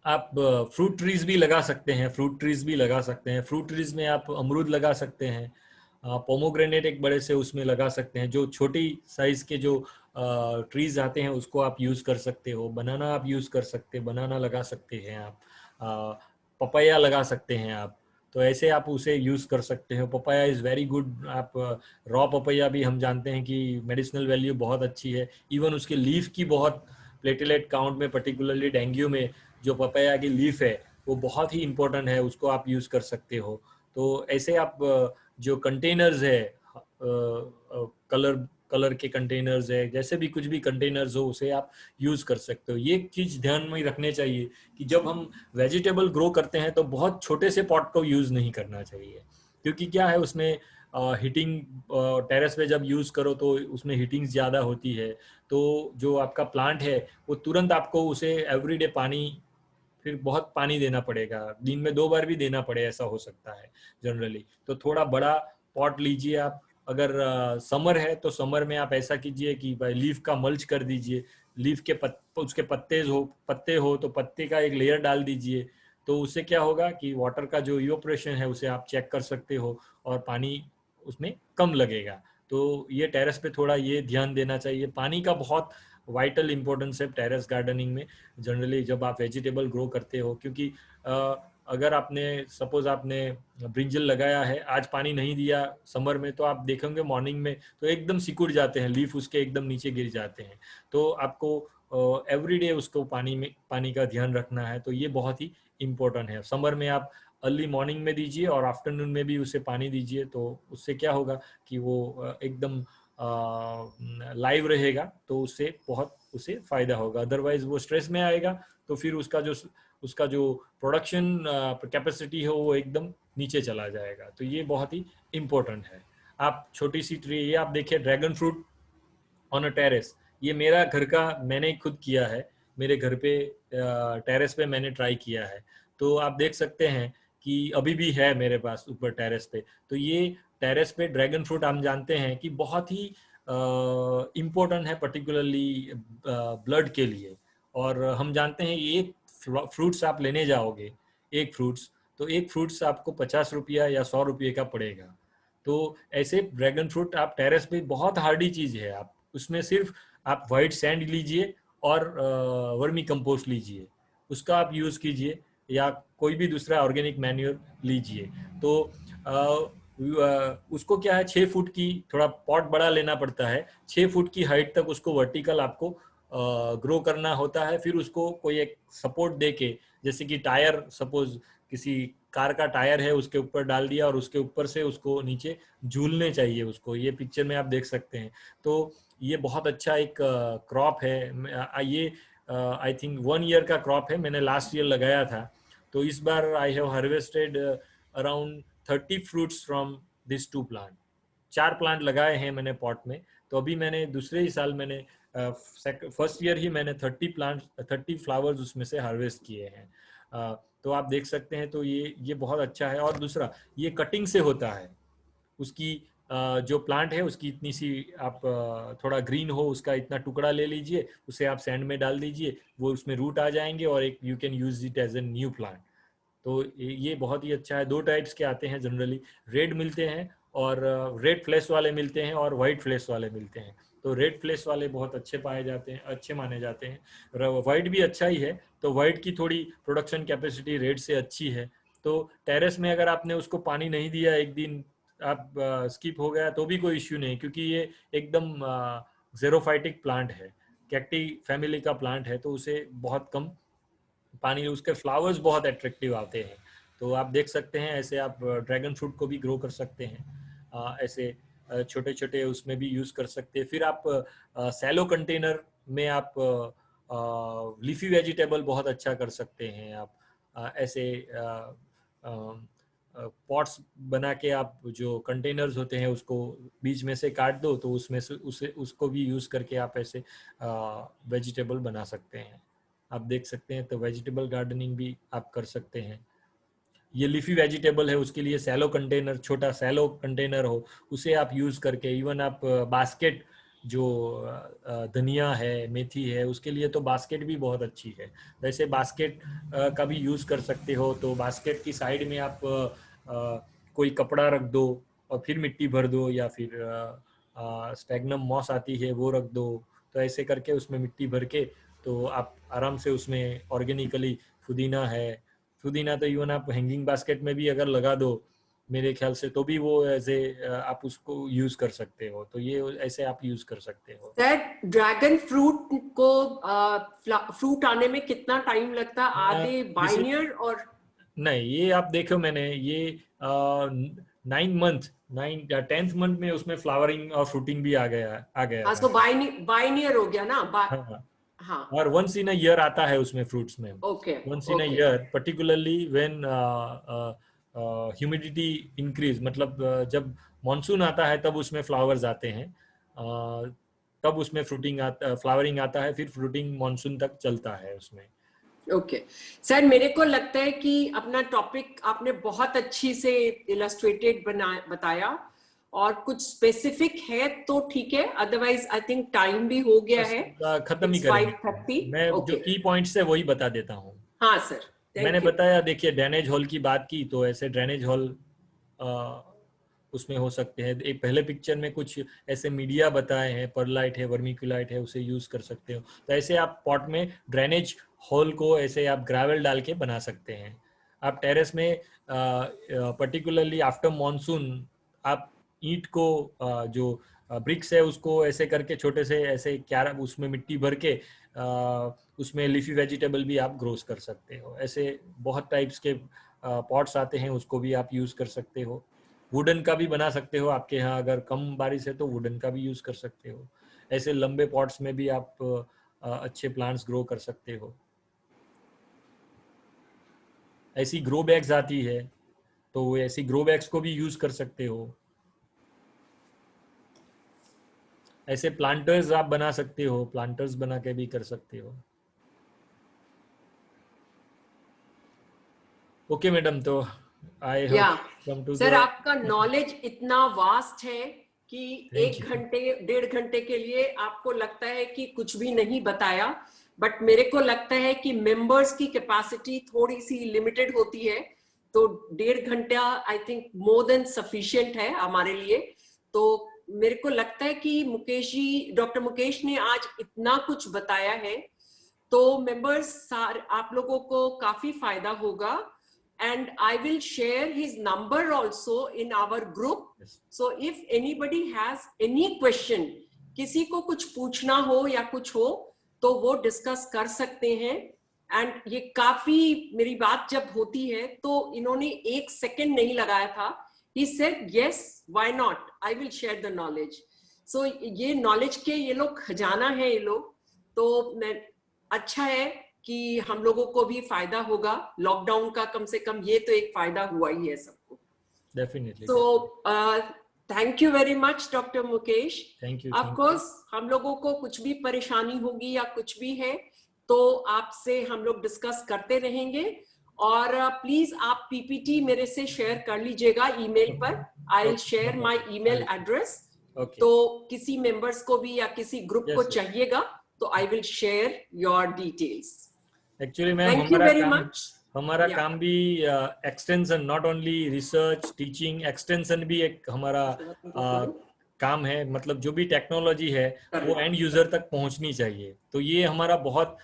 आप फ्रूट ट्रीज भी लगा सकते हैं, फ्रूट ट्रीज में आप अमरूद लगा सकते हैं, पोमोग्रेनेट एक बड़े से उसमें लगा सकते हैं। जो छोटी साइज के जो ट्रीज आते हैं उसको आप यूज कर सकते हो। बनाना आप यूज कर सकते हैं, बनाना लगा सकते हैं आप। पपाया लगा सकते हैं आप। तो ऐसे आप उसे यूज कर सकते हो। Papaya is very good. आप रॉ पपाया भी हम जानते हैं कि मेडिसिनल वैल्यू बहुत अच्छी है। इवन उसके लीफ की बहुत प्लेटलेट काउंट में, पर्टिकुलरली डेंगू में, जो पपाया की लीफ है वो बहुत ही इम्पोर्टेंट है, उसको आप यूज कर सकते हो। तो ऐसे आप जो कंटेनर्स है कलर के कंटेनर्स है, जैसे भी कुछ भी कंटेनर्स हो उसे आप यूज कर सकते हो। ये चीज ध्यान में रखने चाहिए कि जब हम वेजिटेबल ग्रो करते हैं तो बहुत छोटे से पॉट को यूज नहीं करना चाहिए, क्योंकि क्या है उसमें हीटिंग, टेरेस पे जब यूज करो तो उसमें हीटिंग ज्यादा होती है, तो जो आपका प्लांट है वो तुरंत आपको उसे एवरीडे पानी, फिर बहुत पानी देना पड़ेगा, दिन में 2 बार भी देना पड़े ऐसा हो सकता है जनरली। तो थोड़ा बड़ा पॉट लीजिए आप। अगर समर है तो समर में आप ऐसा कीजिए कि भाई लीफ का मल्च कर दीजिए, लीफ के उसके पत्ते हो तो पत्ते का एक लेयर डाल दीजिए। तो उससे क्या होगा कि वाटर का जो इवोपरेशन है उसे आप चेक कर सकते हो और पानी उसमें कम लगेगा। तो ये टेरेस पे थोड़ा ये ध्यान देना चाहिए। पानी का बहुत वाइटल इंपॉर्टेंस है टेरेस गार्डनिंग में जनरली जब आप वेजिटेबल ग्रो करते हो, क्योंकि अगर आपने सपोज आपने ब्रिंजल लगाया है, आज पानी नहीं दिया समर में, तो आप देखेंगे मॉर्निंग में तो एकदम सिकुड़ जाते हैं, लीफ उसके एकदम नीचे गिर जाते हैं। तो आपको एवरीडे उसको पानी का ध्यान रखना है। तो ये बहुत ही इम्पोर्टेंट है। समर में आप अर्ली मॉर्निंग में दीजिए और आफ्टरनून में भी उसे पानी दीजिए, तो उससे क्या होगा कि वो एकदम लाइव रहेगा, तो उससे बहुत उसे फायदा होगा। अदरवाइज वो स्ट्रेस में आएगा तो फिर उसका जो प्रोडक्शन कैपेसिटी है वो एकदम नीचे चला जाएगा। तो ये बहुत ही इम्पोर्टेंट है। आप छोटी सी ट्री, ये आप देखिए dragon fruit on a terrace, ये मेरा घर का मैंने खुद किया है, मेरे घर पे टेरेस पे मैंने ट्राई किया है। तो आप देख सकते हैं कि अभी भी है मेरे पास ऊपर टेरेस पे। तो ये टेरेस पे ड्रैगन फ्रूट हम जानते हैं कि बहुत ही इम्पोर्टेंट है, पर्टिकुलरली ब्लड के लिए। और हम जानते हैं एक फ्रूट्स आप लेने जाओगे, एक फ्रूट्स आपको 50 रुपया या 100 रुपये का पड़ेगा। तो ऐसे ड्रैगन फ्रूट आप टेरेस पे, बहुत हार्डी चीज है, आप उसमें सिर्फ आप वाइट सैंड लीजिए और वर्मी कंपोस्ट लीजिए, उसका आप यूज कीजिए, या कोई भी दूसरा ऑर्गेनिक मैन्योर लीजिए। तो उसको क्या है, 6 फुट की, थोड़ा पॉट बड़ा लेना पड़ता है, 6 फुट की हाइट तक उसको वर्टिकल आपको ग्रो करना होता है। फिर उसको कोई एक सपोर्ट देके, जैसे कि टायर, सपोज किसी कार का टायर है उसके ऊपर डाल दिया और उसके ऊपर से उसको नीचे झूलने चाहिए उसको, ये पिक्चर में आप देख सकते हैं। तो ये बहुत अच्छा एक क्रॉप है। ये आई थिंक 1 ईयर का क्रॉप है, मैंने लास्ट ईयर लगाया था। तो इस बार I have harvested around 30 fruits from this 2 plant. 4 plant लगाए हैं मैंने पॉट में। तो अभी मैंने दूसरे ही साल मैंने फर्स्ट ईयर ही मैंने 30 फ्लावर्स उसमें से हार्वेस्ट किए हैं। तो आप देख सकते हैं। तो ये बहुत अच्छा है। और दूसरा, ये कटिंग से होता है, उसकी जो प्लांट है उसकी इतनी सी आप थोड़ा ग्रीन हो उसका इतना टुकड़ा ले लीजिए, उसे आप सैंड में डाल दीजिए, वो उसमें रूट आ जाएंगे और एक you can use it as a new plant. तो ये बहुत ही अच्छा है। 2 टाइप्स के आते हैं जनरली, रेड मिलते हैं और रेड फ्लैश वाले मिलते हैं और वाइट फ्लैश वाले मिलते हैं। तो रेड फ्लैश वाले बहुत अच्छे पाए जाते हैं, अच्छे माने जाते हैं। वाइट भी अच्छा ही है, तो वाइट की थोड़ी प्रोडक्शन कैपेसिटी रेड से अच्छी है। तो टेरेस में अगर आपने उसको पानी नहीं दिया, एक दिन आप स्किप हो गया तो भी कोई इश्यू नहीं, क्योंकि ये एकदम ज़ेरोफाइटिक प्लांट है, कैक्टी फैमिली का प्लांट है, तो उसे बहुत कम पानी, उसके फ्लावर्स बहुत अट्रैक्टिव आते हैं। तो आप देख सकते हैं ऐसे आप ड्रैगन फ्रूट को भी ग्रो कर सकते हैं, ऐसे छोटे छोटे उसमें भी यूज कर सकते हैं। फिर आप सैलो कंटेनर में आप लीफी वेजिटेबल बहुत अच्छा कर सकते हैं। आप ऐसे पॉट्स बना के आप जो कंटेनर्स होते हैं उसको बीच में से काट दो, तो उसमें से उसको भी यूज करके आप ऐसे वेजिटेबल बना सकते हैं। आप देख सकते हैं। तो वेजिटेबल गार्डनिंग भी आप कर सकते हैं। ये लीफी वेजिटेबल है, उसके लिए सैलो कंटेनर, छोटा सैलो कंटेनर हो, उसे आप यूज करके, इवन आप बास्केट, जो धनिया है, मेथी है, उसके लिए तो बास्केट भी बहुत अच्छी है। वैसे बास्केट का भी यूज कर सकते हो। तो बास्केट की साइड में आप कोई कपड़ा रख दो और फिर मिट्टी भर दो, या फिर स्टैग्नम मॉस आती है वो रख दो। तो ऐसे करके उसमें मिट्टी भर के तो आप आराम से उसमें ऑर्गेनिकली पुदीना है, पुदीना तो इवन आप हैंगिंग बास्केट में भी अगर लगा दो मेरे ख्याल से, तो भी वो ऐसे आप उसको यूज कर सकते हो। तो ये ऐसे आप यूज कर सकते हो। ड्रैगन फ्रूट को फ्रूट आने में कितना टाइम लगता है? आधे बाइनियर और नहीं, ये आप देखो, मैंने ये 9 मंथ 10th मंथ में उसमें फ्लावरिंग और फ्रूटिंग भी आ गया हाँ, तो बाइनियर हो गया ना। हाँ, हाँ, और वंस इन अ ईयर आता है उसमें फ्रूट्स में। Okay, once in a year, particularly when humidity increase, मतलब जब मॉनसून आता है तब उसमें फ्लावर्स आते हैं, तब उसमें फ्लावरिंग आता है, फिर फ्रूटिंग मॉनसून तक चलता है उसमें। ओके सर, मेरे को लगता है कि अपना टॉपिक आपने बहुत अच्छी से इलस्ट्रेटेड बताया, और कुछ स्पेसिफिक है तो ठीक है, अदरवाइज आई थिंक टाइम भी हो गया है, खत्म ही It's करेंगे। 5:30. मैं जो की पॉइंट्स है वही बता देता हूँ। हाँ सर, मैंने थैंक यू। बताया, देखिए ड्रेनेज हॉल की बात की, तो ऐसे ड्रेनेज हॉल उसमें हो सकते हैं। एक पहले पिक्चर में कुछ ऐसे मीडिया बताए हैं, परलाइट है, वर्मिकुलाइट है, उसे यूज कर सकते हो। तो ऐसे आप पॉट में ड्रेनेज हॉल को ऐसे आप ग्रेवल डाल के बना सकते हैं। आप टेरेस में पर्टिकुलरली आफ्टर मॉनसून आप ईंट को जो ब्रिक्स है उसको ऐसे करके छोटे से ऐसे क्यारा उसमें मिट्टी भर के उसमें लीफी वेजिटेबल भी आप ग्रोस कर सकते हो। ऐसे बहुत टाइप्स के पॉट्स आते हैं, उसको भी आप यूज कर सकते हो। वुडन का भी बना सकते हो, आपके यहाँ अगर कम बारिश है तो वुडन का भी यूज कर सकते हो। ऐसे लंबे पॉट्स में भी आप अच्छे प्लांट्स ग्रो कर सकते हो। ऐसी ग्रो बैग्स आती है, तो ऐसी ग्रो बैग्स को भी यूज कर सकते हो। ऐसे प्लांटर्स आप बना सकते हो, प्लांटर्स बना के भी कर सकते हो। ओके मैडम, तो आई या कम टू सर, आपका नॉलेज इतना वास्ट है कि Thank you. 1-1.5 घंटे के लिए आपको लगता है कि कुछ भी नहीं बताया, बट मेरे को लगता है कि मेंबर्स की कैपेसिटी थोड़ी सी लिमिटेड होती है, तो 1.5 घंटा I think more than sufficient है हमारे लिए। तो मेरे को लगता है कि डॉक्टर मुकेश ने आज इतना कुछ बताया है, तो मेंबर्स आप लोगों को काफी फायदा होगा। And I will share his number also in our group. Yes. So if anybody has any question, किसी को कुछ पूछना हो या कुछ हो, तो वो डिस्कस कर सकते हैं। एंड ये काफी, मेरी बात जब होती है तो इन्होंने 1 सेकंड नहीं लगाया था। He said yes, why not? I will share the knowledge. So ये नॉलेज के ये लोग खजाना है ये लोग, तो अच्छा है कि हम लोगों को भी फायदा होगा। लॉकडाउन का कम से कम ये तो एक फायदा हुआ ही है सबको। डेफिनेटली। तो thank you very much doctor Mukesh. Thank you. Of course हम लोगों को कुछ भी परेशानी होगी या कुछ भी है तो आपसे हम लोग डिस्कस करते रहेंगे, और प्लीज आप पीपीटी मेरे से शेयर कर लीजिएगा ईमेल पर। I will share my email address. तो किसी मेंबर्स को भी या किसी ग्रुप को चाहिएगा तो I will share your details. Actually ma'am हमारा काम भी extension, not only research teaching, extension भी एक हमारा काम है। मतलब जो भी टेक्नोलॉजी है वो एंड यूजर तक पहुंचनी चाहिए, तो ये हमारा बहुत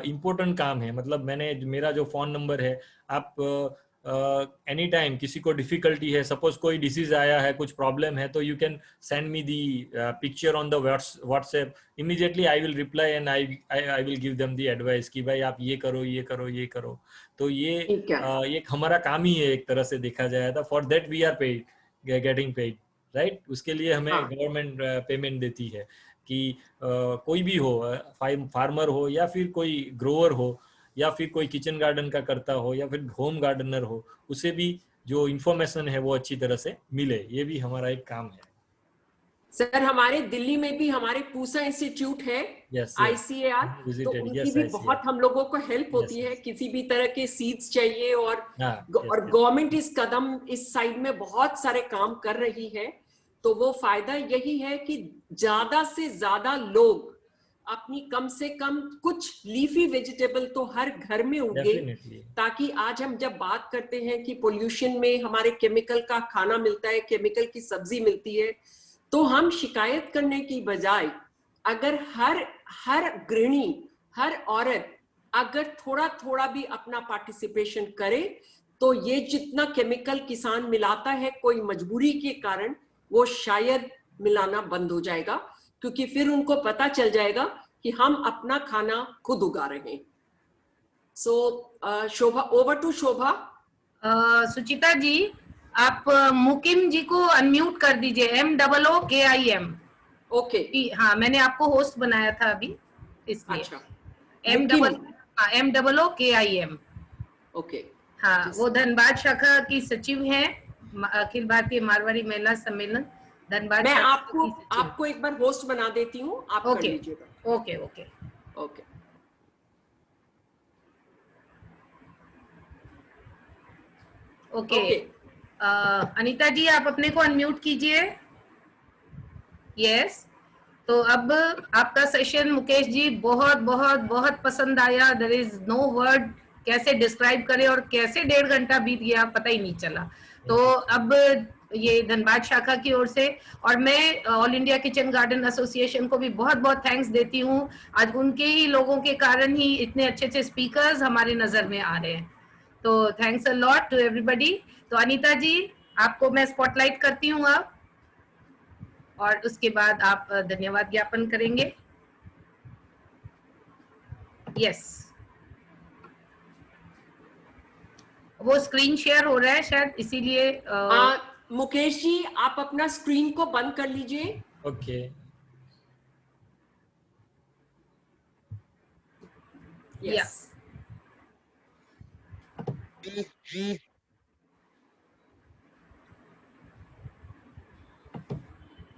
इम्पोर्टेंट काम है। मतलब मेरा जो फोन नंबर है, आप एनी टाइम किसी को डिफिकल्टी है, सपोज कोई डिसीज आया है, कुछ प्रॉब्लम है, तो you can send me the picture on the WhatsApp. Immediately I will reply and I will give them the advice कि भाई आप ये करो ये करो ये करो। तो ये एक हमारा काम ही है एक तरह से देखा जाए तो। For that we are paid, getting paid, right. उसके लिए हमें गवर्नमेंट पेमेंट देती है कि कोई भी हो, फार्मर हो या फिर कोई ग्रोअर हो या फिर कोई किचन गार्डन का करता हो या फिर होम गार्डनर हो, उसे भी जो इंफॉर्मेशन है वो अच्छी तरह से मिले। ये भी हमारा एक काम है। सर हमारे दिल्ली में भी हमारे पूसा इंस्टीट्यूट है, ICAR, तो उनकी भी बहुत हम लोगों को हेल्प होती है। किसी भी तरह के सीड्स चाहिए, और गवर्नमेंट इस साइड में बहुत सारे काम कर रही है। तो वो फायदा यही है कि ज्यादा से ज्यादा लोग अपनी कम से कम कुछ लीफी वेजिटेबल तो हर घर में उगे, ताकि आज हम जब बात करते हैं कि पोल्यूशन में हमारे केमिकल का खाना मिलता है, केमिकल की सब्जी मिलती है, तो हम शिकायत करने की बजाय अगर हर गृहिणी, हर औरत अगर थोड़ा थोड़ा भी अपना पार्टिसिपेशन करे, तो ये जितना केमिकल किसान मिलाता है कोई मजबूरी के कारण, वो शायद मिलाना बंद हो जाएगा, क्योंकि फिर उनको पता चल जाएगा कि हम अपना खाना खुद उगा रहे हैं। सो शोभा, ओवर टू शोभा। सुचिता जी, आप मुकिम जी को अनम्यूट कर दीजिए, MOOKIM। ओके, हाँ, मैंने आपको होस्ट बनाया था अभी, इसलिए। अच्छा, MOOKIM। ओके, हाँ, वो धनबाद शाखा की सचिव हैं, अखिल भारतीय मारवाड़ी महिला सम्मेलन धनबाद मैं शाखा आपको की सचिव। आपको एक बार होस्ट बना देती हूँ, आप कर ओके लीजिएगा। Okay okay okay, okay. Anita ji, आप अपने को अनम्यूट कीजिए। यस। तो अब आपका सेशन मुकेश जी बहुत बहुत बहुत पसंद आया। देयर इज नो वर्ड कैसे डिस्क्राइब करें, और कैसे 1.5 घंटा बीत गया पता ही नहीं चला। तो अब ये धनबाद शाखा की ओर से, और मैं all India kitchen garden association को भी बहुत बहुत थैंक्स देती हूँ। आज उनके ही लोगों के कारण ही इतने अच्छे अच्छे स्पीकर्स हमारे नजर में आ रहे हैं। तो thanks a lot to everybody. तो अनीता जी, आपको मैं स्पॉटलाइट करती हूँ अब, और उसके बाद आप धन्यवाद ज्ञापन करेंगे। यस, वो स्क्रीन शेयर हो रहा है शायद, इसीलिए मुकेश जी, आप अपना स्क्रीन को बंद कर लीजिए। ओके। यस,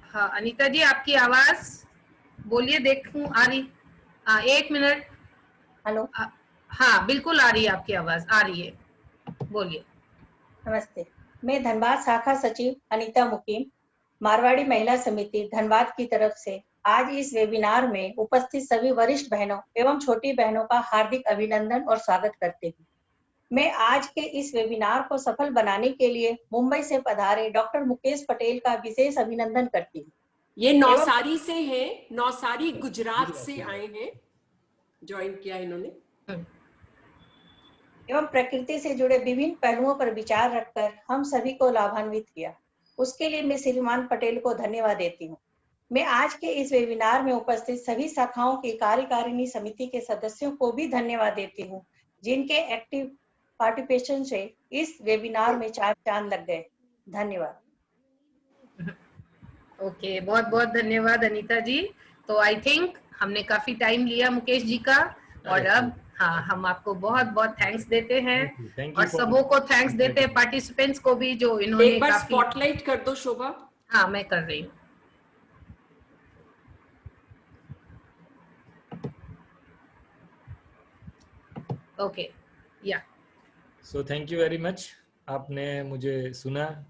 हाँ अनीता जी, आपकी आवाज बोलिए, देखूं आ रही? 1 मिनट। हेलो, हाँ बिल्कुल आ रही है, आपकी आवाज आ रही है, बोलिए। नमस्ते। मैं धनबाद शाखा सचिव अनीता मुकीम, मारवाड़ी महिला समिति धनबाद की तरफ से आज इस वेबिनार में उपस्थित सभी वरिष्ठ बहनों एवं छोटी बहनों का हार्दिक अभिनंदन और स्वागत करती हूँ। मैं आज के इस वेबिनार को सफल बनाने के लिए मुंबई से पधारे डॉक्टर मुकेश पटेल का विशेष अभिनंदन करती हूँ। ये नौसारी से हैं, नौसारी गुजरात से आए हैं, ज्वाइन किया इन्होंने। एवं प्रकृति से जुड़े विभिन्न पहलुओं पर विचार रखकर हम सभी को लाभान्वित किया। उसके लिए मैं श्रीमान पटेल को धन्यवाद देती हूँ। मैं आज के इस वेबिनार में उपस्थित सभी शाखाओं की कार्यकारिणी समिति के सदस्यों को भी धन्यवाद देती हूँ, जिनके एक्टिव पार्टिसिपेशन से इस वेबिनार में 4 चांद लग गए। धन्यवाद। ओके, बहुत बहुत धन्यवाद अनीता जी। तो आई थिंक हमने काफी टाइम लिया मुकेश जी का, और अब हाँ, हम आपको बहुत बहुत थैंक्स देते हैं, और सबों को थैंक्स देते हैं, पार्टिसिपेंट्स को भी, जो इन्होंने एक बार स्पॉटलाइट कर दो शोभा। हाँ, मैं कर रही हूँ। ओके, या so thank you very much, आपने मुझे सुना,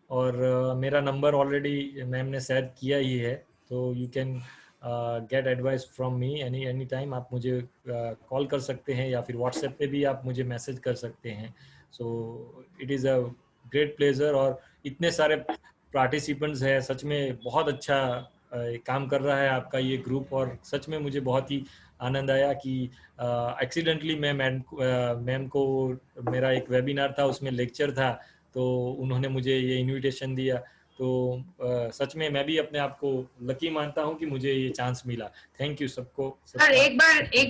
और मेरा नंबर ऑलरेडी मैम ने शेयर किया ही है, तो you can get advice from me any time. आप मुझे कॉल कर सकते हैं, या फिर व्हाट्सएप पे भी आप मुझे मैसेज कर सकते हैं। So it is a great pleasure, और इतने सारे पार्टिसिपेंट्स हैं, सच में बहुत अच्छा काम कर रहा है आपका ये ग्रुप, और सच में मुझे बहुत ही आनंद आया कि एक्सीडेंटली मैं मैम को, मेरा एक वेबिनार था उसमें लेक्चर था, तो उन्होंने मुझे ये इनविटेशन दिया। तो सच में मैं भी अपने आप को लकी मानता हूँ कि मुझे ये चांस मिला। थैंक यू सबको। सर, एक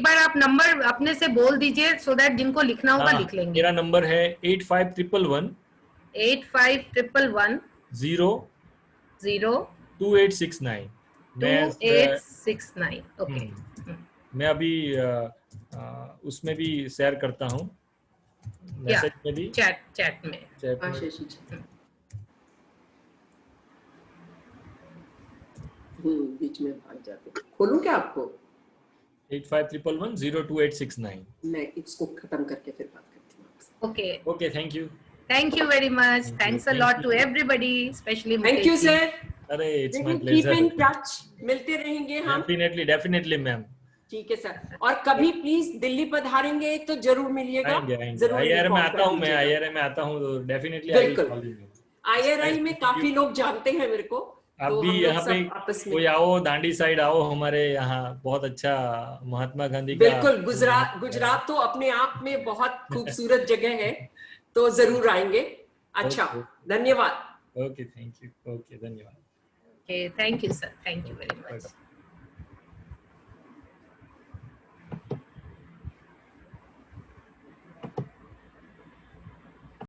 बार आप नंबर अपने से बोल दीजिए, सो दैट जिनको लिखना होगा लिख लेंगे। मेरा नंबर है 8511 0 2869। 2869। ओके, मैं अभी उसमें भी शेयर करता हूँ, मैसेज में भी, चैट में। बीच में भाग जाते। खोलूं क्या आपको? 8511 02869। मैं इसको खत्म करके फिर बात करती हूँ। Okay okay, thank you. Thank you very much. Thanks a lot to everybody, especially Mukesh. Thank you, sir. अरे it's my pleasure. Keep in touch. मिलते रहेंगे हम। Definitely ma'am. ठीक है सर। और कभी प्लीज दिल्ली पधारेंगे तो जरूर मिलिएगा। जरूर। IRA में आता हूँ मैं, IRA में आता हूँ तो डेफिनेटली बिल्कुल। IRA में काफी लोग जानते हैं मेरे को। आप भी यहाँ पे कोई आओ, दांडी साइड आओ, हमारे यहाँ बहुत अच्छा महात्मा गांधी का। बिल्कुल, गुजरात तो अपने आप में बहुत खूबसूरत जगह है, तो जरूर आएंगे। अच्छा, धन्यवाद। Okay, thank you. ओके, धन्यवाद। Okay, thank you sir, thank you very much.